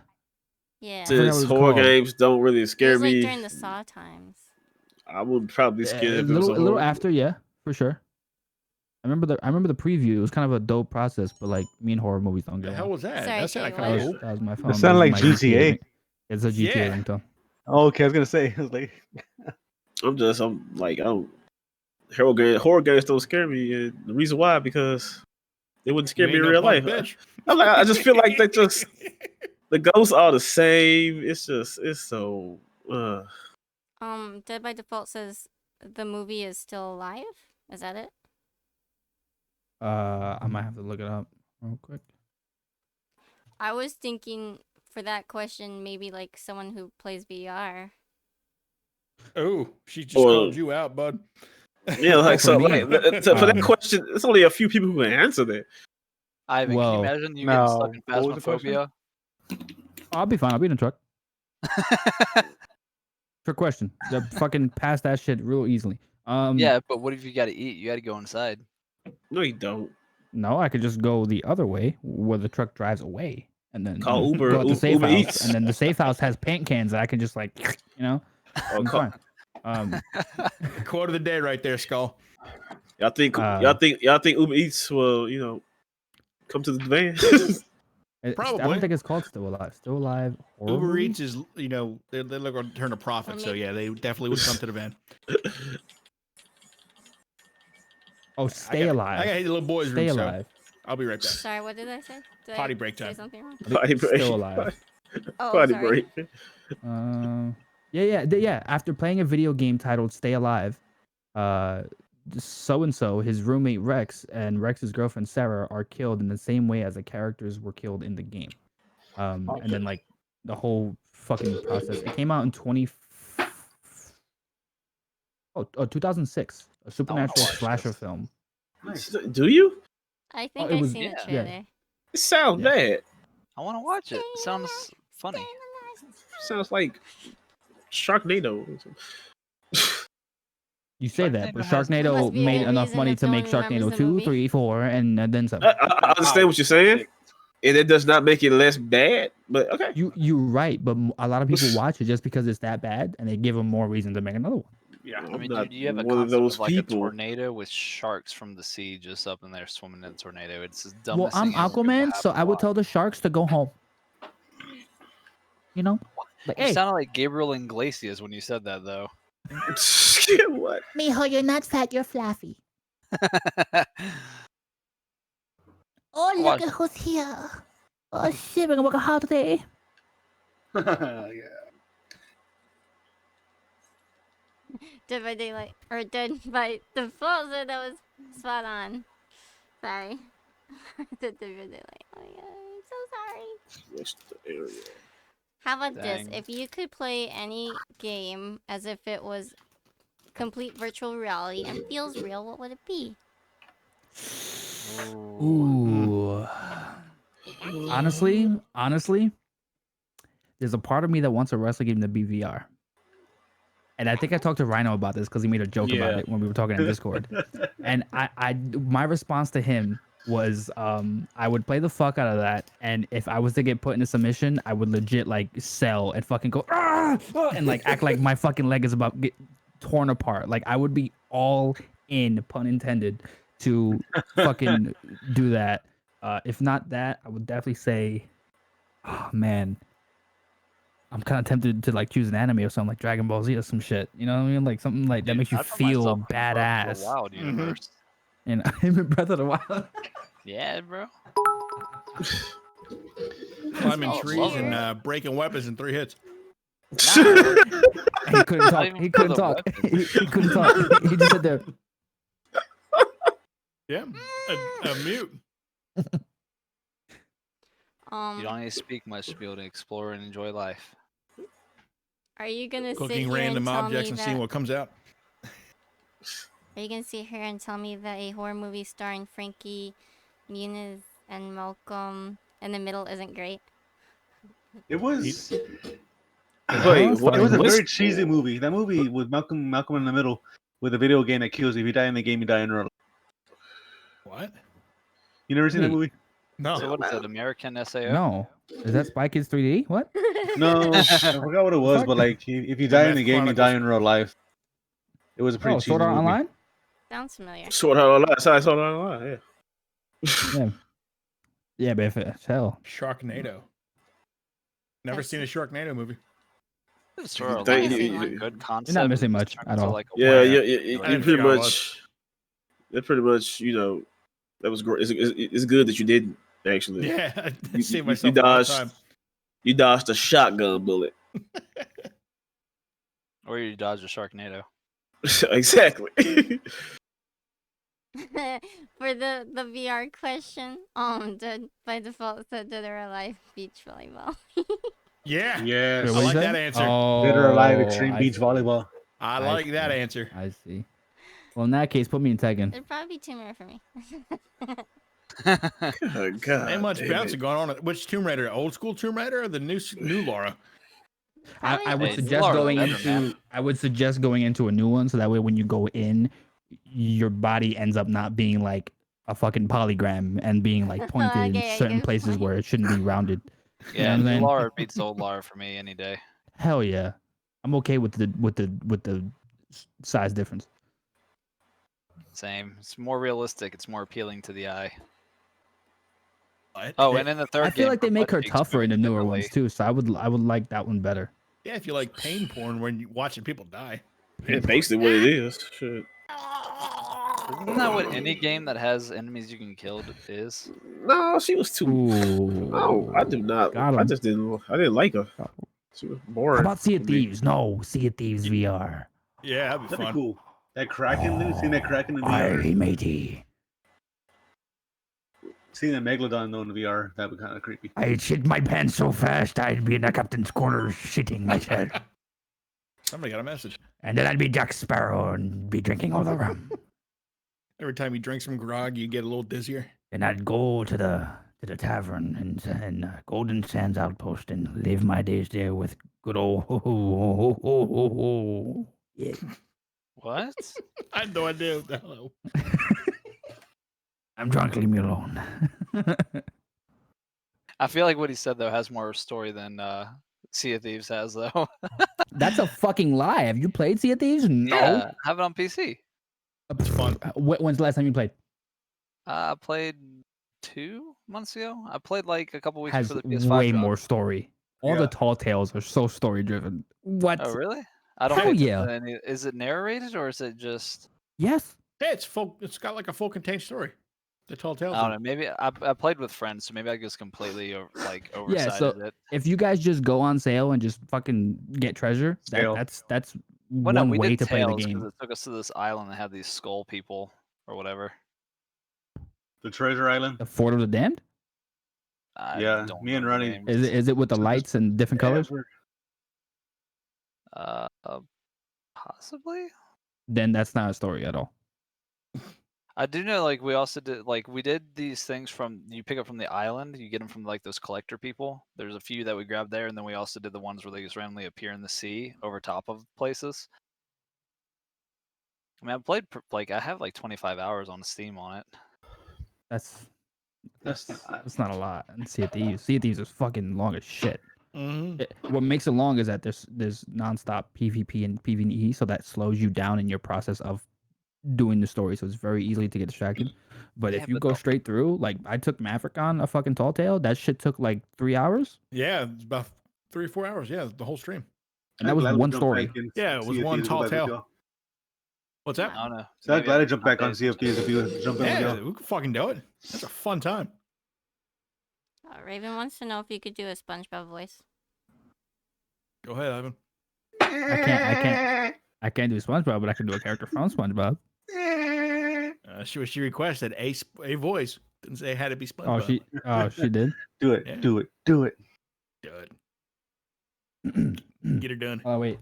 Yeah. I forgot what it Since was horror called. games don't really It scare was like me, during the Saw times. I would probably be A scared if it was a little horror. after, yeah, for sure. I remember the preview. It was kind of a dope process, but like me and horror movies don't The get hell along. was that? Sorry, That's Jay, kind what? of cool. That was my phone. That sounded like my GTA. It's a GTA Yeah. ringtone. Oh, okay, I was gonna say. I was like, I'm like, I don't. Horror games don't scare me. And the reason why, because they wouldn't scare You me in ain't real no life. punk bitch. I'm like, I just feel like they just the ghosts are the same. It's so. Dead by Default says the movie is still alive. Is that it? I might have to look it up real quick. I was thinking for that question, maybe like someone who plays VR. Oh, she just Or- called you out, bud. Yeah, like For so. me, Like, so for that question, it's only a few people who can answer that. Ivan, Well, can you imagine you getting stuck in what was the question? Phasmophobia? I'll be fine. I'll be in the truck. Trick question. Fucking pass that shit real easily. Yeah, but what if you got to eat? You got to go inside. No, you don't. No, I could just go the other way where the truck drives away, and then Call Uber. go out the safe Uber house, Eats. and then the safe house has paint cans that I can just like, Or I'm call, fine. Quote of the day right there, Skull. y'all think Uber Eats will come to the van? I Probably. don't think it's called Still Alive. Still Alive. horror Uber movie? Eats is, they're looking to turn a profit, so yeah, they definitely would come to the van. Oh, Stay Alive. I got to hit the little boys' Stay room, so Alive. I'll be right back. Sorry, what did I say? Did Potty I break say time. something wrong? Potty break. Still Alive. Oh, Potty sorry. break. Yeah. After playing a video game titled Stay Alive, so and so, his roommate Rex and Rex's girlfriend Sarah are killed in the same way as the characters were killed in the game. And then like the whole fucking process. It came out in 2006, a supernatural slasher film. Do you? I think it I've was- seen yeah. the trailer. It sounds bad. I want to watch it. Sounds funny. Sounds like Sharknado. You say that, but Sharknado has- Sharknado Must be a made good enough reason money if to no make one remembers Sharknado the 2, movie. 3, 4, and then some. I understand what you're saying, and it does not make it less bad. But okay, You're right, but a lot of people watch it just because it's that bad, and they give them more reason to make another one. yeah, I I'm mean, not dude, you have a one of concept those of like people. a tornado with sharks from the sea just up in there swimming in a tornado. It's the Well, dumbest I'm thing ever to Aquaman, happen so I would to tell the sharks to go home. You know, like, You hey, sounded like Gabriel Iglesias when you said that, though. What? Mijo, you're not fat, you're fluffy. Oh, look Watch- at who's here. Oh, shit, we're gonna work hard today. yeah. Dead by Daylight. Or Dead by Default said that was spot on. Sorry. Dead by Daylight. Oh, yeah, I'm so sorry. What's the area? How about this? Dang. If you could play any game as if it was complete virtual reality and feels real, what would it be? ooh. Honestly, there's a part of me that wants a wrestling game to be VR. And I think I talked to Rhino about this because he made a joke about Yeah. it when we were talking in Discord. And my response to him was I would play the fuck out of that, and if I was to get put in a submission, I would legit like sell and fucking go and like act like my fucking leg is about to get torn apart. Like I would be all in, pun intended, to fucking do that. If not that, I would definitely say, oh man, I'm kind of tempted to like choose an anime or something like Dragon Ball Z or some shit. You know what I mean? Like something like that makes you I put feel myself in Breath of the badass. Wild universe. And I'm in Breath of the Wild. Yeah, bro. Climbing Oh, trees love and that. breaking weapons in 3 hits. He couldn't talk. even He for couldn't the talk. weapons. He couldn't talk. He just said there. Yeah, a mute. You don't need to speak much to be able to explore and enjoy life. Are you gonna sit Cooking here random and tell objects me and that? seeing what comes out. Are you gonna sit here and tell me that a horror movie starring Frankie Muniz and Malcolm in the Middle isn't great? It was. Wait, It was a what's- very cheesy movie. That movie with Malcolm in the Middle, with a video game that kills you. If you die in the game, you die in real life. What? You never seen that Wait. movie? No. So what is it? American SAO? No. Is that Spy Kids 3D? What? No, I forgot what it was. Fuck. But like, if you die in Math the game, you die in real life. It was a pretty Oh, cheesy Sword Art movie. Online? Sounds familiar. Sword Art Online? Sword Art Online, yeah. Yeah. Yeah, but if it's hell. Sharknado. Never That's- seen a Sharknado movie. Sort of They- like you- a you- good concept. You're not missing it much turns at into all. like a Yeah, web. yeah, I you didn't pretty figure out much. That pretty much, you know, that was great. It's good that you didn't actually. Yeah, I You- see you- myself you all the dodged- time. You dodged a shotgun bullet. Or you dodge a Sharknado. Exactly. For the VR question, by default said Dead or Alive beach volleyball. Yeah. Yes. Wait, I what'd like you say? that answer. Oh, Dead or Alive Extreme I Beach see. Volleyball. I I like that see. answer. I see. Well, in that case, put me in Tekken. It'd probably be Tomb Raider for me. Oh, God. Ain't much damn bouncing it. going on. Which Tomb Raider? Old school Tomb Raider or the new Laura? I would Hey, suggest Laura going better, into. man. I would suggest going into a new one, so that way when you go in, your body ends up not being like a fucking polygram and being like pointed in Okay, certain good places point. where it shouldn't be rounded. You know Yeah, what I'm new saying? Laura beats old Laura for me any day. Hell yeah, I'm okay with the size difference. Same. It's more realistic. It's more appealing to the eye. What? Oh, and in the third I feel game, like they her make butt her cheeks tougher in the move newer differently. ones too, so I would like that one better. Yeah, if you like pain porn when you're watching people die. Yeah, basically what it is. Shit. Isn't that what any game that has enemies you can kill is? No, she was too. Ooh, Oh, I do not. Got I 'em. just didn't. I didn't like her. She was How boring. about Sea of to me. Thieves? No, Sea of Thieves VR. Yeah, that'd be That'd be fun. cool. That Kraken, dude. Seen that Kraken in Aye, VR? matey. Seen that Megalodon though in VR? That'd be kind of creepy. I'd shit my pants so fast I'd be in the captain's quarters shitting myself. Somebody got a message. And then I'd be Jack Sparrow and be drinking all the rum. Every time you drink some grog, you get a little dizzier. And I'd go to the tavern and Golden Sands Outpost and live my days there with good old yeah. What? I had no idea. What the hell. I'm drunk, leave me alone. I feel like what he said though has more story than Sea of Thieves has though. That's a fucking lie. Have you played Sea of Thieves? No. Yeah, have it on PC. It's fun. When's the last time you played? I played 2 months ago. I played like a couple weeks Has before the PS5 way dropped. more story. All the tall tales are so story driven. What? Oh really? I don't. Hell pay attention yeah. to any- Is it narrated or is it just? Yes. Yeah, it's full. It's got like a full contained story. The tall tales. I don't know. Maybe I played with friends, so maybe I just completely Yeah, oversighted so it. if you guys just go on sale and just fucking get treasure, Sale. that's Well, no, one we way did to play the Tales 'cause game. it took us to this island that had these skull people or whatever. The Treasure Island. The Fort of the Damned? I Yeah, don't me and remember the Ronnie. names. Is it with the lights and different colors? Possibly. Then that's not a story at all. I do know, like we also did, like we did these things from you pick up from the island. You get them from like those collector people. There's a few that we grabbed there, and then we also did the ones where they just randomly appear in the sea over top of places. I mean, I played like I have like 25 hours on Steam on it. That's That's that's not a lot. And Sea of Thieves. Sea of Thieves is fucking long as shit. Mm-hmm. What makes it long is that there's nonstop PvP and PvE, so that slows you down in your process of doing the story. So it's very easy to get distracted. But Yeah, if you but go the- straight through, like I took Maverick on a fucking tall tale, that shit took like 3 hours. Yeah, it's about 3 or 4 hours. Yeah, the whole stream. And that was one story. Yeah, it was one tall tale. What's that? I don't know. So I'm glad I jumped back on CFDs if you would jump in. Yeah, we could fucking do it. That's a fun time. Raven wants to know if you could do a SpongeBob voice. Go ahead, Ivan. I can't do SpongeBob, but I can do a character from SpongeBob. She requested a voice. Didn't say it had to be SpongeBob. She did. Do it. Yeah. Do it. Do it. Do it. Get her done. Oh wait.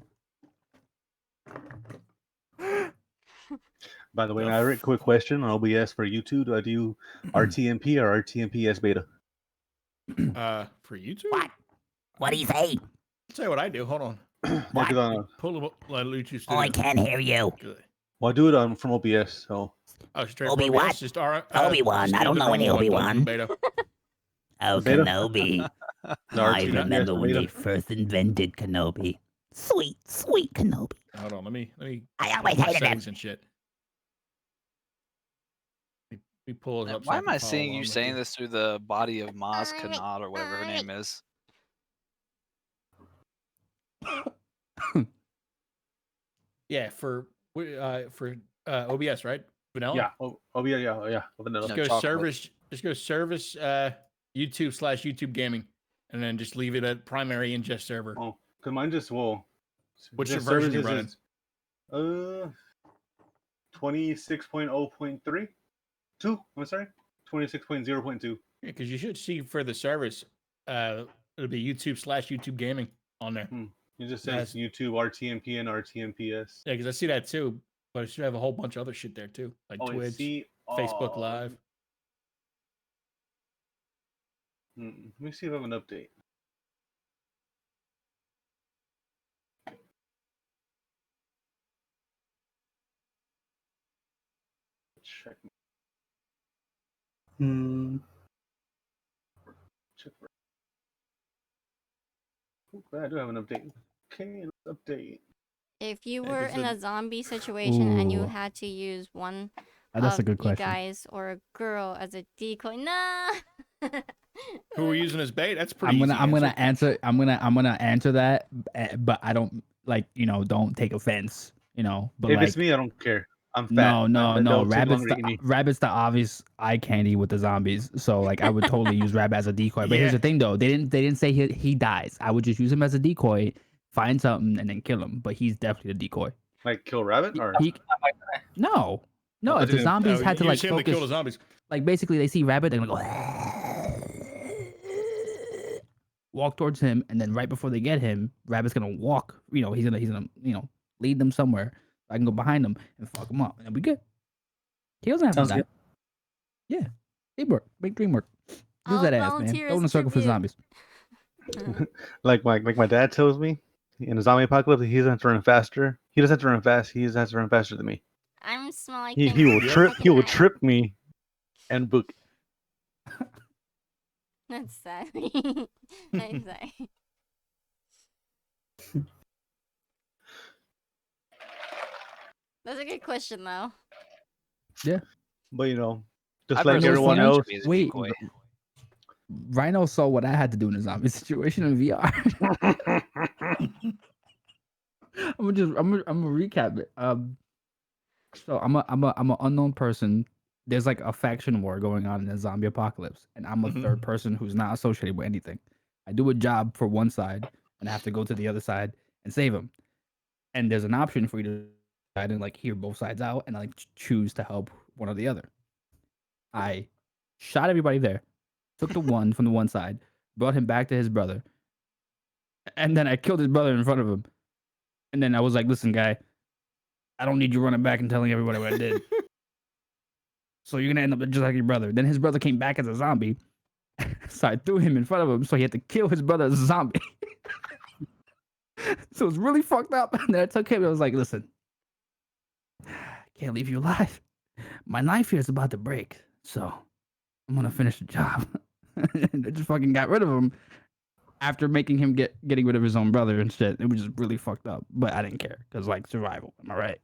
By the way, a quick question on OBS for YouTube. Do I do RTMP or RTMP-S beta? For YouTube? What do you say? I'll tell you what I do. Hold on. Pull up YouTube Oh, I can't hear you. Good. Well, I do it from OBS. So. Straight Obi-Wan. Obi-Wan. I don't know any Obi-Wan. Oh, Beta? Kenobi. I remember when they first invented Kenobi. Sweet Kenobi. Hold on, let me. I always hated him. And shit. Let me pull it up. Why am I seeing you saying this through the body of Maz Kanat or whatever her name is? Yeah, for OBS, right? Vanilla. Yeah. Yeah. Vanilla. Just go service. YouTube/YouTube gaming, and then just leave it at primary ingest server. Oh, cause mine just What's your version you're running? 26.0.3. 2. I'm sorry. 26.0.2. Yeah, because you should see for the service, it'll be YouTube/YouTube gaming on there. It just says YouTube RTMP and RTMPS. Yeah, because I see that too, but it should have a whole bunch of other shit there too, like Twitch, Facebook Live. Let me see if I have an update. Check. Check. I do have an update. Okay, let's update. If you were in a zombie situation and you had to use one that's of a good you question. guys or a girl as a decoy, nah. Who are using as bait? That's pretty. I'm gonna answer that, but I don't don't take offense, But if it's me, I don't care. I'm fat. No. Rabbit's the obvious eye candy with the zombies. So I would totally use Rabbit as a decoy. But here's the thing though, they didn't say he dies. I would just use him as a decoy, find something, and then kill him. But he's definitely the decoy. Like kill Rabbit or no. If the zombies had to use him focus, to kill the zombies. Basically they see Rabbit, they're gonna go walk towards him, and then right before they get him, Rabbit's gonna walk. He's gonna lead them somewhere. I can go behind him and fuck him up, and we good. He doesn't have to die. Yeah, teamwork, make dream work. Use that ass, man. Go in a circle for zombies. like my dad tells me, in a zombie apocalypse, he doesn't have to run faster. He doesn't have to run fast. He just has to run faster than me. I'm small. He will trip. He will trip me, and book. That's sad. That's sad. That's a good question, though. Yeah, but just like everyone else. Wait, Rhino saw what I had to do in a zombie situation in VR. I'm gonna recap it. So I'm an unknown person. There's a faction war going on in a zombie apocalypse, and I'm a third person who's not associated with anything. I do a job for one side, and I have to go to the other side and save them. And there's an option for you to decide and hear both sides out, and choose to help one or the other. I shot everybody there, took the one from the one side, brought him back to his brother, and then I killed his brother in front of him. And then I was like, "Listen, guy, I don't need you running back and telling everybody what I did." So you're gonna end up just like your brother. Then his brother came back as a zombie. So I threw him in front of him. So he had to kill his brother as a zombie. So it was really fucked up. And then I took him and I was like, listen, I can't leave you alive. My knife here is about to break. So I'm gonna finish the job. And I just fucking got rid of him after making him getting rid of his own brother and shit. It was just really fucked up. But I didn't care because survival. Am I right?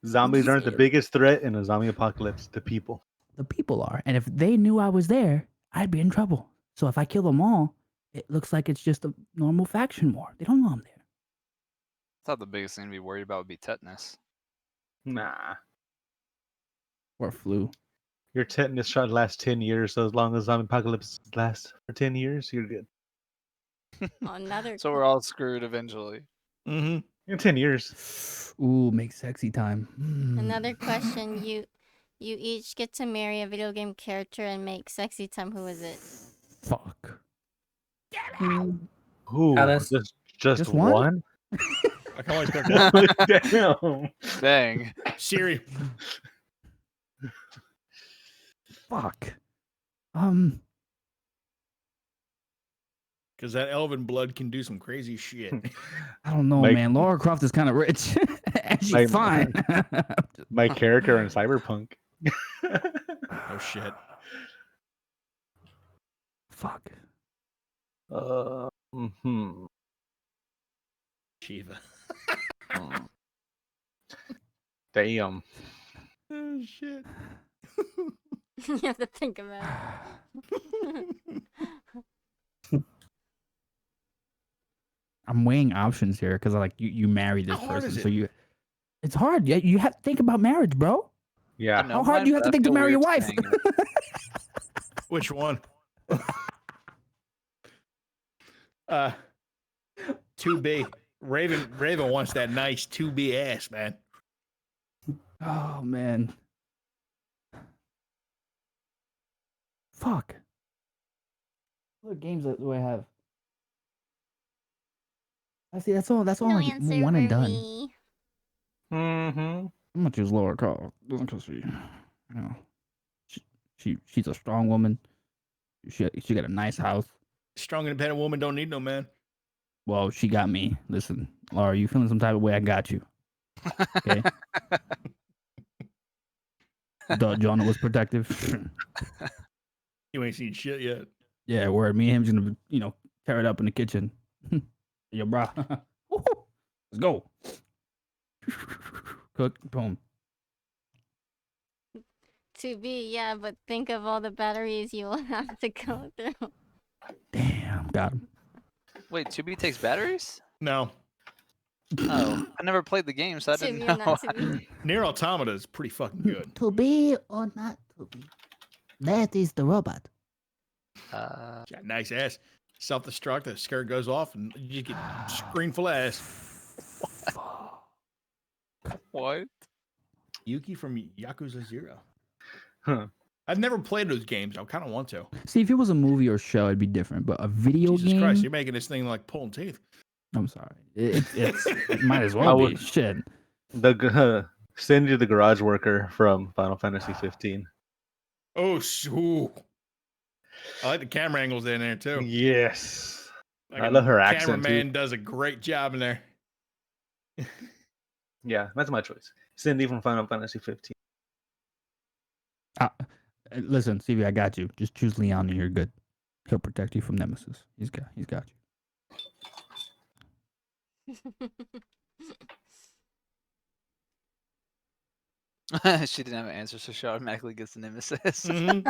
Zombies aren't the biggest threat in a zombie apocalypse. The people. The people are. And if they knew I was there, I'd be in trouble. So if I kill them all, it looks like it's just a normal faction war. They don't know I'm there. I thought the biggest thing to be worried about would be tetanus. Nah. Or flu. Your tetanus shot lasts 10 years, so as long as zombie apocalypse lasts for 10 years, you're good. Another. So we're all screwed eventually. Mm-hmm. In 10 years. Ooh, make sexy time. Another question. You each get to marry a video game character and make sexy time. Who is it? Fuck. Ooh, Alice. just one? one? I can always pick one. Damn. Dang. Siri. Fuck. Because that elven blood can do some crazy shit. I don't know, man. Lara Croft is kind of rich. And she's fine. My character in Cyberpunk. Oh, shit. Fuck. Shiva. Damn. Oh, shit. You have to think about it. I'm weighing options here because like you marry this How hard person, is so it? it's hard. Yeah, you have to think about marriage, bro. Yeah. How hard do you have to think to marry your wife? Which one? 2B. Raven wants that nice 2B ass, man. Oh man. Fuck. What games do I have? I see. That's all. That's all. No Like answer one and for done. me. Mm-hmm. I'm gonna choose Laura Croft because she, you know, she's a strong woman. She got a nice house. Strong, independent woman don't need no man. Well, she got me. Listen, Laura, you feeling some type of way? I got you. Okay. Jonah was protective. You ain't seen shit yet. Yeah, word. Me and him's gonna, tear it up in the kitchen. Yo, bro. Let's go. Cook. Boom. To be, yeah, but think of all the batteries you'll have to go through. Damn, got him. Wait, 2B takes batteries? No. Oh, I never played the game, so I didn't To be or know. not to be. Nier Automata is pretty fucking good. To be or not to be. That is the robot. Got nice ass. Self-destruct, the skirt goes off, and you get screen full of ass. What? Yuki from Yakuza 0. Huh. I've never played those games. I kind of want to. See, if it was a movie or show, it'd be different. But a video Jesus game. Christ, you're making this thing like pulling teeth. I'm sorry. It might as well be. Shit. Cindy the garage worker from Final Fantasy 15. Oh, shoo. I like the camera angles in there too. Yes. Like I love her accent. Cameraman does a great job in there. Yeah, that's my choice. Cindy from Final Fantasy 15. Listen, CV, I got you. Just choose Leon and you're good. He'll protect you from Nemesis. He's got you. She didn't have an answer, so she automatically gets the Nemesis. Mm-hmm.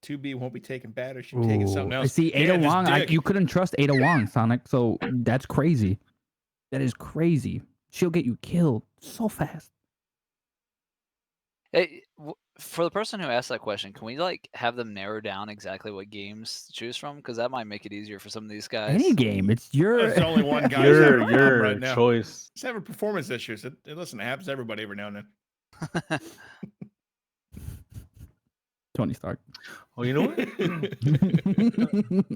2B won't be taking batteries. She's taking something else. See, Ada Wong, you couldn't trust Ada Wong, Sonic. So that's crazy. That is crazy. She'll get you killed so fast. Hey, for the person who asked that question, can we have them narrow down exactly what games to choose from? Because that might make it easier for some of these guys. Any game, it's your. There's only one guy. your right now. choice. He's having performance issues. Listen, it happens to everybody every now and then. Tony Stark. Oh, you know what?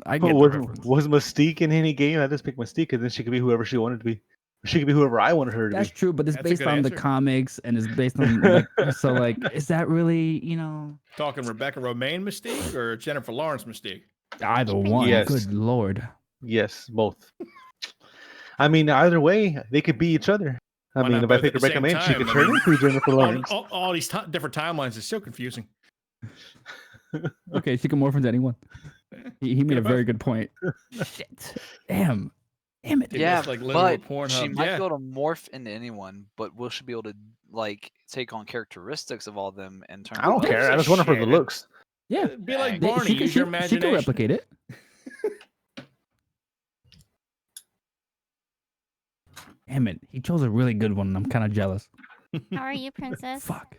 I get was Mystique in any game? I just picked Mystique, and then she could be whoever she wanted to be. She could be whoever I wanted her to That's be. true, but it's That's a based good on answer. the comics and it's based on is that really Talking Rebecca Romaine Mystique or Jennifer Lawrence Mystique? either one? Yes. Good lord. Yes, both. I mean, either way, they could be each other. I Why mean, not if I both pick at the Rebecca same Maine, she time? could I turn mean, into Jennifer Lawrence. all these different timelines is so confusing. Okay, she can morph into anyone. He made a very good point. Shit. Damn it. Yeah, Like literal but Pornhub. she might Yeah. be able to morph into anyone. But will she be able to like take on characteristics of all of them in terms. I don't of care. I just wonder for the looks. Yeah, be like Barney. Use your imagination. She can replicate it. Damn it, he chose a really good one. I'm kind of jealous. How are you, princess? Fuck.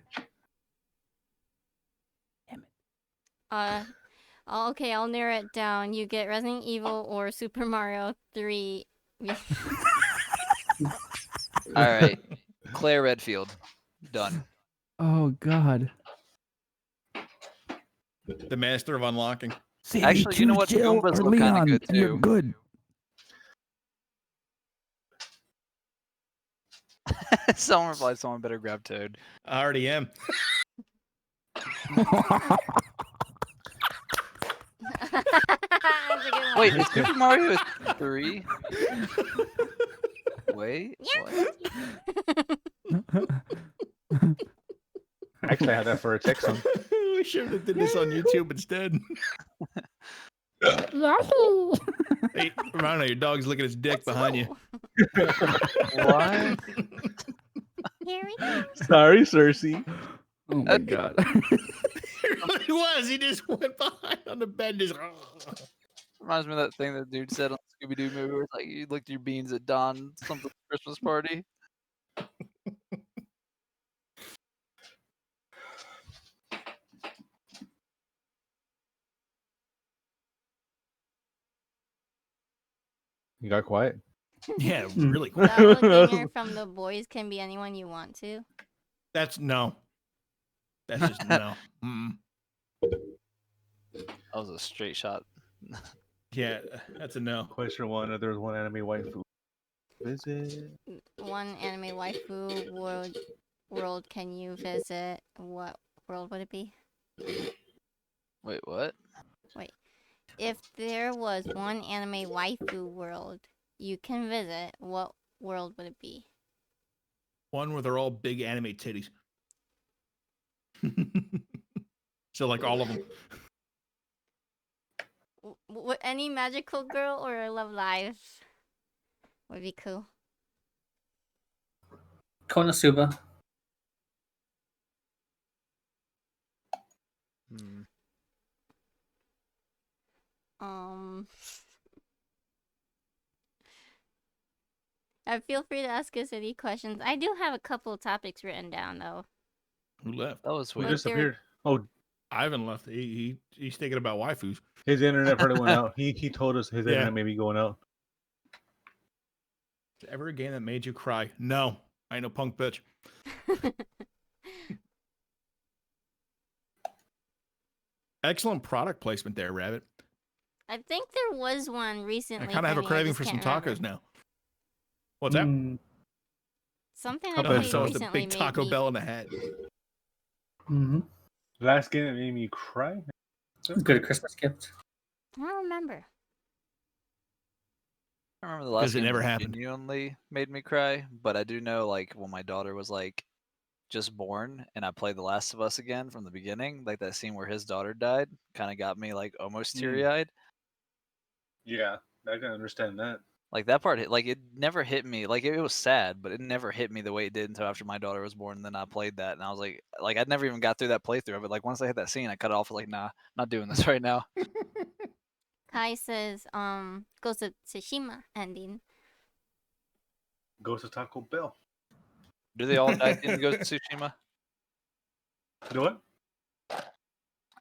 Okay, I'll narrow it down. You get Resident Evil or Super Mario 3. All right, Claire Redfield, done. Oh God. The master of unlocking. See, actually, you know what? Jill Goombas or look kind of Leon, good and you're too. good. Someone replied, someone better grab Toad. I already am. Wait, is Super Mario 3? Wait, what? Actually, I had that for a text. We should have did this on YouTube instead. Hey, Rhino, your dog's licking his dick behind you. What? Here we go. Sorry, Cersei. Oh my God. It really was. He just went behind on the bed. Just. Reminds me of that thing that dude said on the Scooby Doo movie where it's like you licked your beans at Don something Christmas party. You got quiet. Yeah, really quick. Doppelganger from The Boys can be anyone you want to. That's no. That's just no. That was a straight shot. Yeah, that's a no. Question one: if there's one anime waifu, visit. One anime waifu world can you visit? What world would it be? Wait, what? Wait. If there was one anime waifu world you can visit, what world would it be? One where they're all big anime titties. So like all of them. Any magical girl or Love Live would be cool. Konosuba. Feel free to ask us any questions. I do have a couple of topics written down though. Who left? That was We weird. disappeared. Oh, Ivan left. He's thinking about waifus. his internet probably went out. He told us his internet may be going out. Is there ever a game that made you cry? No. I ain't no punk bitch. Excellent product placement there, Rabbit. I think there was one recently. I kind of have a craving for some tacos now. What's that? Something I Oh, played so it's recently a big Taco Bell in the hat. Last game that made me cry. Good Christmas gift. I don't remember. I remember the last Because it game never that happened. genuinely made me cry, but I do know like when my daughter was like just born and I played The Last of Us again from the beginning, like that scene where his daughter died kind of got me like almost teary-eyed. Yeah, I can understand that. Like that part, like it never hit me. Like it was sad, but it never hit me the way it did until after my daughter was born. And then I played that, and I was like I'd never even got through that playthrough of it. Like once I hit that scene, I cut it off. Like, nah, not doing this right now. Kai says, Ghost of Tsushima ending. Ghost of Taco Bell. Do they all die in Ghost of Tsushima? Do what?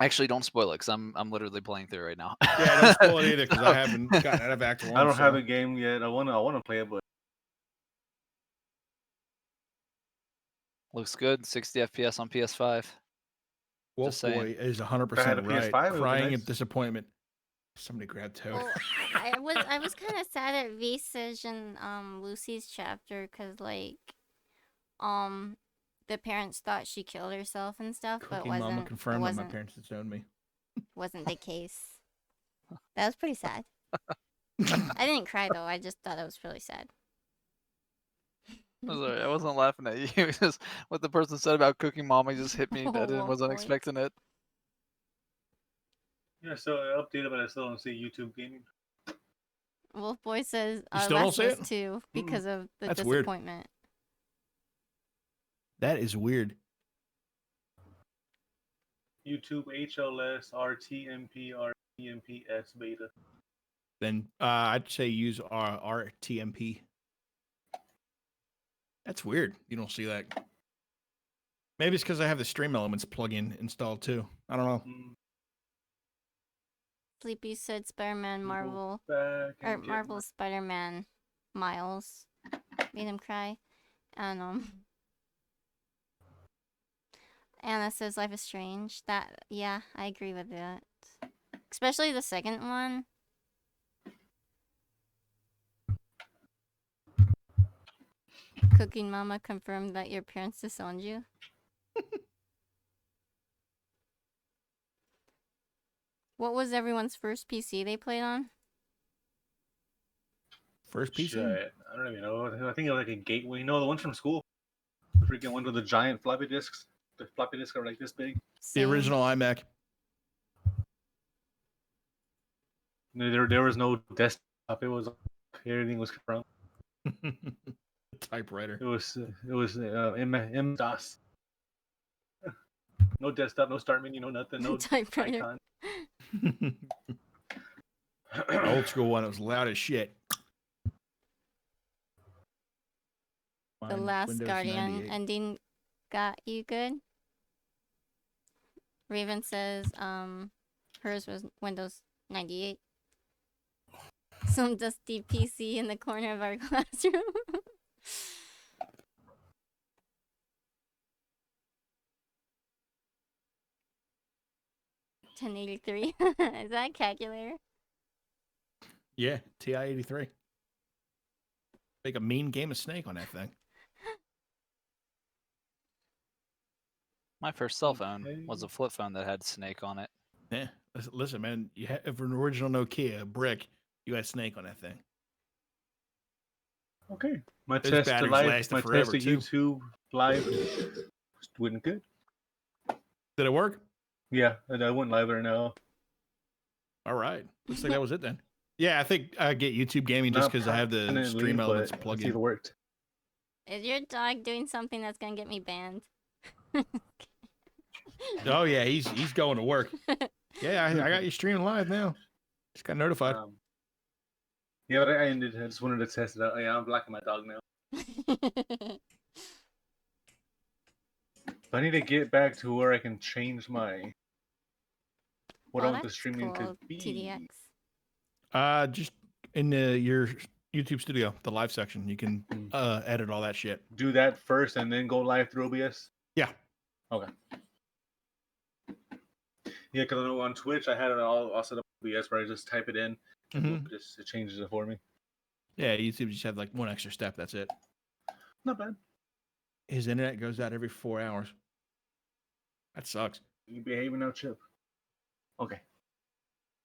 Actually, don't spoil it because I'm literally playing through it right now. Yeah, don't spoil it either because I haven't gotten out of Act 1. I don't have a game yet. I wanna play it, but Looks good. 60 FPS on PS5. Wolf Boy is If I had 100% a right. PS5, it would be Crying nice. at disappointment. Somebody grab Toad. Well, I was kind of sad at Visage and Lucy's chapter because like the parents thought she killed herself and stuff, but Cooking Mama confirmed that my wasn't parents disowned me. wasn't the case. That was pretty sad. I didn't cry though. I just thought it was really sad. Sorry, I wasn't laughing at you. Just what the person said about Cooking Mama just hit me. I wasn't boy. expecting it. yeah. So I updated, but I still don't see YouTube gaming. Wolf Boy says You still don't Last see of Us it? 2 because of the That's weird. disappointment. That is weird. YouTube HLS RTMP RTMPS beta. Then I'd say use our RTMP. That's weird. You don't see that. Maybe it's because I have the Stream Elements plugin installed too. I don't know. Sleepy said Spider-Man Marvel or Marvel Spider-Man Miles made him cry, and Anna says Life is Strange. That yeah, I agree with that. Especially the second one. Cooking Mama confirmed that your parents disowned you. What was everyone's first PC they played on? First PC? Shit, I don't even know. I think it was like a Gateway. No, the ones from school. The freaking ones with the giant floppy disks. The floppy disks are like this big. The original iMac. There was no desktop. It was everything was from typewriter. It was MS-DOS. No desktop, no start menu, no nothing, no typewriter. Icon. Old school one. It was loud as shit. The Last Windows Guardian 98. ending got you good? Raven says hers was Windows 98. Some dusty PC in the corner of our classroom. $1083. Is that a calculator? Yeah, TI-83. Make a mean game of Snake on that thing. My first cell phone was a flip phone that had Snake on it. Yeah, listen, man. You have an original Nokia brick. You had Snake on that thing. Okay. My Those test to batteries live, lasted my forever, test to too. YouTube live went good. Did it work? Yeah, I went live right now. All right. Looks like that was it then. Yeah, I think I get YouTube gaming just because I have the Stream Elements See if plugin. it worked. Is your dog doing something that's gonna get me banned? Oh yeah, he's going to work. Yeah, I got you streaming live now. Just got notified. Yeah, but I ended. I just wanted to test it out. Yeah, I'm blocking my dog now. I need to get back to where I can change my what I want the streaming to be. TDX. Just in your YouTube studio, the live section, you can edit all that shit. Do that first and then go live through OBS? Yeah. Okay. Yeah, because I know on Twitch I had it all set up OBS where I just type it in and just it changes it for me. Yeah, YouTube just have like one extra step. That's it. Not bad. His internet goes out every 4 hours. That sucks. You behaving now, Chip? Okay.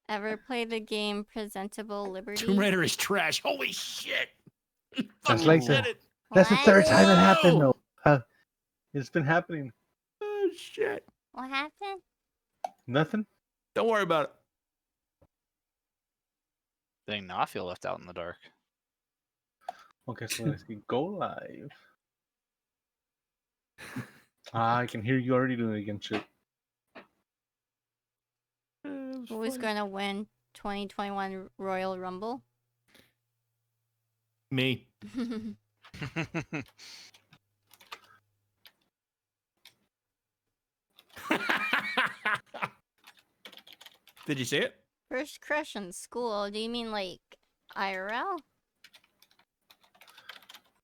Ever play the game Presentable Liberty? Tomb Raider is trash. Holy shit! That's like that's the third time it happened though. It's been happening. Oh shit! What happened? Nothing. Don't worry about it. Dang, now I feel left out in the dark. Okay, so let's go live. I can hear you already doing it again, Chip. Who's gonna win 2021 Royal Rumble? Me. Did you see it? First crush in school? Do you mean like IRL?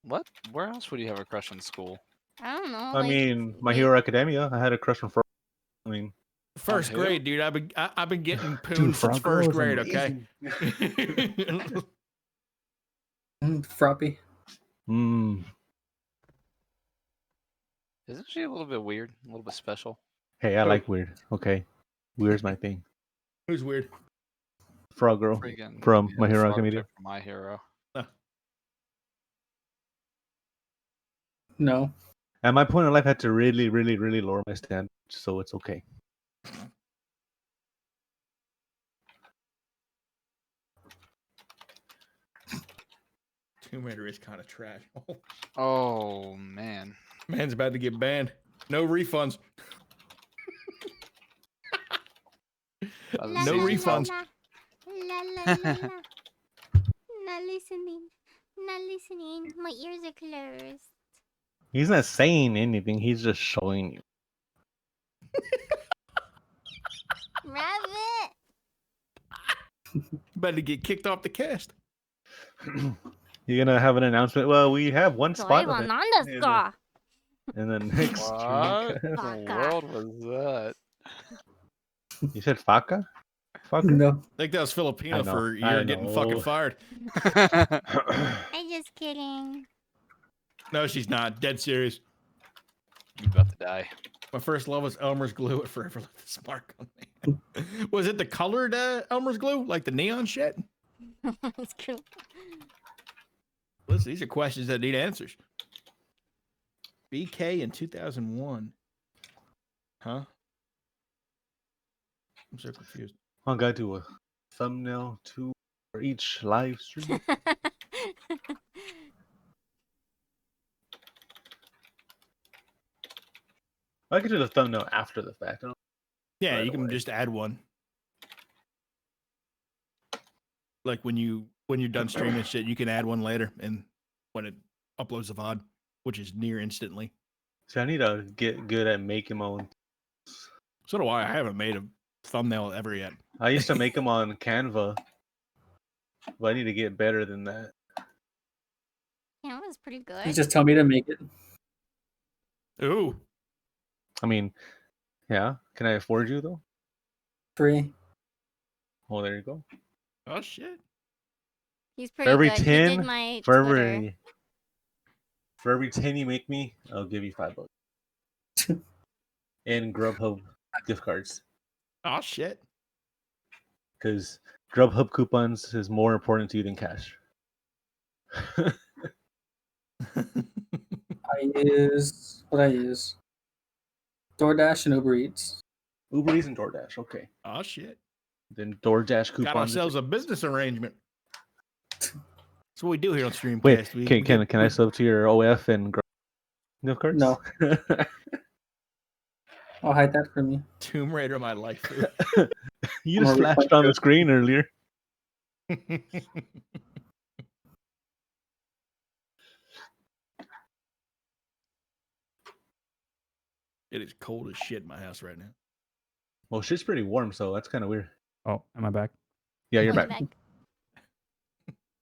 What? Where else would you have a crush in school? I don't know. I mean, My Hero Academia. I had a crush on Frog. I mean, first grade, dude. I've been getting poons since first grade. Okay. Froppy. Isn't she a little bit weird? A little bit special? Hey, I like weird. Okay, weird's my thing. Who's weird? Frog Girl Freaking, from yeah, My Hero Frog Academia. chick from My Hero. No. At my point in life, I had to really, really, really lower my standards, so it's okay. Tomb Raider is kind of trash. Oh man. Man's about to get banned. No refunds. No refunds. Not listening. Not listening. My ears are closed. He's not saying anything. He's just showing you. Rabbit. About to get kicked off the cast. You're gonna have an announcement. Well, we have one spot. And then next What the world was that? You said Faca? Fucker? No. I think that was Filipino for you're getting fucking fired. I'm just kidding. No, she's not. Dead serious. You about to die. My first love was Elmer's glue. It forever left a spark on me. Was it the colored Elmer's glue, like the neon shit? That's cool. Listen, these are questions that need answers. BK in 2001. Huh? I'm so confused. I'm gonna do a thumbnail for each live stream. I could do the thumbnail after the fact. Yeah, you can just add one. Like when you're done streaming shit, you can add one later, and when it uploads the VOD, which is near instantly. See, I need to get good at making my own. So do I. I haven't made a thumbnail ever yet. I used to make them on Canva, but I need to get better than that. Canva's pretty good. You just tell me to make it. Ooh. I mean, yeah. Can I afford you though? Free. Oh, there you go. Oh shit. He's pretty For every good. He 10, did my for Twitter. every 10 you make me, I'll give you $5. And Grubhub gift cards. Oh shit. Because Grubhub coupons is more important to you than cash. I use DoorDash and Uber Eats. Uber Eats and DoorDash, okay. Oh shit. Then DoorDash coupons. Got ourselves a business arrangement. That's what we do here on Streamcast. Wait, can I sub to your OF and gift cards? No. I'll hide that from you. Tomb Raider, my life. You just flashed on the screen earlier. It is cold as shit in my house right now. Well, shit's pretty warm, so that's kind of weird. Oh, am I back? Yeah, you're back.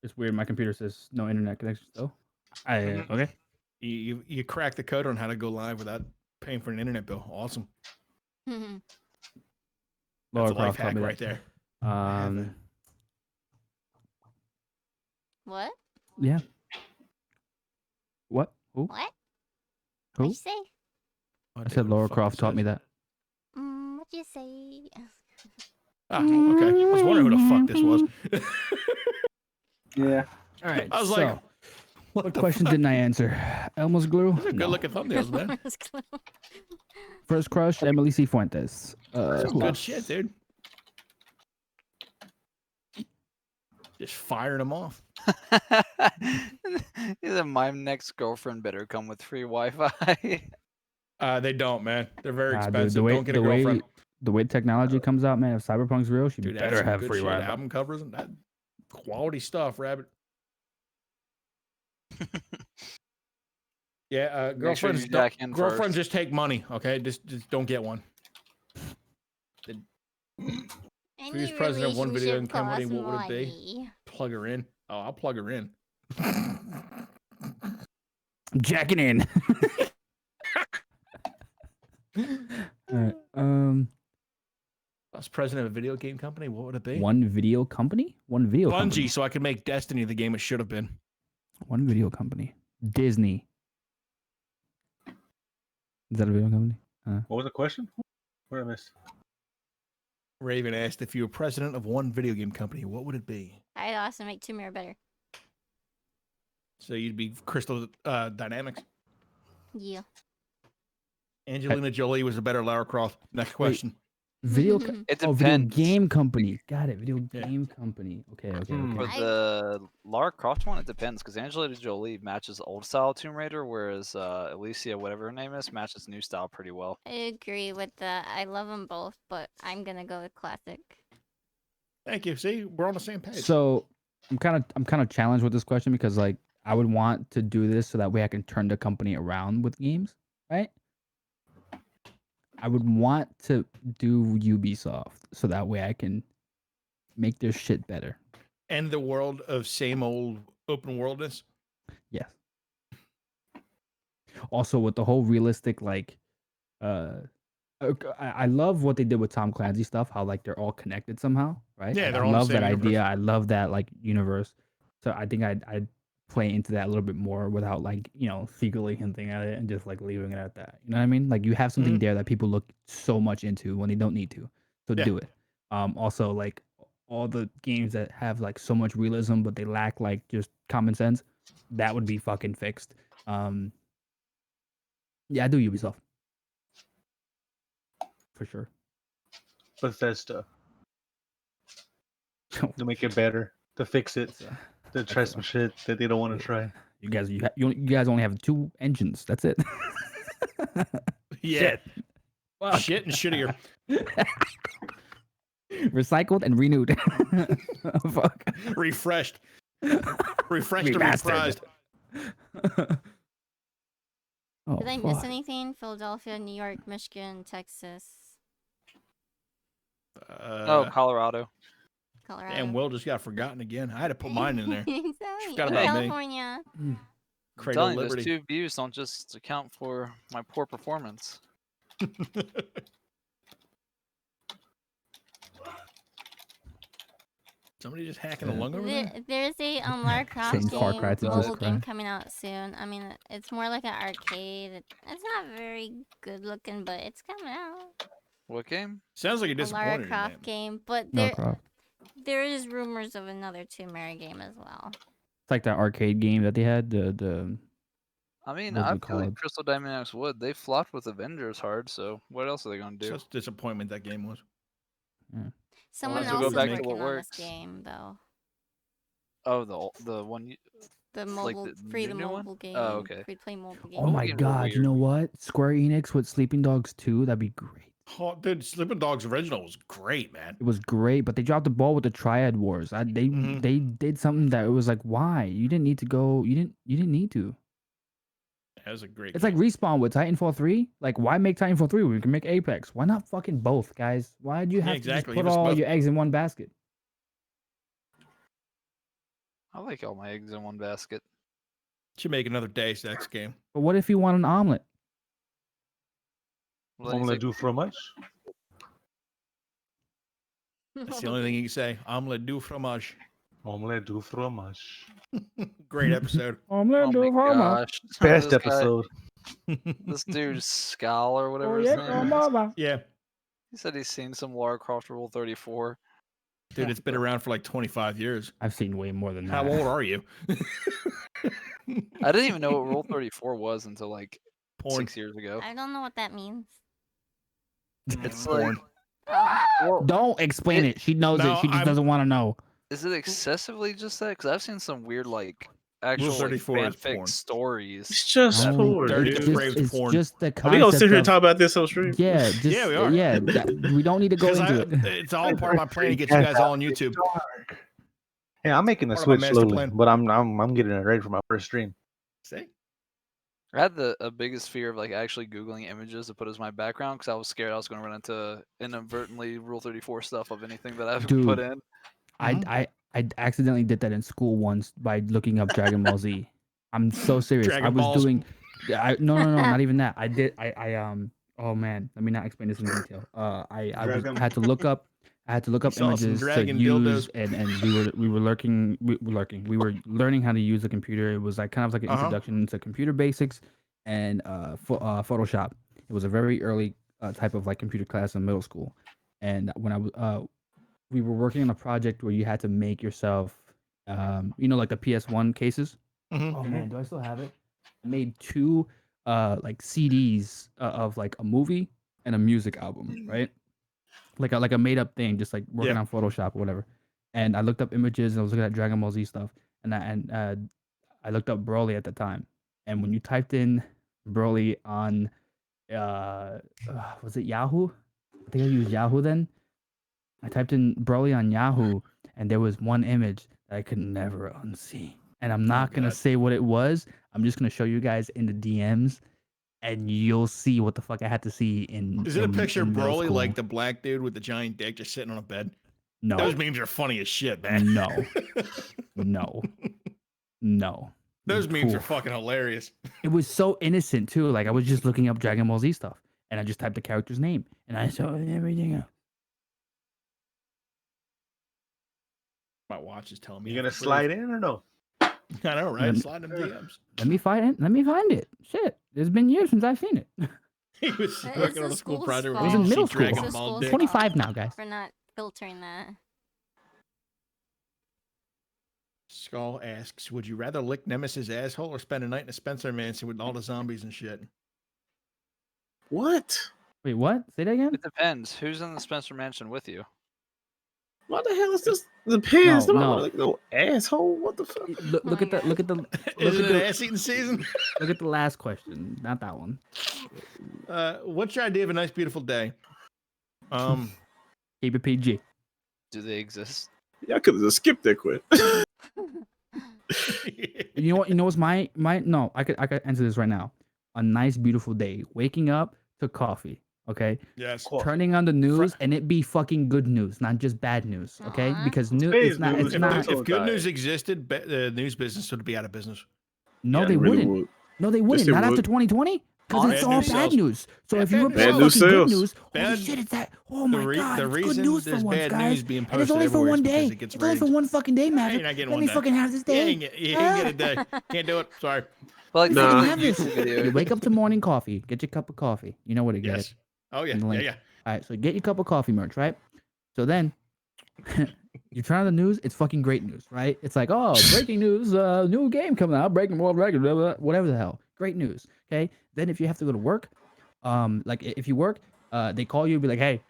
It's weird. My computer says no internet connection. So, okay. You cracked the code on how to go live without paying for an internet bill. Awesome. That's a life hack right there. What? Yeah. What? Who? What? Who? What'd you say? I said Laura Croft taught me that. What'd you say? Ah, okay. I was wondering who the fuck this was. Yeah. All right. I was so, like, what question didn't I answer? Elmo's glue. Those are good looking thumbnails, man. First crush, Emily C. Fuentes. Good shit, dude. Just firing them off. My next girlfriend better come with free Wi-Fi. They don't, man. They're very expensive. Dude, Don't get a girlfriend. The way technology comes out, man, if Cyberpunk's real, she Dude, better have good free shit. Wi-Fi. Album covers and that quality stuff, Rabbit. Yeah, Make sure girlfriends. you jack in Girlfriends first. just take money, okay? Just don't get one. If he was president of one video game company, what would it be? Plug her in. Oh, I'll plug her in. I'm jacking in. All right. I was president of a video game company. What would it be? One video company? One video Bungie, company. so I could make Destiny the game it should have been. One video company. Disney. Is that a video company? What was the question? What did I miss? Raven asked if you were president of one video game company, what would it be? I'd also make Tomb Raider better. So you'd be Crystal Dynamics. Yeah. Angelina Jolie was a better Lara Croft. Next question. Video video depends. game company. Got it. Video game company. Okay. For the Lara Croft one, it depends because Angelina Jolie matches old style Tomb Raider, whereas Alicia, whatever her name is, matches new style pretty well. I agree with that. I love them both, but I'm gonna go with classic. Thank you. See, we're on the same page. So I'm kind of challenged with this question because like I would want to do this so that way I can turn the company around with games, right? I would want to do Ubisoft so that way I can make their shit better. And the world of same old open worldness. Yes. Also with the whole realistic like I love what they did with Tom Clancy stuff, how like they're all connected somehow, right? Yeah, Like, they're I all the love same that universe. idea. I love that like universe. So I think I'd play into that a little bit more without like, secretly hinting at it and just like leaving it at that. You know what I mean? Like you have something there that people look so much into when they don't need to. So Yeah. do it. Also like all the games that have like so much realism but they lack like just common sense, that would be fucking fixed. Yeah, I do Ubisoft. For sure. Bethesda. To make it better, to fix it, to try some shit that they don't want to try. You guys only have 2 engines. That's it. Yeah. Shit. Fuck. Shit and shittier. Recycled and renewed. Fuck. Refreshed. Refreshed and Remastered. reprised. Oh, Did I miss anything? Philadelphia, New York, Michigan, Texas. Colorado. Colorado. Damn, Will just got forgotten again. I had to put mine in there. Exactly. Forgot about California. me. I'm Cradle telling you, Liberty. those 2 views don't just account for my poor performance. Somebody just hacking a lung over there? There's a Lara Croft Saying Far Cry to mobile just game cry. coming out soon. I mean, it's more like an arcade. It's not very good looking, but it's coming out. What game? Sounds like you're A Lara disappointed. Croft game, but Lara Croft. there is rumors of another Tomb Raider game as well. It's like that arcade game that they had. The I mean, What was I it feel like called? Crystal Dynamics would. They flopped with Avengers hard, so what else are they gonna do? Such disappointment that game was. Someone Unless we else go is back to working what on works. this game though. Oh, the one you. The like mobile, the free new the one? mobile game. Oh, okay. Free to play mobile game. Oh my games are god! You weird. know what? Square Enix with Sleeping Dogs 2. That'd be great. Oh, dude, Sleeping Dogs original was great, man. It was great, but they dropped the ball with the Triad Wars. They did something that it was like, why? You didn't need to go. You didn't need to. That was a great. It's like Respawn with Titanfall 3. Like, why make Titanfall 3 when we can make Apex? Why not fucking both, guys? Why do you have exactly. to Give just us put all both. your eggs in one basket? I like all my eggs in one basket. Should make another Deus Ex game. But what if you want an omelet? Well, then you Omelette take- du fromage. That's the only thing you can say. Omelette du fromage. Omelette du fromage. Great episode. Omelette Oh du my fromage. gosh. Best This guy- episode. This dude Scal or whatever Oh his yeah, name is. mama. Yeah, He said he's seen some Lara Croft Rule 34. dude, it's been around for like 25 years. I've seen way more than that. How old are you? I didn't even know what Rule 34 was until like Porn. 6 years ago. I don't know what that means. It's porn. Well, Don't explain it. She knows No, it. She just I'm- doesn't want to know. is it excessively just that? Because I've seen some weird like actual like, 34 is fanfic porn. stories. It's just No, porn, dirty dude. depraved It's porn. just the Are we concept. gonna sit here and of- talk about this on stream? Yeah, just Yeah, we are. Yeah, we don't need to go Because into it. it's all part of my plan to get you guys all on YouTube. Yeah, I'm making the Part of my switch master slowly, plan. but I'm getting it ready for my first stream. See? I had the biggest fear of like actually googling images to put as my background because I was scared I was going to run into inadvertently Rule 34 stuff of anything that I've Dude. put in. I accidentally did that in school once by looking up Dragon Ball Z. I'm so serious. Dragon I was Balls. doing. No, not even that. I did. Oh man, let me not explain this in detail. I had to look up. I had to look up saw some images to dragon use, dildos. and we were lurking. We were learning how to use the computer. It was like kind of like an introduction into computer basics and Photoshop. It was a very early type of like computer class in middle school, and when I was we were working on a project where you had to make yourself, like the PS1 cases. Mhm. Oh man, do I still have it? I made 2 like CDs of like a movie and a music album, right? like a made up thing, just like working on Photoshop or whatever. And I looked up images and I was looking at Dragon Ball Z stuff, and I looked up Broly at the time. And when you typed in Broly on was it Yahoo? I think I used Yahoo then. I typed in Broly on Yahoo, and there was one image that I could never unsee. And I'm not gonna say what it was. I'm just gonna show you guys in the DMs, and you'll see what the fuck I had to see in. Is it a picture of Broly school. like the black dude with the giant dick just sitting on a bed? No. Those memes are funny as shit, man. No. No. Those memes are fucking hilarious. It was so innocent too. Like I was just looking up Dragon Ball Z stuff, and I just typed the character's name, and I saw everything else. My watch is telling me. You gonna slide in or no? I know, right? Slide them DMs. Let me find it. Shit, it's been years since I've seen it. He was working on a school project. I was in middle school. Dragon Ball dick. 25 now, guys. For not filtering that. Skull asks, would you rather lick Nemesis' asshole or spend a night in a Spencer Mansion with all the zombies and shit? What? Wait, what? Say that again? It depends. Who's in the Spencer Mansion with you? What the hell is this? Depends. No. Like no asshole. What the fuck? Look at the. Is it ass eating season? Look at the last question, not that one. What's your idea of a nice, beautiful day? Keep it PG. Do they exist? Yeah, I could have just skipped that quick. You know what? You know what's my no? I could answer this right now. A nice, beautiful day. Waking up to coffee. Okay. Yes. Turning on the news and it be fucking good news, not just bad news. Okay. Because it's not. If good news existed, the news business would be out of business. No, they wouldn't. No, they wouldn't. Not after 2020. Because it's all bad news. So if you report fucking good news, holy shit, it's that. Oh my god, it's good news for once, guys. And it's only for one day. It's only for one fucking day, Maverick. Let me fucking have this day. You ain't get a day. Can't do it. Sorry. Well, like, have this. You wake up to morning coffee. Get your cup of coffee. You know what it gets. Oh yeah. Yeah. All right, so get your cup of coffee merch, right? So then you turn on the news, it's fucking great news, right? It's like, oh, breaking news, new game coming out, breaking world record, blah, blah, whatever the hell. Great news. Okay. Then if you have to go to work, like if you work, they call you, be like, hey,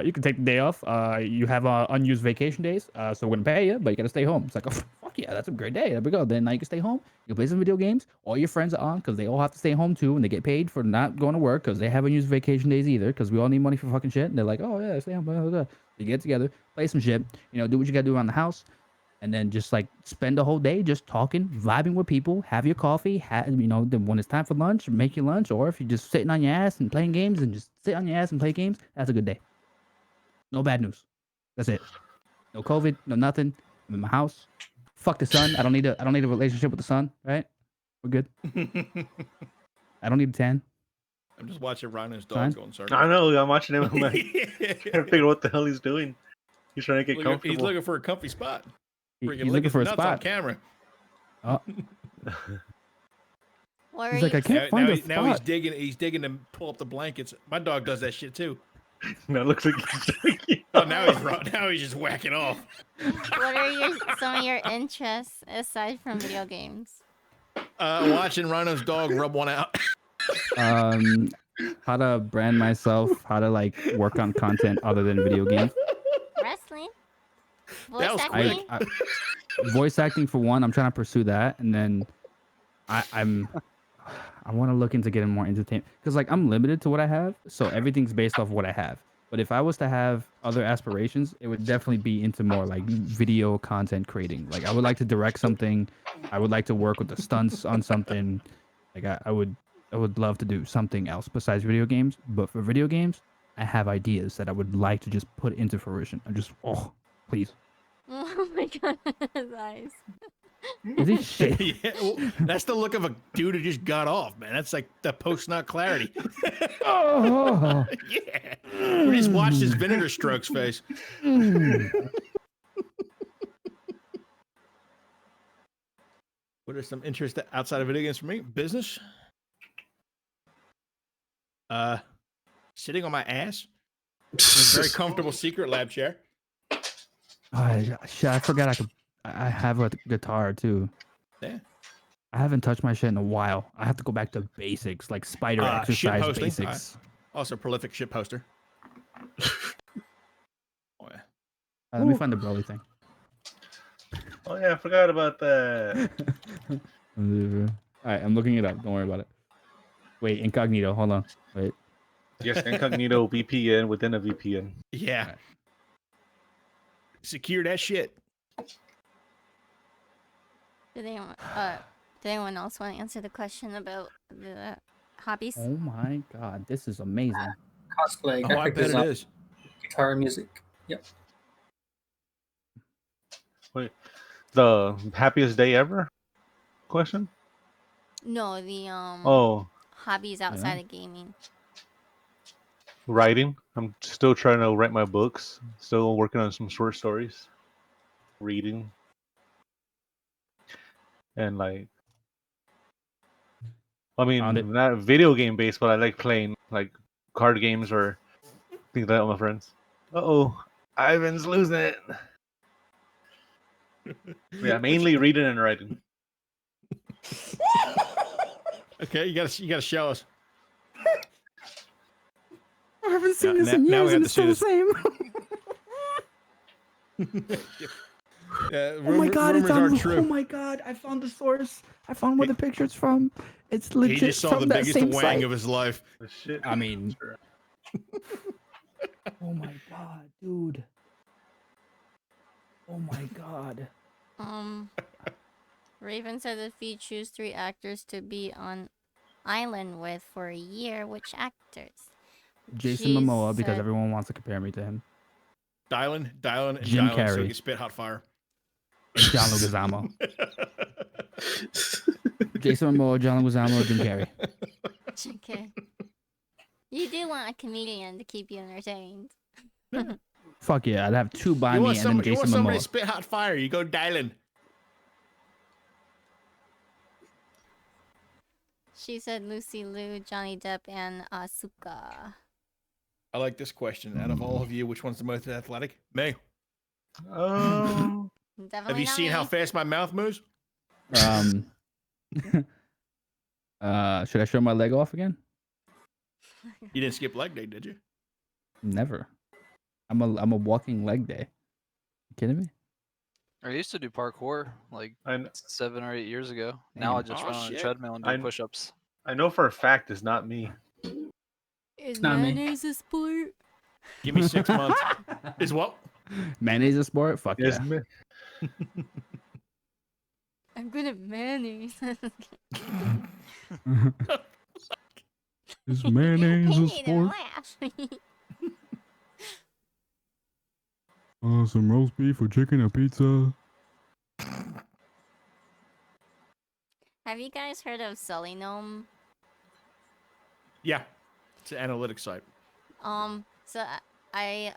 you can take the day off. You have unused vacation days, so we're gonna pay you, but you gotta stay home. It's like, oh, fuck yeah, that's a great day. There we go. Then now you can stay home. You play some video games. All your friends are on because they all have to stay home too, and they get paid for not going to work because they haven't used vacation days either. Because we all need money for fucking shit. And they're like, oh yeah, stay home. Blah, blah, blah. You get together, play some shit. You know, do what you gotta do around the house. And then just like spend the whole day just talking, vibing with people, have your coffee, then when it's time for lunch, make your lunch. Or if you're just sitting on your ass and playing games and just sit on your ass and play games, that's a good day. No bad news. That's it. No COVID, no nothing. I'm in my house. Fuck the sun. I don't need a relationship with the sun, right? We're good. I don't need a tan. I'm just watching Rhino's dog going circles. I know, I'm watching him. I'm like, trying to figure out what the hell he's doing. He's trying to get comfortable. He's looking for a comfy spot. He's looking for a spot on camera. Oh. He's like, I can't find a spot. Now he's digging to pull up the blankets. My dog does that shit too. Now it looks like now he's just whacking off. What are some of your interests aside from video games? Watching Rhino's dog rub one out. How to brand myself, how to like work on content other than video games. Wrestling. Voice acting. Voice acting for one. I'm trying to pursue that, and then I want to look into getting more entertainment because like I'm limited to what I have, so everything's based off what I have. But if I was to have other aspirations, it would definitely be into more like video content creating. Like I would like to direct something. I would like to work with the stunts on something. Like I would love to do something else besides video games. But for video games, I have ideas that I would like to just put into fruition. I'm just please. Oh my god, his eyes. Is he shit? Yeah, well, that's the look of a dude who just got off, man. That's like the post-nut clarity. Oh. Yeah. We just watched his vinegar strokes face. What are some interests outside of video games for me? Business? Sitting on my ass in a very comfortable secret lab chair. Shit, I forgot I have a guitar too. Yeah. I haven't touched my shit in a while. I have to go back to basics, like spider exercise basics. Also prolific shit poster. Let me find the Broly thing. Oh yeah, I forgot about that. All right, I'm looking it up. Don't worry about it. Wait, incognito. Hold on. Wait. Yes, incognito VPN within a VPN. Yeah. Right. Secure that shit. Did anyone else want to answer the question about the hobbies? Oh my god, this is amazing. Cosplay. Oh, I bet it is. Guitar music. Yep. Wait, the happiest day ever? Question? No, the hobbies outside of gaming. Writing. I'm still trying to write my books. Still working on some short stories. Reading. And like, I mean, not video game based, but I like playing like card games or things like that with my friends. Ivan's losing it. Yeah, mainly reading and writing. Okay, you gotta show us. I haven't seen this in years, and it's still the same. Oh my god, it's on. Oh my god, I found the source. I found where the picture's from. It's legit. He just saw from the that biggest same wang site. of his life. I mean, oh my god, dude. Oh my god. Raven said if you choose 3 actors to be on island with for a year, which actors? Jason Momoa, because everyone wants to compare me to him. Dylan, and Jim Dylan, Carrey. so he can spit hot fire. And John Leguizamo. Jason Momoa, John Leguizamo, Jim Carrey. Okay. You do want a comedian to keep you entertained. Fuck yeah, I'd have 2 by me and then Jason You want somebody Momoa. to spit hot fire, you go Dylan. She said Lucy Liu, Johnny Depp, and Asuka. I like this question. Out of all of you, which one's the most athletic? Me. Definitely Have you seen how fast my mouth moves? Should I show my leg off again? You didn't skip leg day, did you? Never. I'm a walking leg day. You kidding me? I used to do parkour like 7 or 8 years ago. Now I just run on a treadmill and do push-ups. I know for a fact it's not me. Is not me. mayonnaise a sport? Give me 6 months. Is what? Mayonnaise a sport? Fuck yeah. I'm good at mayonnaise. Is mayonnaise a sport? Some roast beef or chicken or pizza. Have you guys heard of Sully Gnome? Yeah, it's an analytics site. So I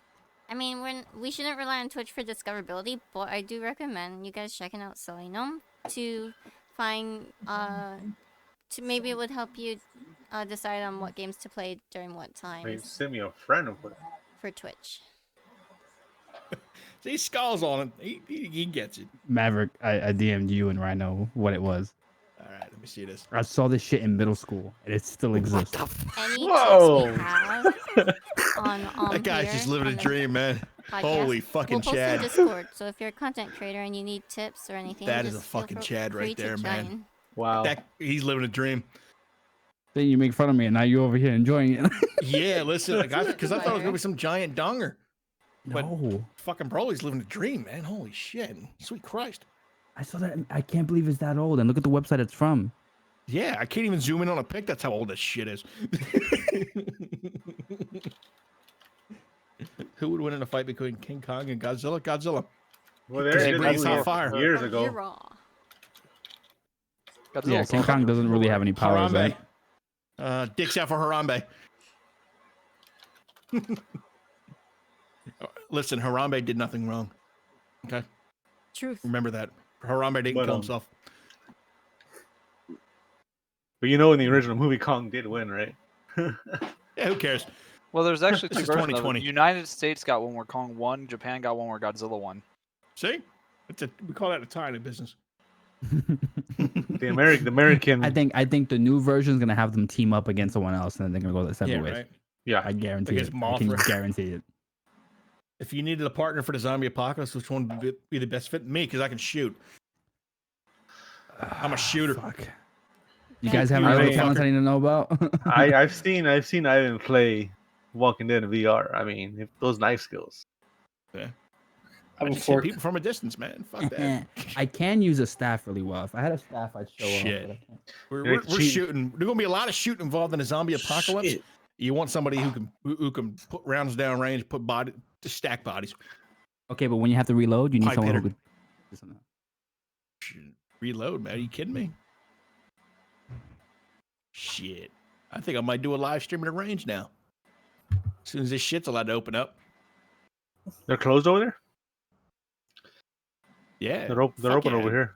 mean, we shouldn't rely on Twitch for discoverability, but I do recommend you guys checking out Sully Gnome to find to maybe it would help you decide on what games to play during what times. Wait, send me a friend for Twitch. See, Skull's on it. He gets it. Maverick, I DM'd you and Rhino what it was. All right, let me see this. I saw this shit in middle school, and it still exists. Any tips we have on that guy's just living a dream, man. Podcast, Holy fucking we'll post Chad. in Discord, so if you're a content creator and you need tips or anything, That is just a fucking feel Chad free right to there, man. join. Wow. He's living a dream. Then you make fun of me, and now you're over here enjoying it. Yeah, listen, because I thought it was gonna be some giant donger. But No. fucking Broly's living a dream, man. Holy shit. Sweet Christ. I saw that. I can't believe it's that old. And look at the website it's from. Yeah, I can't even zoom in on a pic. That's how old this shit is. Who would win in a fight between King Kong and Godzilla? Godzilla. Well, there He's on fire. Years ago. Yeah, King Kong doesn't really have any powers, Harambe. right? Dicks out for Harambe. Listen, Harambe did nothing wrong. Okay? Truth. Remember that. Harambe didn't kill himself. But you know, in the original movie, Kong did win, right? Yeah, who cares? Well, there's actually This two is versions of it. 2020. United States got one where Kong won. Japan got one where Godzilla won. See? We call that a tie in business. The American. I think the new version is gonna have them team up against someone else, and then they're gonna go the separate ways. Right? Yeah, I guarantee it. Against I can Mothra. guarantee it. If you needed a partner for the zombie apocalypse, which one would be the best fit? Me, because I can shoot. I'm a shooter. Fuck. You guys have any other talents I need to know about? I've seen Ivan play Walking Dead in VR. I mean, if those knife skills. Yeah. I just hit people from a distance, man. Fuck that. I can use a staff really well. If I had a staff, I'd show Shit. up. But I can't. We're shooting. There's gonna be a lot of shooting involved in a zombie apocalypse. Shit. You want somebody who can put rounds down range, to stack bodies. Okay, but when you have to reload, you need someone who could do something. Reload, man. Are you kidding me? Shit. I think I might do a live stream at a range now. As soon as this shit's allowed to open up. They're closed over there? Yeah. They're open over here.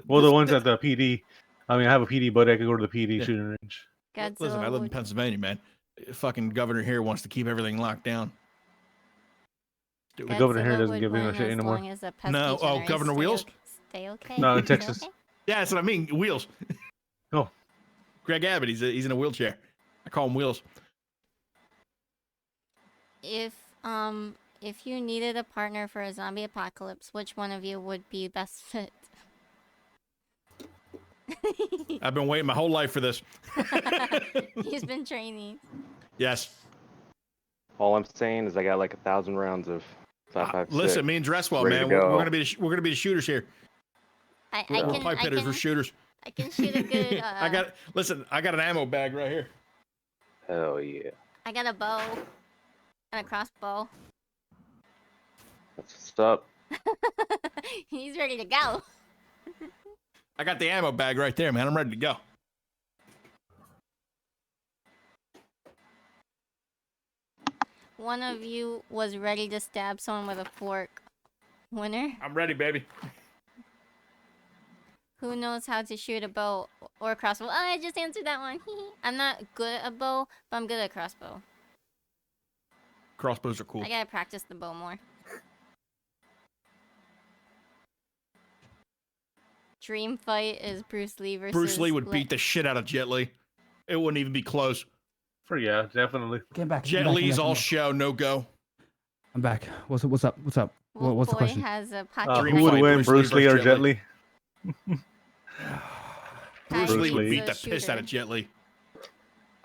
Well, the ones at the PD. I mean, I have a PD buddy. I could go to the PD shooting range. Listen, I live in Pennsylvania, man. Fucking governor here wants to keep everything locked down. The governor here doesn't give a shit anymore. No, Governor Wheels? Stay okay. No, in Texas. Okay? Yeah, that's what I mean. Wheels. Oh. Greg Abbott, he's in a wheelchair. I call him Wheels. If you needed a partner for a zombie apocalypse, which one of you would be best fit? I've been waiting my whole life for this. He's been training. Yes. All I'm saying is I got like 1,000 rounds of 5.56. Listen, me and Dresswell, man, we're gonna be the shooters here. We're pipe hitters. We're shooters. I can shoot a good. I got an ammo bag right here. Hell yeah. I got a bow and a crossbow. That's what's up. He's ready to go. I got the ammo bag right there, man. I'm ready to go. One of you was ready to stab someone with a fork. Winner? I'm ready, baby. Who knows how to shoot a bow or a crossbow? Oh, I just answered that one. I'm not good at a bow, but I'm good at crossbow. Crossbows are cool. I gotta practice the bow more. Dream fight is Bruce Lee versus... Bruce Lee would beat the shit out of Jet Li. It wouldn't even be close. Yeah, definitely. Get back. Jet Li's all show, no go. I'm back. What's up? What's the question? Has a pocket who would win, Bruce Lee or Jet Li? Bruce Lee would beat the piss out of Jet Li.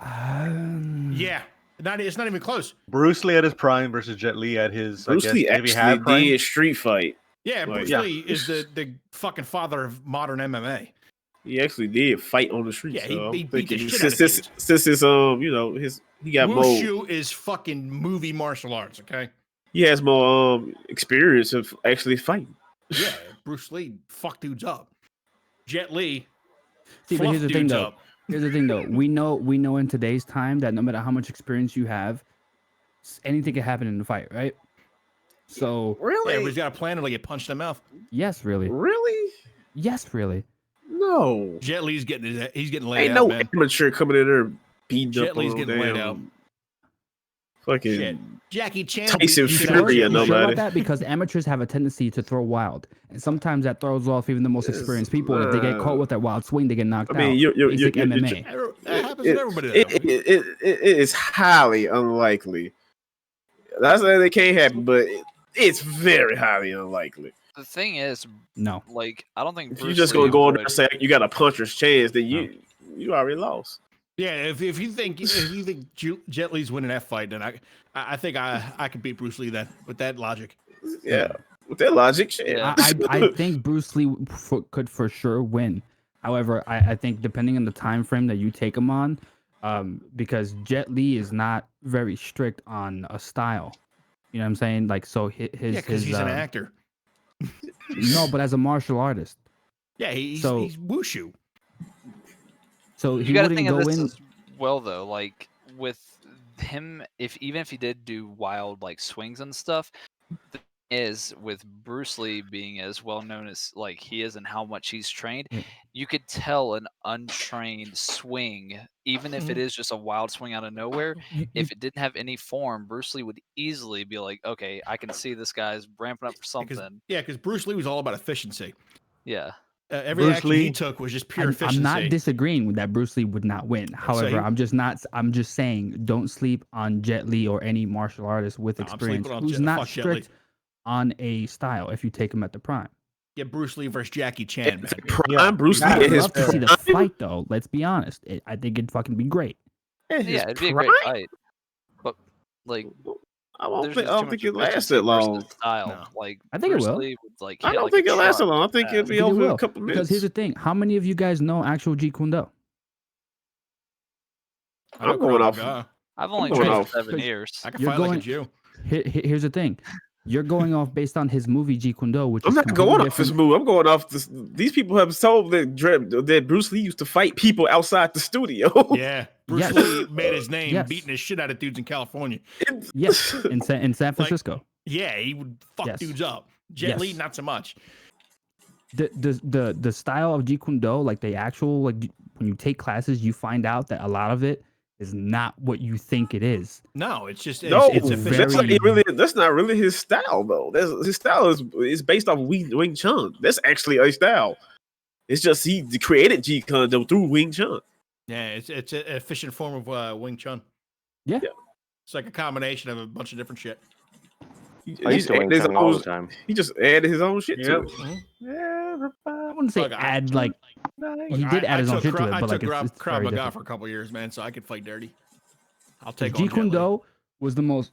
Yeah. It's not even close. Bruce Lee at his prime versus Jet Li at his. Bruce Lee actually did Street Fight. Yeah, Bruce Lee is the fucking father of modern MMA. He actually did fight on the street. Yeah, so he beat the shit out of since his he got more. Wushu is fucking movie martial arts. Okay. He has more experience of actually fighting. Yeah, Bruce Lee fucked dudes up. Jet Li. See, but here's the thing, though. Here's the thing, though. We know in today's time that no matter how much experience you have, anything can happen in the fight, right? So really, everybody's got a plan to get punched in the mouth. Yes, really. Really? Yes, really. No. Jet Li's getting laid Ain't out. no man. amateur coming in there beating Jet up Li's on getting laid out. Fucking shit. Jackie Chan. Tyson Fury and nobody. Sure about nobody. that? Because amateurs have a tendency to throw wild, and sometimes that throws off even the most experienced people. And if they get caught with that wild swing, they get knocked out. Basic MMA. That happens to everybody. It is highly unlikely. Not saying they can't happen, but it's very highly unlikely. The thing is, no, like I don't think if you're just gonna go in there and say you got a puncher's chance, then you already lost. Yeah, if you think Jet Li's winning that fight, then I think I could beat Bruce Lee then with that logic. Yeah, with that logic, yeah. I think Bruce Lee could for sure win. However, I think depending on the time frame that you take him on, because Jet Li is not very strict on a style. You know what I'm saying? Like, so because he's an actor. No, but as a martial artist. Yeah, he's wushu. So you got to think of this as well, though. Like with him, even if he did do wild like swings and stuff, the thing is with Bruce Lee being as well known as like he is and how much he's trained, you could tell an untrained swing, even if it is just a wild swing out of nowhere. If it didn't have any form, Bruce Lee would easily be like, okay, I can see this guy's ramping up for something. Because Bruce Lee was all about efficiency. Yeah. Every Bruce action Lee. he took was just pure efficiency. I'm not disagreeing with that Bruce Lee would not win. However, I'm just saying don't sleep on Jet Li or any martial artist with experience who's not strict on a style if you take him at the prime. Get Bruce Lee versus Jackie Chan back. Prime Bruce Lee. I'd love to see the fight though. Let's be honest. I think it'd fucking be great. Yeah, it'd be a great fight. But like, I don't think it lasts that long. Style. Like, I think Bruce it will. Lee would, like, I don't think it lasts that long. I think it'll be over a couple minutes. Because here's the thing: how many of you guys know actual Jeet Kune Do? I'm going off. I've only trained for 7 years. I can fight like a Jew. Here's the thing: you're going off based on his movie Jeet Kune Do, which I'm is not going off different. his movie. I'm going off this. These people have told that Bruce Lee used to fight people outside the studio. Yeah, Bruce Lee made his name beating the shit out of dudes in California. Yes, in San Francisco. Yeah, he would fuck dudes up. Jet Li, not so much. The style of Jeet Kune Do, like the actual, like when you take classes, you find out that a lot of it is not what you think it is. No, it's just No, it's that's not really his style though. His style is based off Wing Chun. That's actually a style. It's just he created Jeet Kune Do through Wing Chun. Yeah, it's an efficient form of Wing Chun. Yeah, it's like a combination of a bunch of different shit. I used to Wing Chun all the time. He just added his own shit to it. I wouldn't say add like he did add his own shit to it, but like it's Krav very Maga different. for a couple years, man. So I could fight dirty. I'll take Jeet Kune Do was the most.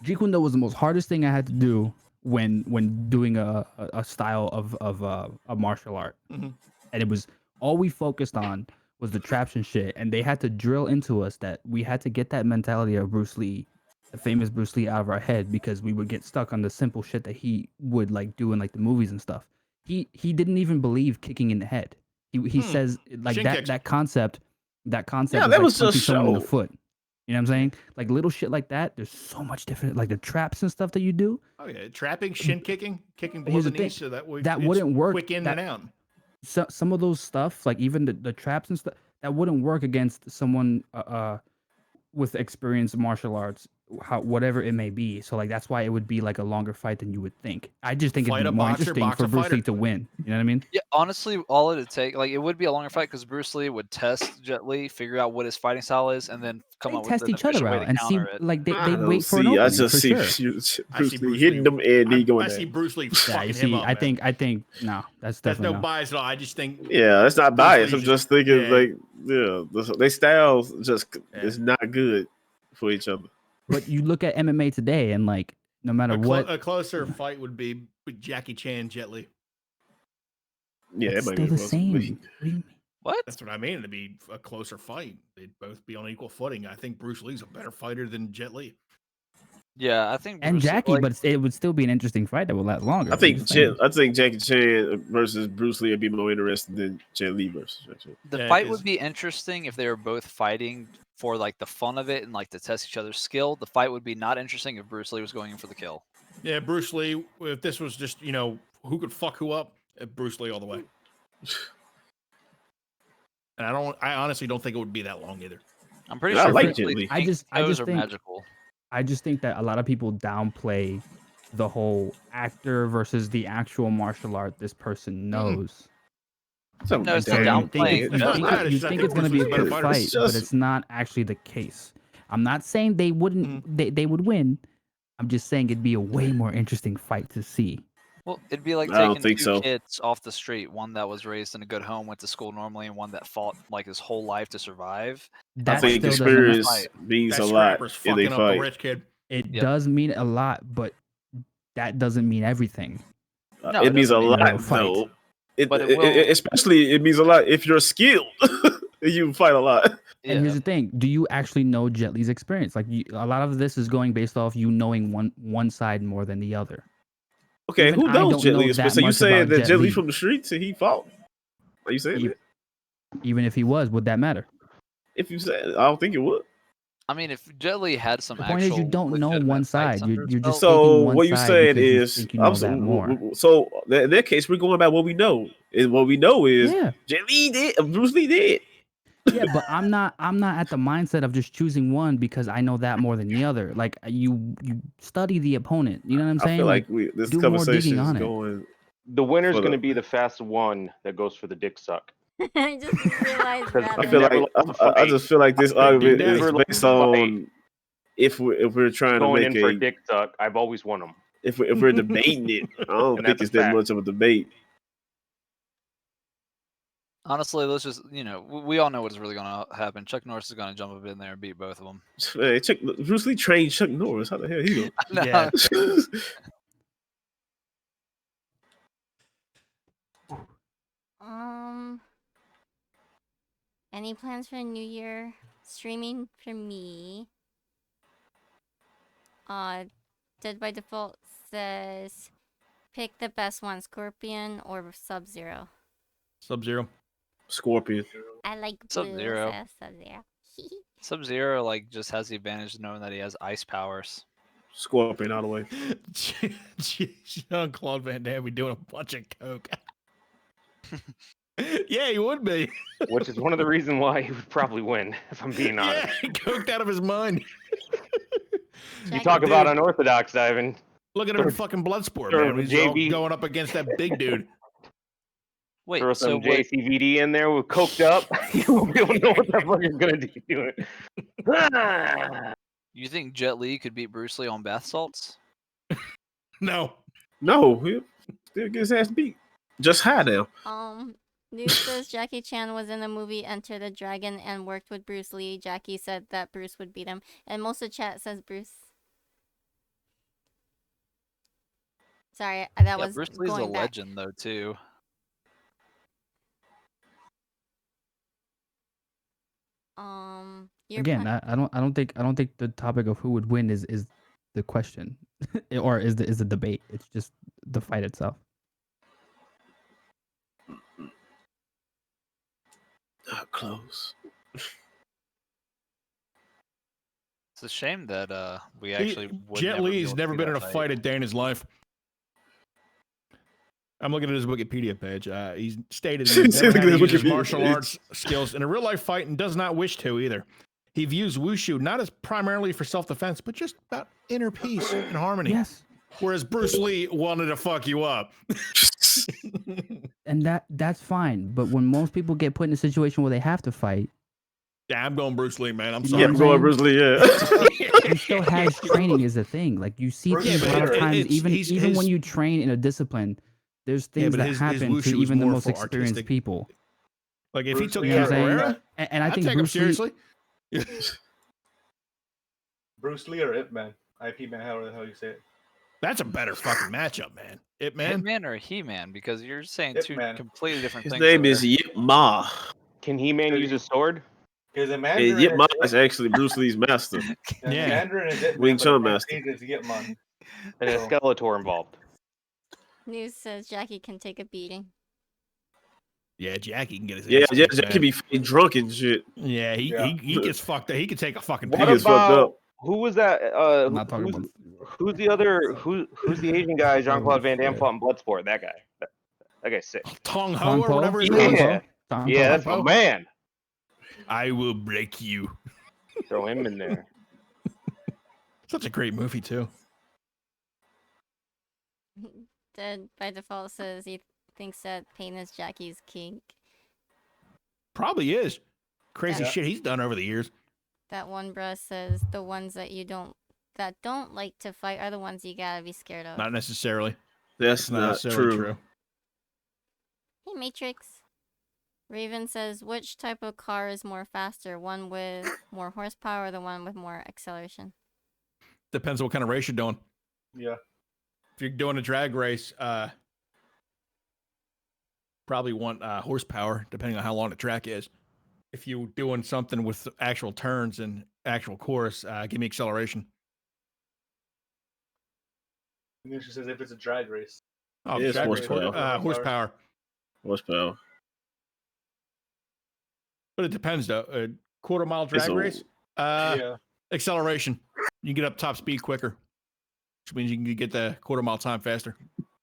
Jeet Kune Do was the most hardest thing I had to do when doing a style of a martial art, and it was all we focused on was the traps and shit, and they had to drill into us that we had to get that mentality of Bruce Lee, the famous Bruce Lee, out of our head because we would get stuck on the simple shit that he would like do in like the movies and stuff. He didn't even believe kicking in the head. He says like that concept. Yeah, that like was punching just someone in the show. foot. You know what I'm saying? Like little shit like that. There's so much different, like the traps and stuff that you do. Oh yeah, trapping, shin kicking below Here's the the thing, knees, so that wouldn't work. Quick in and out. So, some of those stuff, like even the traps and stuff, that wouldn't work against someone with experience in martial arts, whatever it may be. So like that's why it would be like a longer fight than you would think. I just think it'd be more interesting for Bruce Lee to win. You know what I mean? Yeah, honestly, all it'd take, like, it would be a longer fight because Bruce Lee would test Jet Li, figure out what his fighting style is, and then come up with Test an each other efficient way out to and see, counter it. like they wait for an opening. I just see Bruce Lee hitting them and he going. I see Bruce Lee Yeah, fucking you him see, up. I think no, that's There's definitely no no. bias at all. I just think. Yeah, that's not Bruce bias. Lee's I'm just thinking yeah. like, yeah, their styles just is not good for each other. But you look at MMA today, and like no matter what, a closer fight would be with Jackie Chan, Jet Li. Yeah, it's it might still be the close. same. What do you mean? What? That's what I mean. It'd be a closer fight. They'd both be on equal footing. I think Bruce Lee's a better fighter than Jet Li. Yeah, I think. And Bruce Lee, Jackie, but it would still be an interesting fight that would last longer. I think Jackie Chan versus Bruce Lee would be more interesting than Jet Li versus Jackie Chan. The fight would be interesting if they were both fighting for like the fun of it and like to test each other's skill. The fight would be not interesting if Bruce Lee was going in for the kill. Yeah, Bruce Lee. If this was just who could fuck who up, Bruce Lee all the way. And I honestly don't think it would be that long either. I'm pretty sure. I like Bruce Jet Lee Li. I just are think magical. I just think that a lot of people downplay the whole actor versus the actual martial art this person knows. No, it's not You think downplaying. you think it's going to be a quick fight, but it's not actually the case. I'm not saying they wouldn't they would win. I'm just saying it'd be a way more interesting fight to see. Well, it'd be like I don't taking think two so. kids off the street, one that was raised in a good home, went to school normally, and one that fought like his whole life to survive. That I think still doesn't experience fight. means That a lot scrapper's if they fucking up the fight. rich kid. It Yep. does mean a lot, but that doesn't mean everything. No, It means a doesn't mean lot fight. though. But it will- Especially it means a lot if you're skilled. You fight a lot. And Yeah. here's the thing: do you actually know Jet Li's experience? Like a lot of this is going based off you knowing one side more than the other. Okay, Even who I knows don't Jet know Li? that So you much saying about that Jet Jet Li Li. from the streets and he fought? Are you saying E- that? Even if he was, would that matter? If you said, I don't think it would. I mean, if Jet Li had some The point is, you actual don't know legitimate one fights side. under You're his just belt- So taking one what you side said because you is, think you know that more. so in that case, we're going by what we know. And what we know is Yeah. Jet Li did, Bruce Lee did. Yeah, but I'm not at the mindset of just choosing one because I know that more than the other. Like you study the opponent. You know what I'm I saying? feel like this do more conversation digging is on it. going The winner's going to be the fast one that goes for the dick suck. I just realized I just feel like this argument is based on if we're trying to going make in for a dick suck. I've always won them. If we're debating it, I don't think it's that much of a debate. Honestly, let's just we all know what's really going to happen. Chuck Norris is going to jump up in there and beat both of them. Hey, Bruce Lee trained Chuck Norris. How the hell he go? Yeah. Any plans for New Year? Streaming for me. Dead by Default says pick the best one, Scorpion or Sub-Zero. Sub-Zero. Scorpion. I like Sub-Zero. Sub-Zero. Sub-Zero just has the advantage of knowing that he has ice powers. Scorpion all the way. Jean-Claude Van Damme be doing a bunch of coke. Yeah, he would be. Which is one of the reasons why he would probably win, if I'm being honest. Yeah, he coked out of his mind. You talk about unorthodox, Ivan. Look at him in fucking Bloodsport, man. He's all going up against that big dude. Wait, throw some JCVD in there with coked up. You won't be able to know what that fucking gonna do. You think Jet Li could beat Bruce Lee on bath salts? No. He'll still get his ass beat. Just high now. News says Jackie Chan was in the movie Enter the Dragon and worked with Bruce Lee. Jackie said that Bruce would beat him, and most of the chat says Bruce. Sorry, that was Bruce Lee's going a back. legend though too. Again, I don't think the topic of who would win is the question, or is the debate. It's just the fight itself. Close. It's a shame that we actually Jet Li's never been in a fight a day in his life. I'm looking at his Wikipedia page. He's stated he never had to use his martial arts skills in a real life fight and does not wish to either. He views wushu not as primarily for self-defense, but just about inner peace and harmony. Yes. Whereas Bruce Lee wanted to fuck you up. And that's fine. But when most people get put in a situation where they have to fight. Yeah, I'm going Bruce Lee, man. I'm sorry. Yeah, I'm going Bruce Lee, yeah. He still has training is a thing. Like you see things a lot of times, even when you train in a discipline, there's things that happen to even the most experienced people. Like if he took capoeira, and I think take him seriously. Bruce Lee or Ip Man? IP Man, however the hell you say it. That's a better fucking matchup, man. Ip Man? Hitman or He-Man? Because you're saying two completely different His things. name is Yip Ma. Can He-Man use a sword? Because in Hey, Mandarin, Yip Ma is actually Bruce Lee's master. yeah. Mandarin is Ip Man, Wing but Chun in master. It's Yip Man. And a Skeletor involved. News says Jackie can take a beating. Yeah, Jackie can get his ass Jackie be drunk and shit. Yeah, he gets fucked up. He could take a fucking What piss. about who was that? I'm not talking about. Who's the other? Who's the Asian guy? Jean-Claude Van Damme fought in Bloodsport. That guy. That guy's sick. Tong Ho or whatever his name is. is. Yeah, that's my man. I will break you. Throw him in there. Such a great movie too. Dead by Default says he thinks that pain is Jackie's kink. Probably is. Crazy Yeah. shit he's done over the years. That one bruh says the ones that don't like to fight are the ones you gotta be scared of. Not necessarily. That's not necessarily true. Hey Matrix. Raven says which type of car is more faster? One with more horsepower or the one with more acceleration? Depends on what kind of race you're doing. Yeah. If you're doing a drag race, probably want horsepower, depending on how long the track is. If you're doing something with actual turns and actual course, give me acceleration. And then she says if it's a drag race. Oh, It is drag race, horsepower. horsepower. Horsepower. But it depends, though. A quarter-mile drag race, acceleration. You get up top speed quicker, which means you can get the quarter-mile time faster.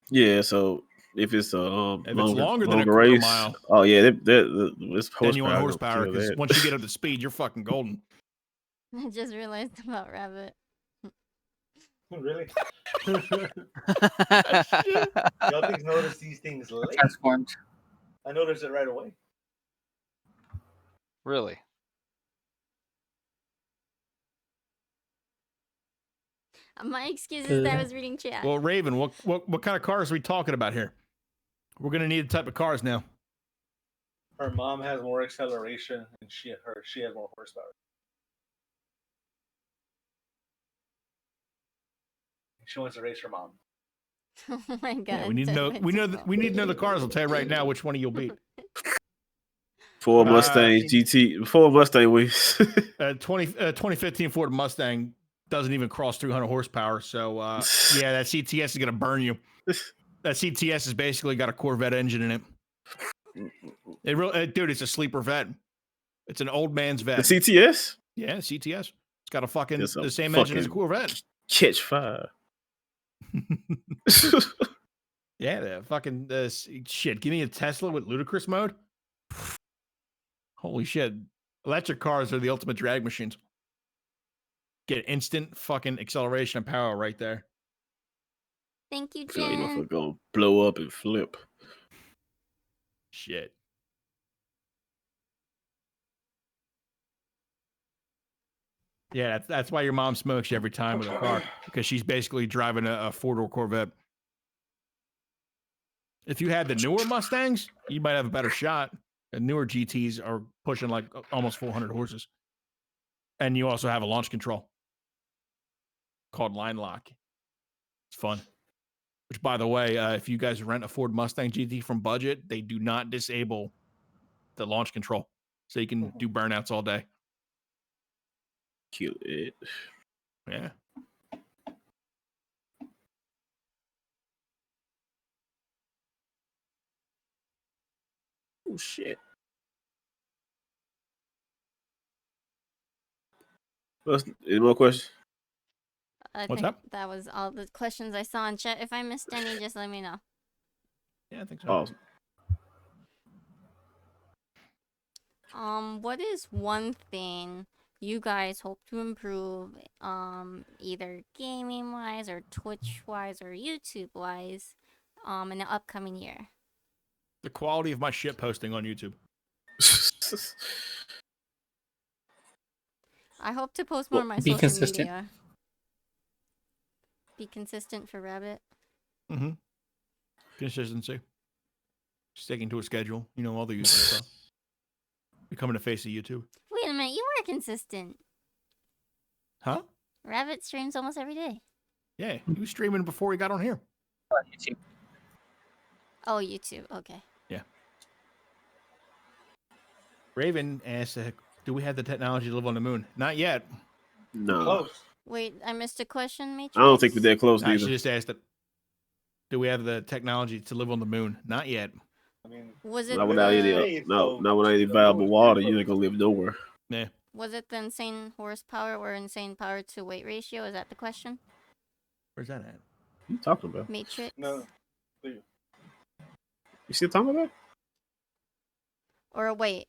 Yeah, so if it's a longer than a quarter race, mile, oh yeah, it's horsepower. then you want horsepower because once you get up to speed, you're fucking golden. I just realized about Rabbit. Really? Y'all things notice these things late. Transformed. I noticed it right away. Really? My excuse is that I was reading chat. Well, Raven, what kind of cars are we talking about here? We're gonna need a type of cars now. Her mom has more acceleration, and she has more horsepower. She wants to race her mom. Oh my god! Yeah, we need to know. We need to know the cars. I'll tell you right now which one you'll beat. Ford Mustang GT. Ford Mustang ways. 2015 Ford Mustang doesn't even cross 300 horsepower. So yeah, that CTS is gonna burn you. That CTS has basically got a Corvette engine in it. Dude, it's a sleeper vet. It's an old man's vet. The CTS? Yeah, CTS. It's got a fucking It's the same engine as a Corvette. Catch fire. Yeah, the fucking shit. Give me a Tesla with ludicrous mode. Holy shit. Electric cars are the ultimate drag machines. Get instant fucking acceleration and power right there. Thank you, I feel like Jen. motherfucker gonna blow up and flip. Shit. Yeah, that's why your mom smokes you every time with a car, because she's basically driving a four-door Corvette. If you had the newer Mustangs, you might have a better shot. The newer GTs are pushing like almost 400 horses. And you also have a launch control called Line Lock. It's fun. Which, by the way, if you guys rent a Ford Mustang GT from Budget, they do not disable the launch control. So you can do burnouts all day. Kill it. Yeah. Oh, shit. Any more questions? I What's think up? that was all the questions I saw in chat. If I missed any, just let me know. Yeah, I think so. Awesome. What is one thing you guys hope to improve, either gaming wise or Twitch wise or YouTube wise, in the upcoming year? The quality of my shit posting on YouTube. I hope to post more on my Be social consistent. media. Be consistent for Rabbit. Mm-hmm. Consistency. Sticking to a schedule. You know, all the usual stuff. Becoming the face of YouTube. Wait a minute, you are consistent. Huh? Rabbit streams almost every day. Yeah, he was streaming before he got on here. Oh, YouTube. Okay. Yeah. Raven asked, do we have the technology to live on the moon? Not yet. No. Close. Wait, I missed a question, Matrix. I don't think we're that close Nah, either. she just asked it. Do we have the technology to live on the moon? Not yet. I mean, Was it Not without any viable water, you ain't gonna live nowhere. Yeah. Was it the insane horsepower or insane power to weight ratio? Is that the question? Where's that at? What you talking about? Matrix. no. You still talking about? Or wait,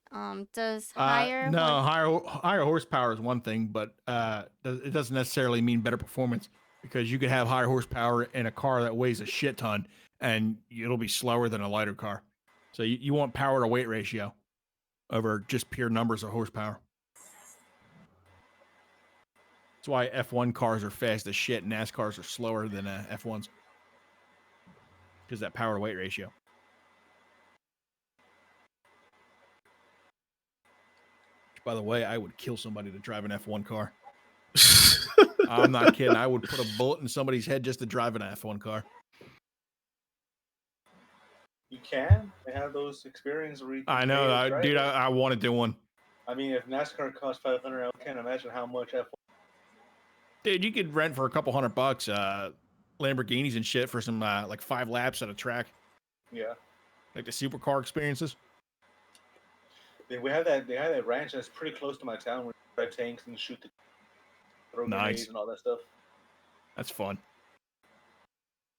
does higher? No, higher horsepower is one thing, but it doesn't necessarily mean better performance, because you could have higher horsepower in a car that weighs a shit ton, and it'll be slower than a lighter car. So you want power to weight ratio over just pure numbers of horsepower. That's why F1 cars are fast as shit, and NASCARs are slower than F1s, because that power to weight ratio. By the way, I would kill somebody to drive an F1 car. I'm not kidding. I would put a bullet in somebody's head just to drive an F1 car. You can. They have those experiences where you can I know, dude. I want to do one. I mean, if NASCAR costs $500, I can't imagine how much F1. Dude, you could rent for a couple $100 Lamborghinis and shit for some like 5 laps at a track. Yeah. Like the supercar experiences. We have that. They have that ranch that's pretty close to my town where you drive tanks and shoot the throw grenades and all that stuff. That's fun.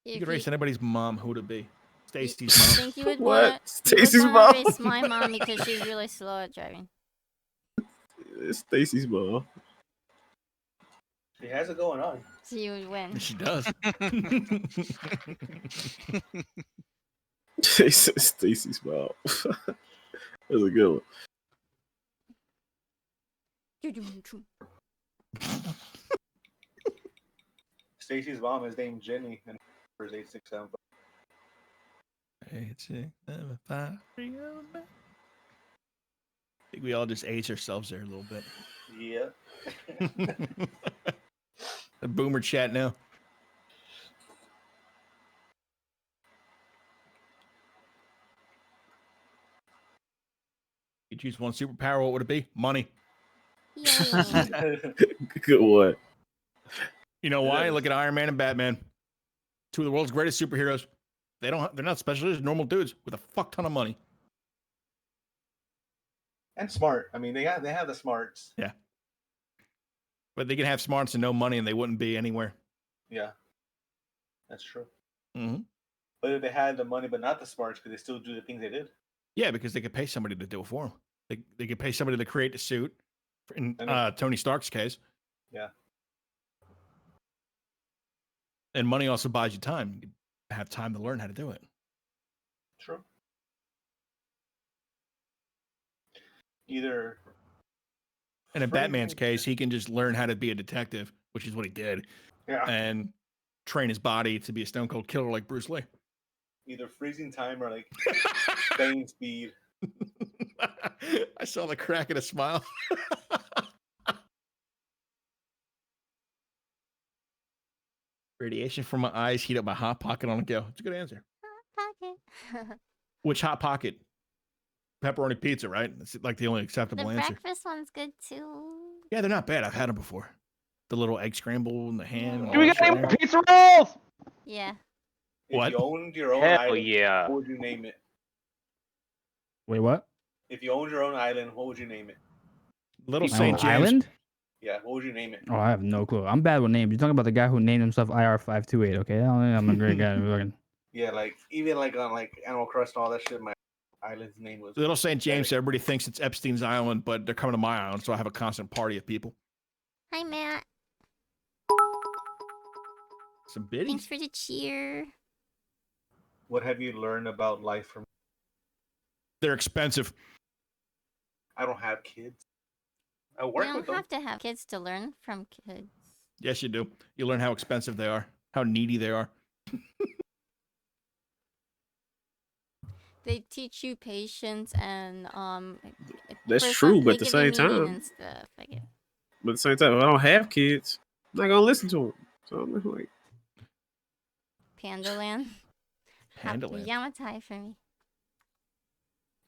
If You could race anybody's mom. Who would it be? Stacy's I mom. think you would What? want. Stacy's you would want to mom? race my mom because she's really slow at driving. It's Stacy's mom. She has it going on. So you would win. She does. Stacy's smile. That's a good one. Stacy's mom is named Jenny, and her is 867. 867 I think we all just age ourselves there a little bit. Yeah. The boomer chat now. You choose one superpower, what would it be? Money. Good one. You know why? Look at Iron Man and Batman. Two of the world's greatest superheroes. They're not special, they're normal dudes with a fuck ton of money. And smart. I mean, they have the smarts. Yeah. But they can have smarts and no money and they wouldn't be anywhere. Yeah. That's true. Mm-hmm. But if they had the money but not the smarts, could they still do the things they did? Yeah, because they could pay somebody to do it for them. They could pay somebody to create the suit. In Tony Stark's case. Yeah. And money also buys you time. You have time to learn how to do it. True. Either. And in Batman's case, he can just learn how to be a detective, which is what he did. Yeah. And train his body to be a stone cold killer like Bruce Lee. Either freezing time or like staying speed. I saw the crack in a smile. Radiation from my eyes heat up my hot pocket on a go. It's a good answer. Hot pocket. Which hot pocket? Pepperoni pizza, right? It's like the only acceptable The answer. breakfast one's good too. Yeah, they're not bad. I've had them before. The little egg scramble and the ham. And Do we got any more pizza rolls? Yeah. What? If you owned your own Hell island, yeah. what would you name it? Wait, what? If you owned your own island, what would you name it? Little My St. own James. Island? Yeah, what would you name it? Oh, I have no clue. I'm bad with names. You're talking about the guy who named himself IR528, okay? I don't think I'm a great guy. Fucking- Yeah, like even like on like Animal Crossing and all that shit, my island's name was Little St. James, everybody thinks it's Epstein's Island, but they're coming to my island, so I have a constant party of people. Hi, Matt. Some biddies. Thanks for the cheer. What have you learned about life from? They're expensive. I don't have kids. I You work don't with them. have to have kids to learn from kids. Yes, you do. You learn how expensive they are, how needy they are. They teach you patience and That's true, but at the same forgiving meaning time, and stuff. I guess. but at the same time, if I don't have kids, I'm not gonna listen to them. So I'm like, Pandaland. Pandaland. Yamatai for me.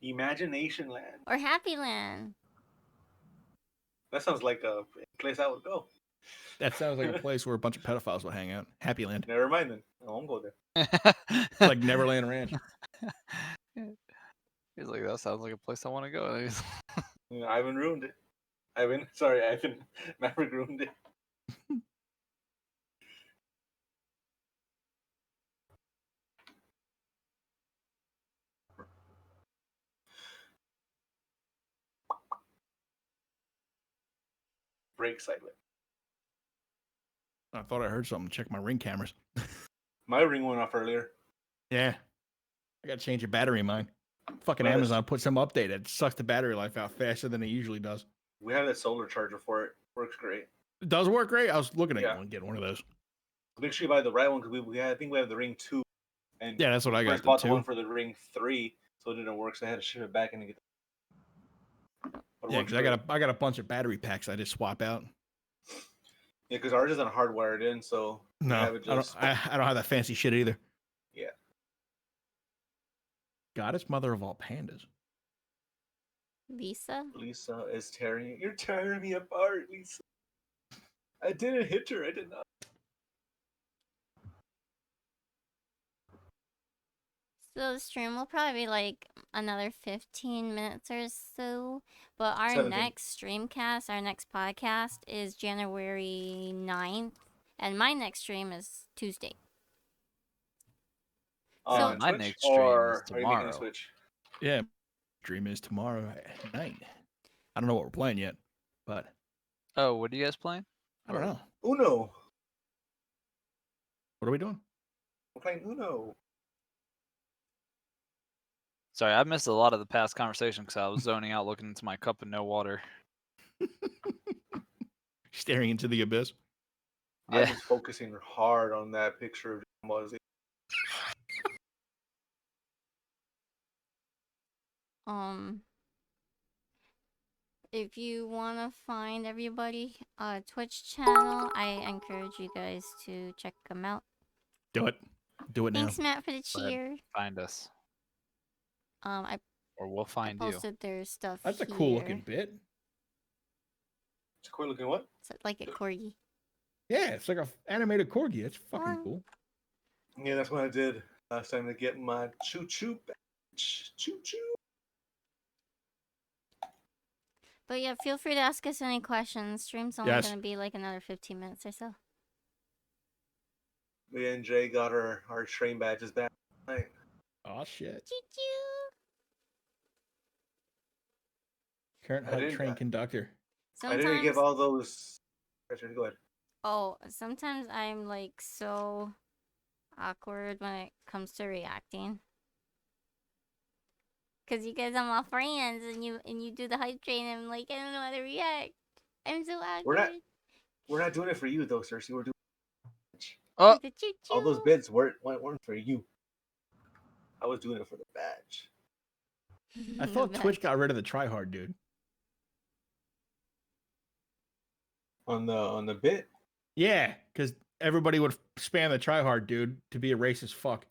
Imagination Land. Or Happy Land. That sounds like a place I would go. That sounds like a place where a bunch of pedophiles would hang out. Happy Land. Never mind then. I won't go there. Like Neverland Ranch. He's like, that sounds like a place I want to go. Yeah, Ivan ruined it. Ivan Maverick ruined it. Break silent. I thought I heard something. Check my Ring cameras. My ring went off earlier. Yeah. I got to change your battery in mine. Fucking Well, Amazon put some update that sucks the battery life out faster than it usually does. We have that solar charger for it. Works great. It does work great. I was looking at Yeah. getting one of those. Make sure you buy the right one because I think we have the Ring 2. And Yeah, that's what I got, first the bought the 2. one for the Ring 3, so it didn't work. So I had to ship it back and get. But it Yeah, works because great. I got a bunch of battery packs I just swap out. Yeah, because ours isn't hardwired in, so we No, have it just. I don't have that fancy shit either. Yeah. Goddess mother of all pandas. Lisa? Lisa is tearing. You're tearing me apart, Lisa. I didn't hit her. I did not. So the stream will probably be like another 15 minutes or so. But our 17. next streamcast, our next podcast is January 9th. And my next stream is Tuesday. On my Twitch, next stream or is are you making a tomorrow. Switch? Yeah, stream is tomorrow at night. I don't know what we're playing yet, but Oh, what are you guys playing? I don't know. Uno. What are we doing? We're playing Uno. Sorry, I missed a lot of the past conversation because I was zoning out, looking into my cup and no water. Staring into the abyss. I was focusing hard on that picture of Muzzy. If you want to find everybody Twitch channel, I encourage you guys to check them out. Do it. Do it now. Thanks, Matt, for the cheer. Find us. Or we'll find you. Posted their stuff. That's a cool looking bit. It's a cool looking what? It's like a corgi. Yeah, it's like an animated corgi. It's fucking cool. Yeah, that's what I did last time to get my choo-choo badge. Choo-choo. But yeah, feel free to ask us any questions. Stream's only going to be like another 15 minutes or so. Me and Jay got our train badges back tonight. Oh, shit. Choo-choo. Current hype train conductor. Sometimes... I didn't give all those... Go ahead. Oh, sometimes I'm like so awkward when it comes to reacting. Cause you guys are my friends, and you do the hype train, and I'm like, I don't know how to react. I'm so awkward. We're not doing it for you though, Cersei. We're doing all those bids weren't for you. I was doing it for the badge. I thought Twitch got rid of the tryhard dude. On the bit? Yeah, because everybody would spam the tryhard dude to be a racist fuck.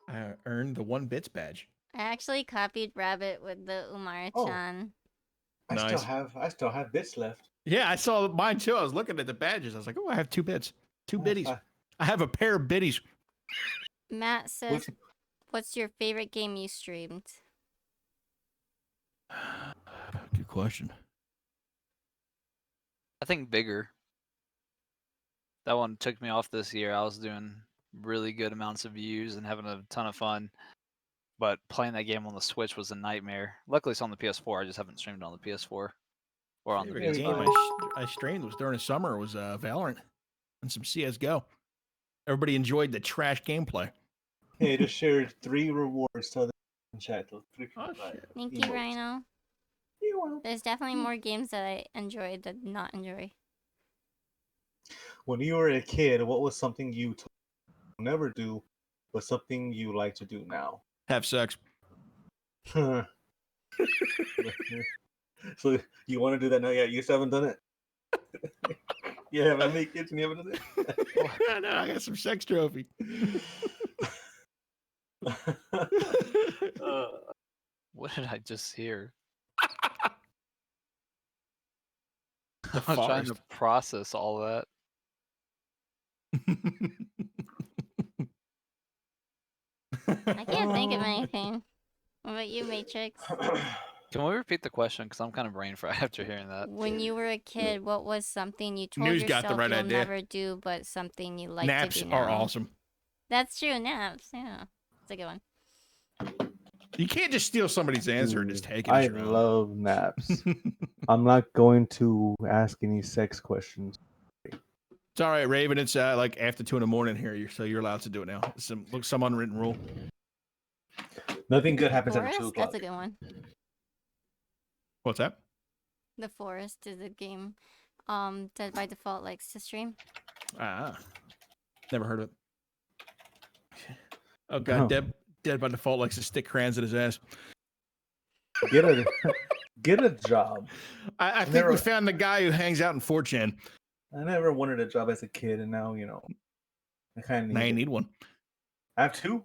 I earned the 1 bits badge. I actually copied Rabbit with the Umar-chan. Nice. I still have bits left. Yeah, I saw mine too. I was looking at the badges. I was like, oh, I have 2 bits. 2 biddies. I have a pair of biddies. Matt says, what's your favorite game you streamed? Good question. I think Bigger. That one took me off this year. I was doing really good amounts of views and having a ton of fun. But playing that game on the Switch was a nightmare. Luckily, it's on the PS4. I just haven't streamed it on the PS4 or on the PS5. The game I streamed was during the summer was Valorant and some CS:GO. Everybody enjoyed the trash gameplay. Hey, just shared 3 rewards to the chat. Thank you, Rhino. There's definitely more games that I enjoyed that did not enjoy. When you were a kid, what was something you never do, but something you like to do now? Have sex. So you want to do that now? Yeah, you still haven't done it. You haven't had any kids and you haven't done it. No, I got some sex trophy. What did I just hear? The I was trying to process all that. I can't think of anything. What about you, Matrix? Can we repeat the question? Because I'm kind of brain fried after hearing that. When you were a kid, what was something you told News yourself got the right you'll idea. never do, but something you like Naps to do now? are awesome. That's true, naps. Yeah, it's a good one. You can't just steal somebody's answer and just take it. I love naps. I'm not going to ask any sex questions. It's all right, Raven. It's like after 2 a.m. here, so you're allowed to do it now. It's some unwritten rule. Nothing good happens Forest? after 2 o'clock. That's a good one. What's that? The Forest is a game that by default likes to stream. Never heard of it. Oh god, Dead by default likes to stick crayons in his ass. Get a job. I think we found the guy who hangs out in 4chan. I never wanted a job as a kid, and now I kind of need one. I have 2.